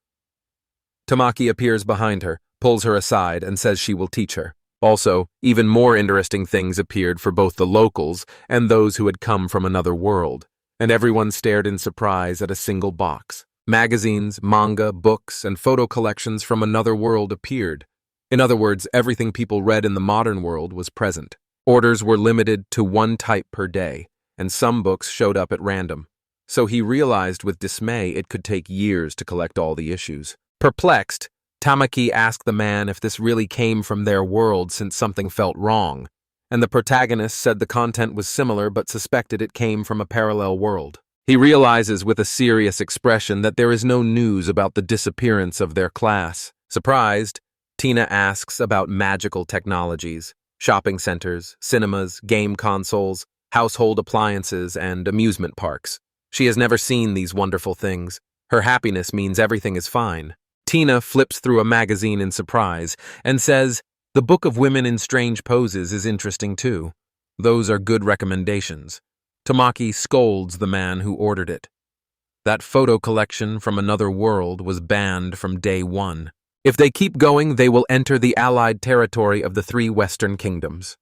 Tamaki appears behind her, pulls her aside, and says she will teach her. Also, even more interesting things appeared for both the locals and those who had come from another world, and everyone stared in surprise at a single box. Magazines, manga, books, and photo collections from another world appeared. In other words, everything people read in the modern world was present. Orders were limited to 1 type per day, and some books showed up at random. So he realized with dismay it could take years to collect all the issues. Perplexed, Tamaki asked the man if this really came from their world since something felt wrong, and the protagonist said the content was similar but suspected it came from a parallel world. He realizes with a serious expression that there is no news about the disappearance of their class. Surprised, Tina asks about magical technologies, shopping centers, cinemas, game consoles, household appliances, and amusement parks. She has never seen these wonderful things. Her happiness means everything is fine. Tina flips through a magazine in surprise and says, "The Book of Women in Strange Poses is interesting too. Those are good recommendations." Tamaki scolds the man who ordered it. That photo collection from another world was banned from day 1. If they keep going, they will enter the allied territory of the 3 Western kingdoms.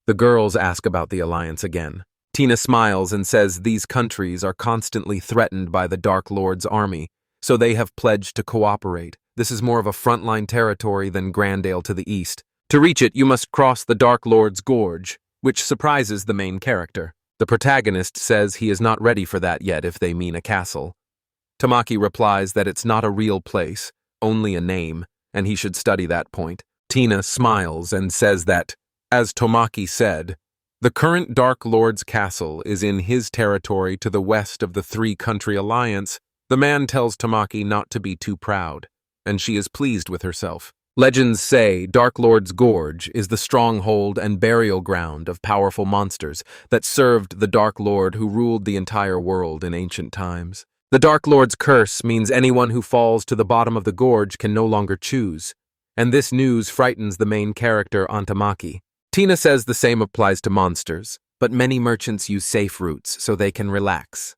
The girls ask about the alliance again. Tina smiles and says these countries are constantly threatened by the Dark Lord's army, so they have pledged to cooperate. This is more of a frontline territory than Grandale to the east. To reach it, you must cross the Dark Lord's gorge, which surprises the main character. The protagonist says he is not ready for that yet if they mean a castle. Tamaki replies that it's not a real place, only a name, and he should study that point. Tina smiles and says that, as Tamaki said, the current Dark Lord's castle is in his territory to the west of the 3-country alliance. The man tells Tamaki not to be too proud, and she is pleased with herself. Legends say Dark Lord's Gorge is the stronghold and burial ground of powerful monsters that served the Dark Lord who ruled the entire world in ancient times. The Dark Lord's curse means anyone who falls to the bottom of the gorge can no longer choose, and this news frightens the main character on Tamaki. Tina says the same applies to monsters, but many merchants use safe routes so they can relax.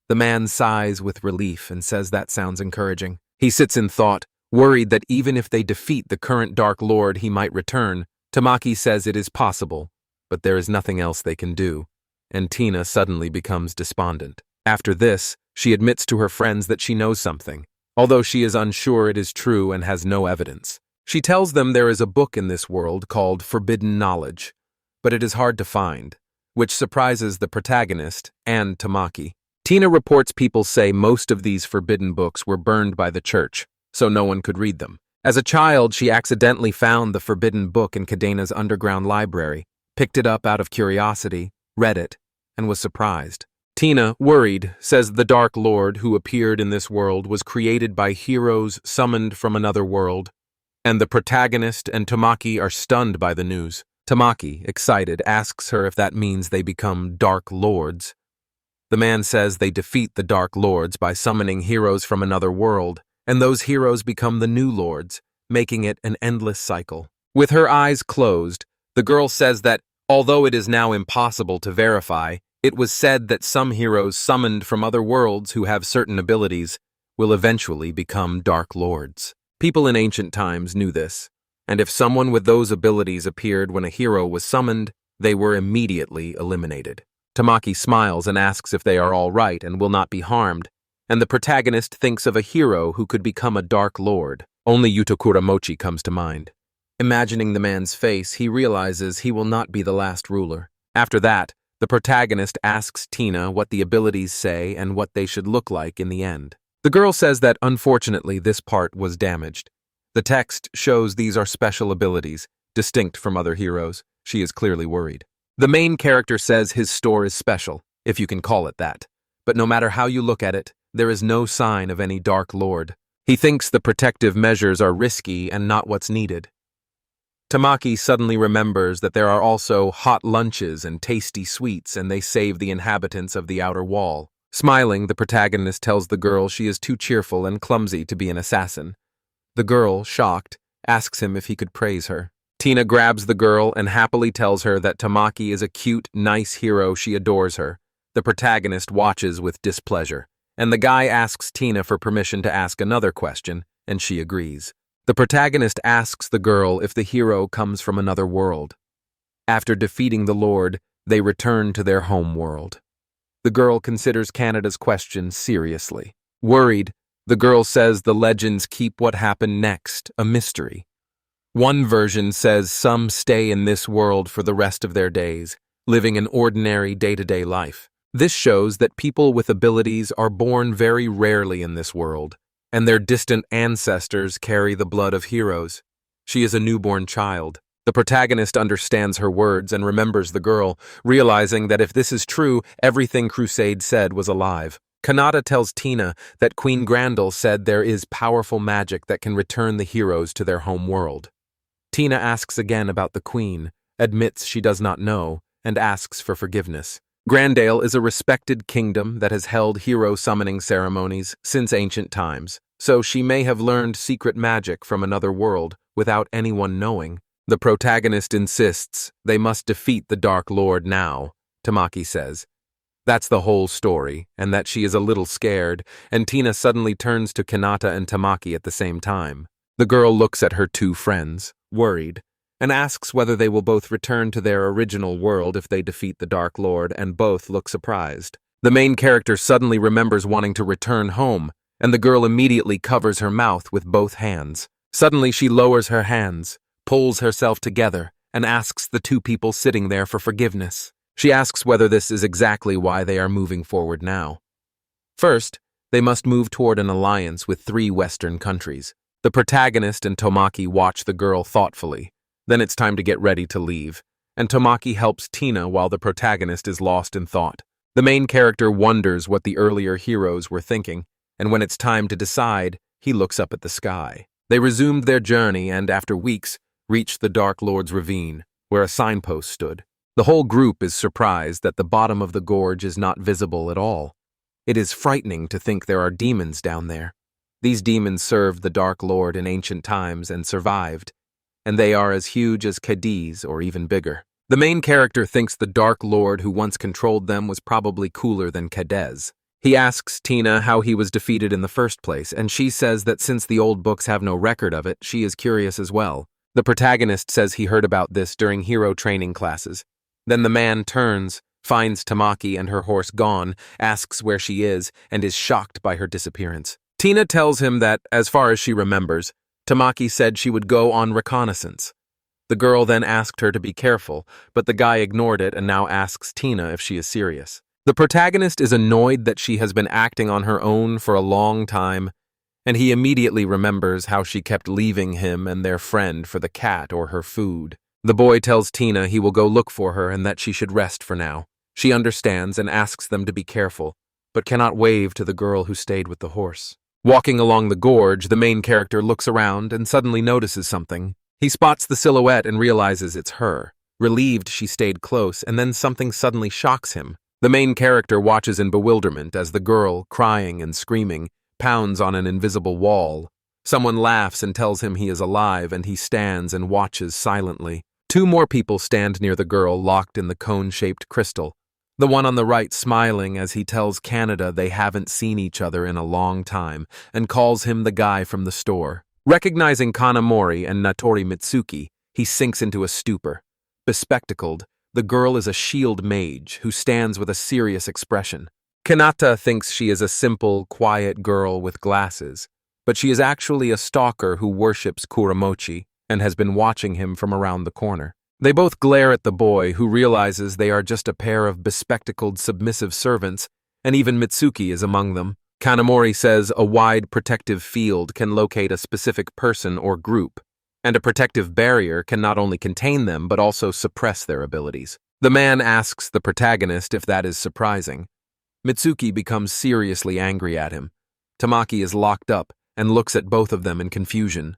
The man sighs with relief and says that sounds encouraging. He sits in thought, worried that even if they defeat the current Dark Lord, he might return. Tamaki says it is possible, but there is nothing else they can do, and Tina suddenly becomes despondent. After this, she admits to her friends that she knows something, although she is unsure it is true and has no evidence. She tells them there is a book in this world called Forbidden Knowledge, but it is hard to find, which surprises the protagonist and Tamaki. Tina reports people say most of these forbidden books were burned by the church, so no one could read them. As a child, she accidentally found the forbidden book in Kadina's underground library, picked it up out of curiosity, read it, and was surprised. Tina, worried, says the Dark Lord who appeared in this world was created by heroes summoned from another world, and the protagonist and Tamaki are stunned by the news. Tamaki, excited, asks her if that means they become Dark Lords. The man says they defeat the Dark Lords by summoning heroes from another world, and those heroes become the new lords, making it an endless cycle. With her eyes closed, the girl says that, although it is now impossible to verify, it was said that some heroes summoned from other worlds who have certain abilities will eventually become Dark Lords. People in ancient times knew this. and if someone with those abilities appeared when a hero was summoned, they were immediately eliminated. Tamaki smiles and asks if they are all right and will not be harmed, and the protagonist thinks of a hero who could become a Dark Lord. Only Yutokura Mochi comes to mind. Imagining the man's face, he realizes he will not be the last ruler. After that, the protagonist asks Tina what the abilities say and what they should look like in the end. The girl says that unfortunately this part was damaged. The text shows these are special abilities, distinct from other heroes. She is clearly worried. The main character says his store is special, if you can call it that. But no matter how you look at it, there is no sign of any Dark Lord. He thinks the protective measures are risky and not what's needed. Tamaki suddenly remembers that there are also hot lunches and tasty sweets, and they save the inhabitants of the outer wall. Smiling, the protagonist tells the girl she is too cheerful and clumsy to be an assassin. The girl, shocked, asks him if he could praise her. Tina grabs the girl and happily tells her that Tamaki is a cute, nice hero. She adores her. The protagonist watches with displeasure, and the guy asks Tina for permission to ask another question, and she agrees. The protagonist asks the girl if the hero comes from another world. After defeating the Lord, they return to their home world. The girl considers Canada's question seriously. Worried, the girl says the legends keep what happened next a mystery. One version says some stay in this world for the rest of their days, living an ordinary day-to-day life. This shows that people with abilities are born very rarely in this world, and their distant ancestors carry the blood of heroes. She is a newborn child. The protagonist understands her words and remembers the girl, realizing that if this is true, everything Crusade said was alive. Kanata tells Tina that Queen Grandale said there is powerful magic that can return the heroes to their home world. Tina asks again about the queen, admits she does not know, and asks for forgiveness. Grandale is a respected kingdom that has held hero summoning ceremonies since ancient times, so she may have learned secret magic from another world without anyone knowing. The protagonist insists they must defeat the Dark Lord now, Tamaki says. That's the whole story, and that she is a little scared, and Tina suddenly turns to Kanata and Tamaki at the same time. The girl looks at her two friends, worried, and asks whether they will both return to their original world if they defeat the Dark Lord, and both look surprised. The main character suddenly remembers wanting to return home, and the girl immediately covers her mouth with both hands. Suddenly she lowers her hands, pulls herself together, and asks the two people sitting there for forgiveness. She asks whether this is exactly why they are moving forward now. First, they must move toward an alliance with 3 Western countries. The protagonist and Tamaki watch the girl thoughtfully. Then it's time to get ready to leave, and Tamaki helps Tina while the protagonist is lost in thought. The main character wonders what the earlier heroes were thinking, and when it's time to decide, he looks up at the sky. They resumed their journey and, after weeks, reached the Dark Lord's ravine, where a signpost stood. The whole group is surprised that the bottom of the gorge is not visible at all. It is frightening to think there are demons down there. These demons served the Dark Lord in ancient times and survived, and they are as huge as Kadis or even bigger. The main character thinks the Dark Lord who once controlled them was probably cooler than Kadez. He asks Tina how he was defeated in the first place, and she says that since the old books have no record of it, she is curious as well. The protagonist says he heard about this during hero training classes. Then the man turns, finds Tamaki and her horse gone, asks where she is, and is shocked by her disappearance. Tina tells him that, as far as she remembers, Tamaki said she would go on reconnaissance. The girl then asked her to be careful, but the guy ignored it and now asks Tina if she is serious. The protagonist is annoyed that she has been acting on her own for a long time, and he immediately remembers how she kept leaving him and their friend for the cat or her food. The boy tells Tina he will go look for her and that she should rest for now. She understands and asks them to be careful, but cannot wave to the girl who stayed with the horse. Walking along the gorge, the main character looks around and suddenly notices something. He spots the silhouette and realizes it's her. Relieved, she stayed close, and then something suddenly shocks him. The main character watches in bewilderment as the girl, crying and screaming, pounds on an invisible wall. Someone laughs and tells him he is alive, and he stands and watches silently. 2 more people stand near the girl locked in the cone-shaped crystal. The one on the right smiling as he tells Canada they haven't seen each other in a long time and calls him the guy from the store. Recognizing Kanamori and Natori Mitsuki, he sinks into a stupor. Bespectacled, the girl is a shield mage who stands with a serious expression. Kanata thinks she is a simple, quiet girl with glasses, but she is actually a stalker who worships Kuramochi and has been watching him from around the corner. They both glare at the boy, who realizes they are just a pair of bespectacled, submissive servants, and even Mitsuki is among them. Kanamori says a wide protective field can locate a specific person or group, and a protective barrier can not only contain them but also suppress their abilities. The man asks the protagonist if that is surprising. Mitsuki becomes seriously angry at him. Tamaki is locked up and looks at both of them in confusion.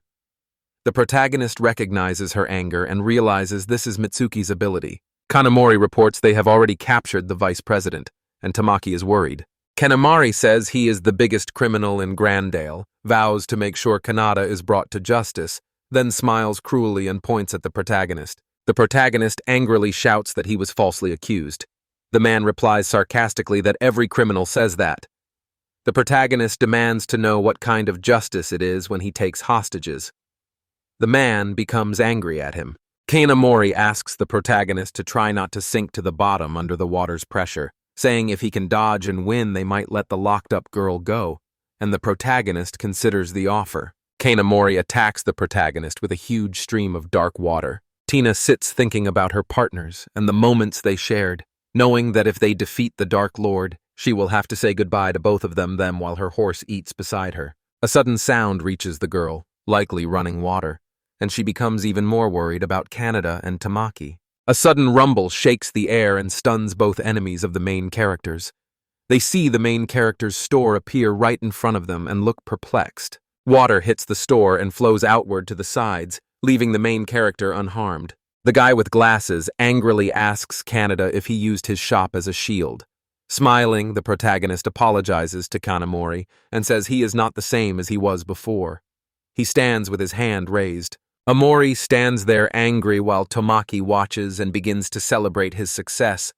The protagonist recognizes her anger and realizes this is Mitsuki's ability. Kanamori reports they have already captured the vice president, and Tamaki is worried. Kanamori says he is the biggest criminal in Grandale, vows to make sure Kanata is brought to justice, then smiles cruelly and points at the protagonist. The protagonist angrily shouts that he was falsely accused. The man replies sarcastically that every criminal says that. The protagonist demands to know what kind of justice it is when he takes hostages. The man becomes angry at him. Kanamori asks the protagonist to try not to sink to the bottom under the water's pressure, saying if he can dodge and win, they might let the locked-up girl go, and the protagonist considers the offer. Kanamori attacks the protagonist with a huge stream of dark water. Tina sits thinking about her partners and the moments they shared, knowing that if they defeat the Dark Lord, she will have to say goodbye to both of them while her horse eats beside her. A sudden sound reaches the girl, likely running water, and she becomes even more worried about Canada and Tamaki. A sudden rumble shakes the air and stuns both enemies of the main characters. They see the main character's store appear right in front of them and look perplexed. Water hits the store and flows outward to the sides, leaving the main character unharmed. The guy with glasses angrily asks Canada if he used his shop as a shield. Smiling, the protagonist apologizes to Kanamori and says he is not the same as he was before. He stands with his hand raised. Amori stands there angry while Tamaki watches and begins to celebrate his success,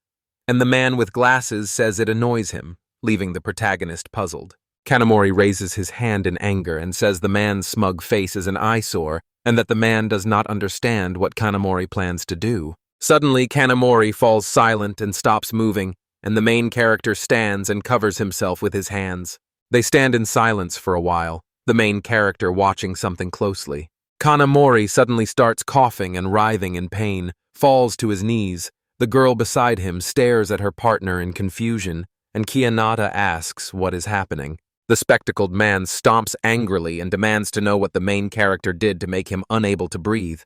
and the man with glasses says it annoys him, leaving the protagonist puzzled. Kanamori raises his hand in anger and says the man's smug face is an eyesore and that the man does not understand what Kanamori plans to do. Suddenly, Kanamori falls silent and stops moving, and the main character stands and covers himself with his hands. They stand in silence for a while, the main character watching something closely. Kanamori suddenly starts coughing and writhing in pain, falls to his knees. The girl beside him stares at her partner in confusion, and Kianata asks what is happening. The spectacled man stomps angrily and demands to know what the main character did to make him unable to breathe.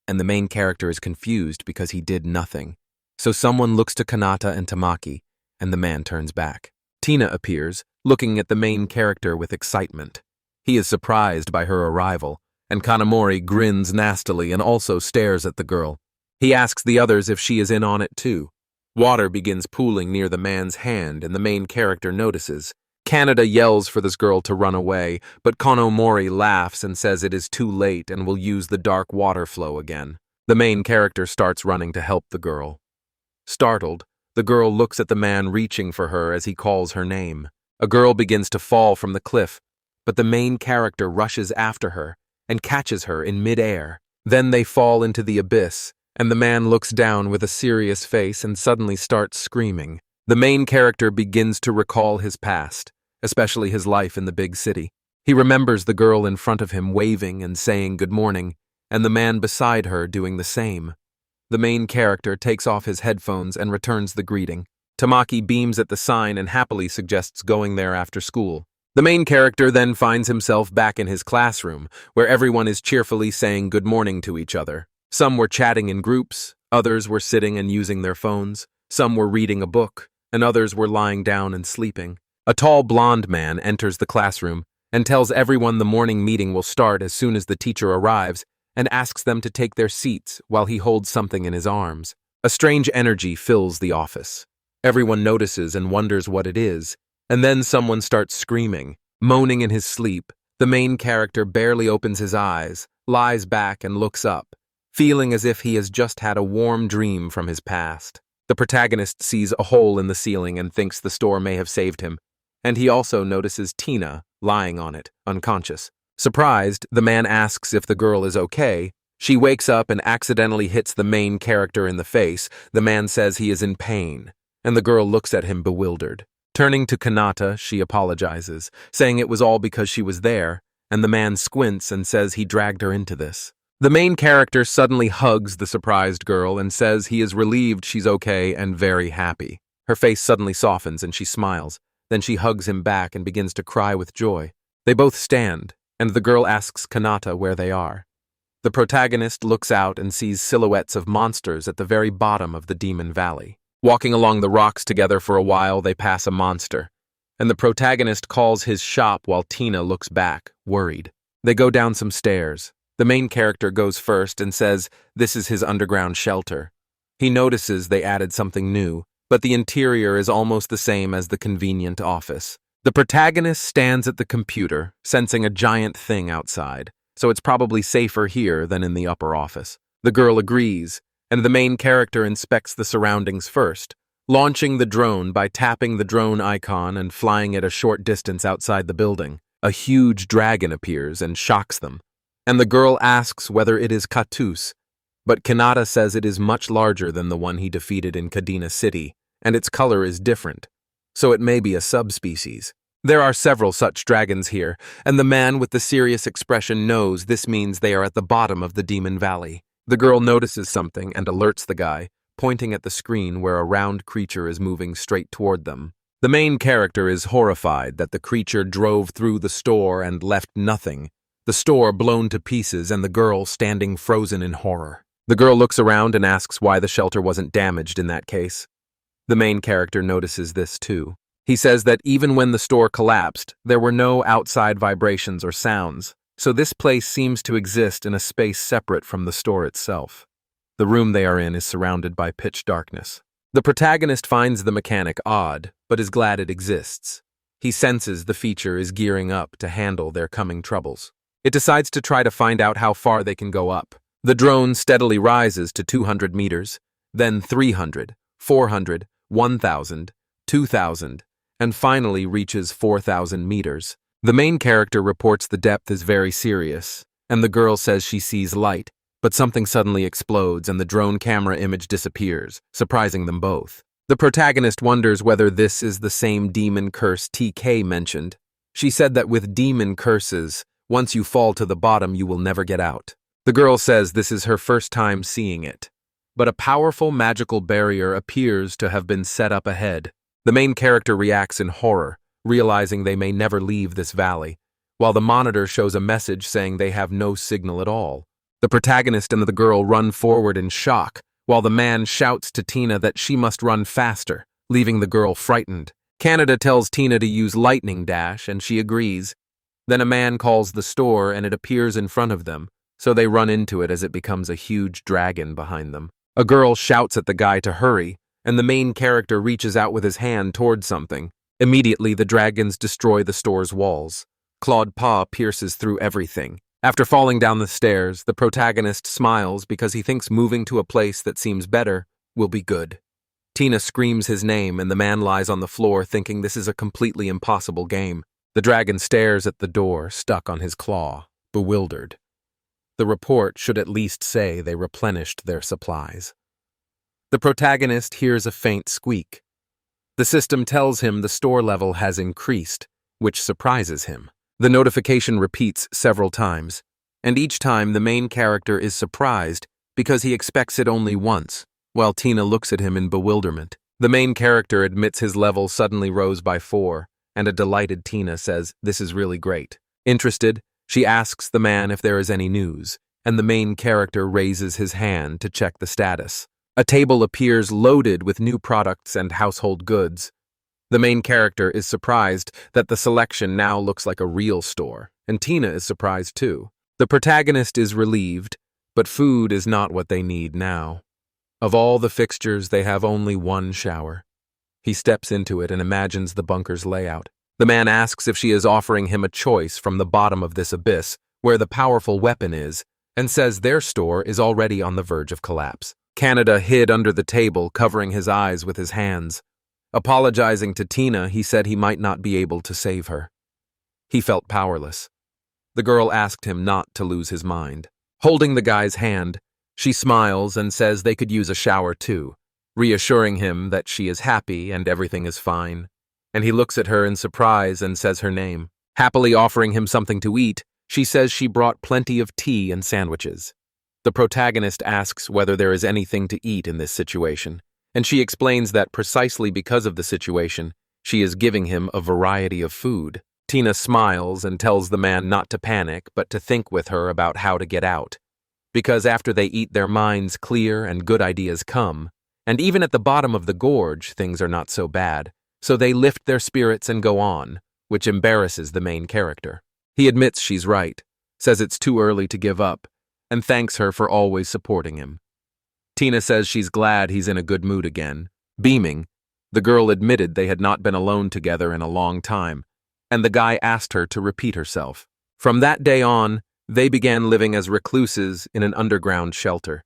And the main character is confused because he did nothing. So someone looks to Kanata and Tamaki, and the man turns back. Tina appears, looking at the main character with excitement. He is surprised by her arrival, and Kanamori grins nastily and also stares at the girl. He asks the others if she is in on it too. Water begins pooling near the man's hand, and the main character notices. Canada yells for this girl to run away, but Kanamori laughs and says it is too late and will use the dark water flow again. The main character starts running to help the girl. Startled, the girl looks at the man reaching for her as he calls her name. A girl begins to fall from the cliff, but the main character rushes after her and catches her in mid-air. Then they fall into the abyss, and the man looks down with a serious face and suddenly starts screaming. The main character begins to recall his past, especially his life in the big city. He remembers the girl in front of him waving and saying good morning, and the man beside her doing the same. The main character takes off his headphones and returns the greeting. Tamaki beams at the sign and happily suggests going there after school. The main character then finds himself back in his classroom, where everyone is cheerfully saying good morning to each other. Some were chatting in groups, others were sitting and using their phones, some were reading a book, and others were lying down and sleeping. A tall blonde man enters the classroom and tells everyone the morning meeting will start as soon as the teacher arrives and asks them to take their seats while he holds something in his arms. A strange energy fills the office. Everyone notices and wonders what it is, and then someone starts screaming, moaning in his sleep. The main character barely opens his eyes, lies back and looks up, feeling as if he has just had a warm dream from his past. The protagonist sees a hole in the ceiling and thinks the store may have saved him, and he also notices Tina lying on it, unconscious. Surprised, the man asks if the girl is okay. She wakes up and accidentally hits the main character in the face. The man says he is in pain, and the girl looks at him bewildered. Turning to Kanata, she apologizes, saying it was all because she was there, and the man squints and says he dragged her into this. The main character suddenly hugs the surprised girl and says he is relieved she's okay and very happy. Her face suddenly softens and she smiles. Then she hugs him back and begins to cry with joy. They both stand, and the girl asks Kanata where they are. The protagonist looks out and sees silhouettes of monsters at the very bottom of the Demon Valley. Walking along the rocks together for a while, they pass a monster, and the protagonist calls his shop while Tina looks back, worried. They go down some stairs. The main character goes first and says this is his underground shelter. He notices they added something new, but the interior is almost the same as the convenient office. The protagonist stands at the computer, sensing a giant thing outside, so it's probably safer here than in the upper office. The girl agrees, and the main character inspects the surroundings first, launching the drone by tapping the drone icon and flying at a short distance outside the building. A huge dragon appears and shocks them, and the girl asks whether it is Katus, but Kanata says it is much larger than the one he defeated in Kadina City, and its color is different, so it may be a subspecies. There are several such dragons here, and the man with the serious expression knows this means they are at the bottom of the Demon Valley. The girl notices something and alerts the guy, pointing at the screen where a round creature is moving straight toward them. The main character is horrified that the creature drove through the store and left nothing, the store blown to pieces and the girl standing frozen in horror. The girl looks around and asks why the shelter wasn't damaged in that case. The main character notices this too. He says that even when the store collapsed, there were no outside vibrations or sounds, so this place seems to exist in a space separate from the store itself. The room they are in is surrounded by pitch darkness. The protagonist finds the mechanic odd, but is glad it exists. He senses the feature is gearing up to handle their coming troubles. It decides to try to find out how far they can go up. The drone steadily rises to 200 meters, then 300, 400, 1,000, 2,000, and finally reaches 4,000 meters. The main character reports the depth is very serious, and the girl says she sees light, but something suddenly explodes and the drone camera image disappears, surprising them both. The protagonist wonders whether this is the same demon curse TK mentioned. She said that with demon curses, once you fall to the bottom, you will never get out. The girl says this is her first time seeing it, but a powerful magical barrier appears to have been set up ahead. The main character reacts in horror, realizing they may never leave this valley, while the monitor shows a message saying they have no signal at all. The protagonist and the girl run forward in shock, while the man shouts to Tina that she must run faster, leaving the girl frightened. Canada tells Tina to use lightning dash, and she agrees. Then a man calls the store and it appears in front of them, so they run into it as it becomes a huge dragon behind them. A girl shouts at the guy to hurry, and the main character reaches out with his hand towards something. Immediately, the dragons destroy the store's walls. Clawed paw pierces through everything. After falling down the stairs, the protagonist smiles because he thinks moving to a place that seems better will be good. Tina screams his name and the man lies on the floor thinking this is a completely impossible game. The dragon stares at the door, stuck on his claw, bewildered. The report should at least say they replenished their supplies. The protagonist hears a faint squeak. The system tells him the store level has increased, which surprises him. The notification repeats several times, and each time the main character is surprised because he expects it only once, while Tina looks at him in bewilderment. The main character admits his level suddenly rose by 4, and a delighted Tina says, "This is really great." Interested, she asks the man if there is any news, and the main character raises his hand to check the status. A table appears loaded with new products and household goods. The main character is surprised that the selection now looks like a real store, and Tina is surprised too. The protagonist is relieved, but food is not what they need now. Of all the fixtures, they have only one shower. He steps into it and imagines the bunker's layout. The man asks if she is offering him a choice from the bottom of this abyss, where the powerful weapon is, and says their store is already on the verge of collapse. Canada hid under the table, covering his eyes with his hands. Apologizing to Tina, he said he might not be able to save her. He felt powerless. The girl asked him not to lose his mind. Holding the guy's hand, she smiles and says they could use a shower too, reassuring him that she is happy and everything is fine. And he looks at her in surprise and says her name. Happily offering him something to eat, she says she brought plenty of tea and sandwiches. The protagonist asks whether there is anything to eat in this situation, and she explains that precisely because of the situation, she is giving him a variety of food. Tina smiles and tells the man not to panic, but to think with her about how to get out. Because after they eat, their minds clear and good ideas come, and even at the bottom of the gorge, things are not so bad, so they lift their spirits and go on, which embarrasses the main character. He admits she's right, says it's too early to give up, and thanks her for always supporting him. Tina says she's glad he's in a good mood again. Beaming, the girl admitted they had not been alone together in a long time, and the guy asked her to repeat herself. From that day on, they began living as recluses in an underground shelter.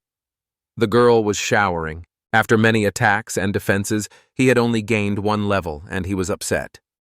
The girl was showering. After many attacks and defenses, he had only gained 1 level, and he was upset.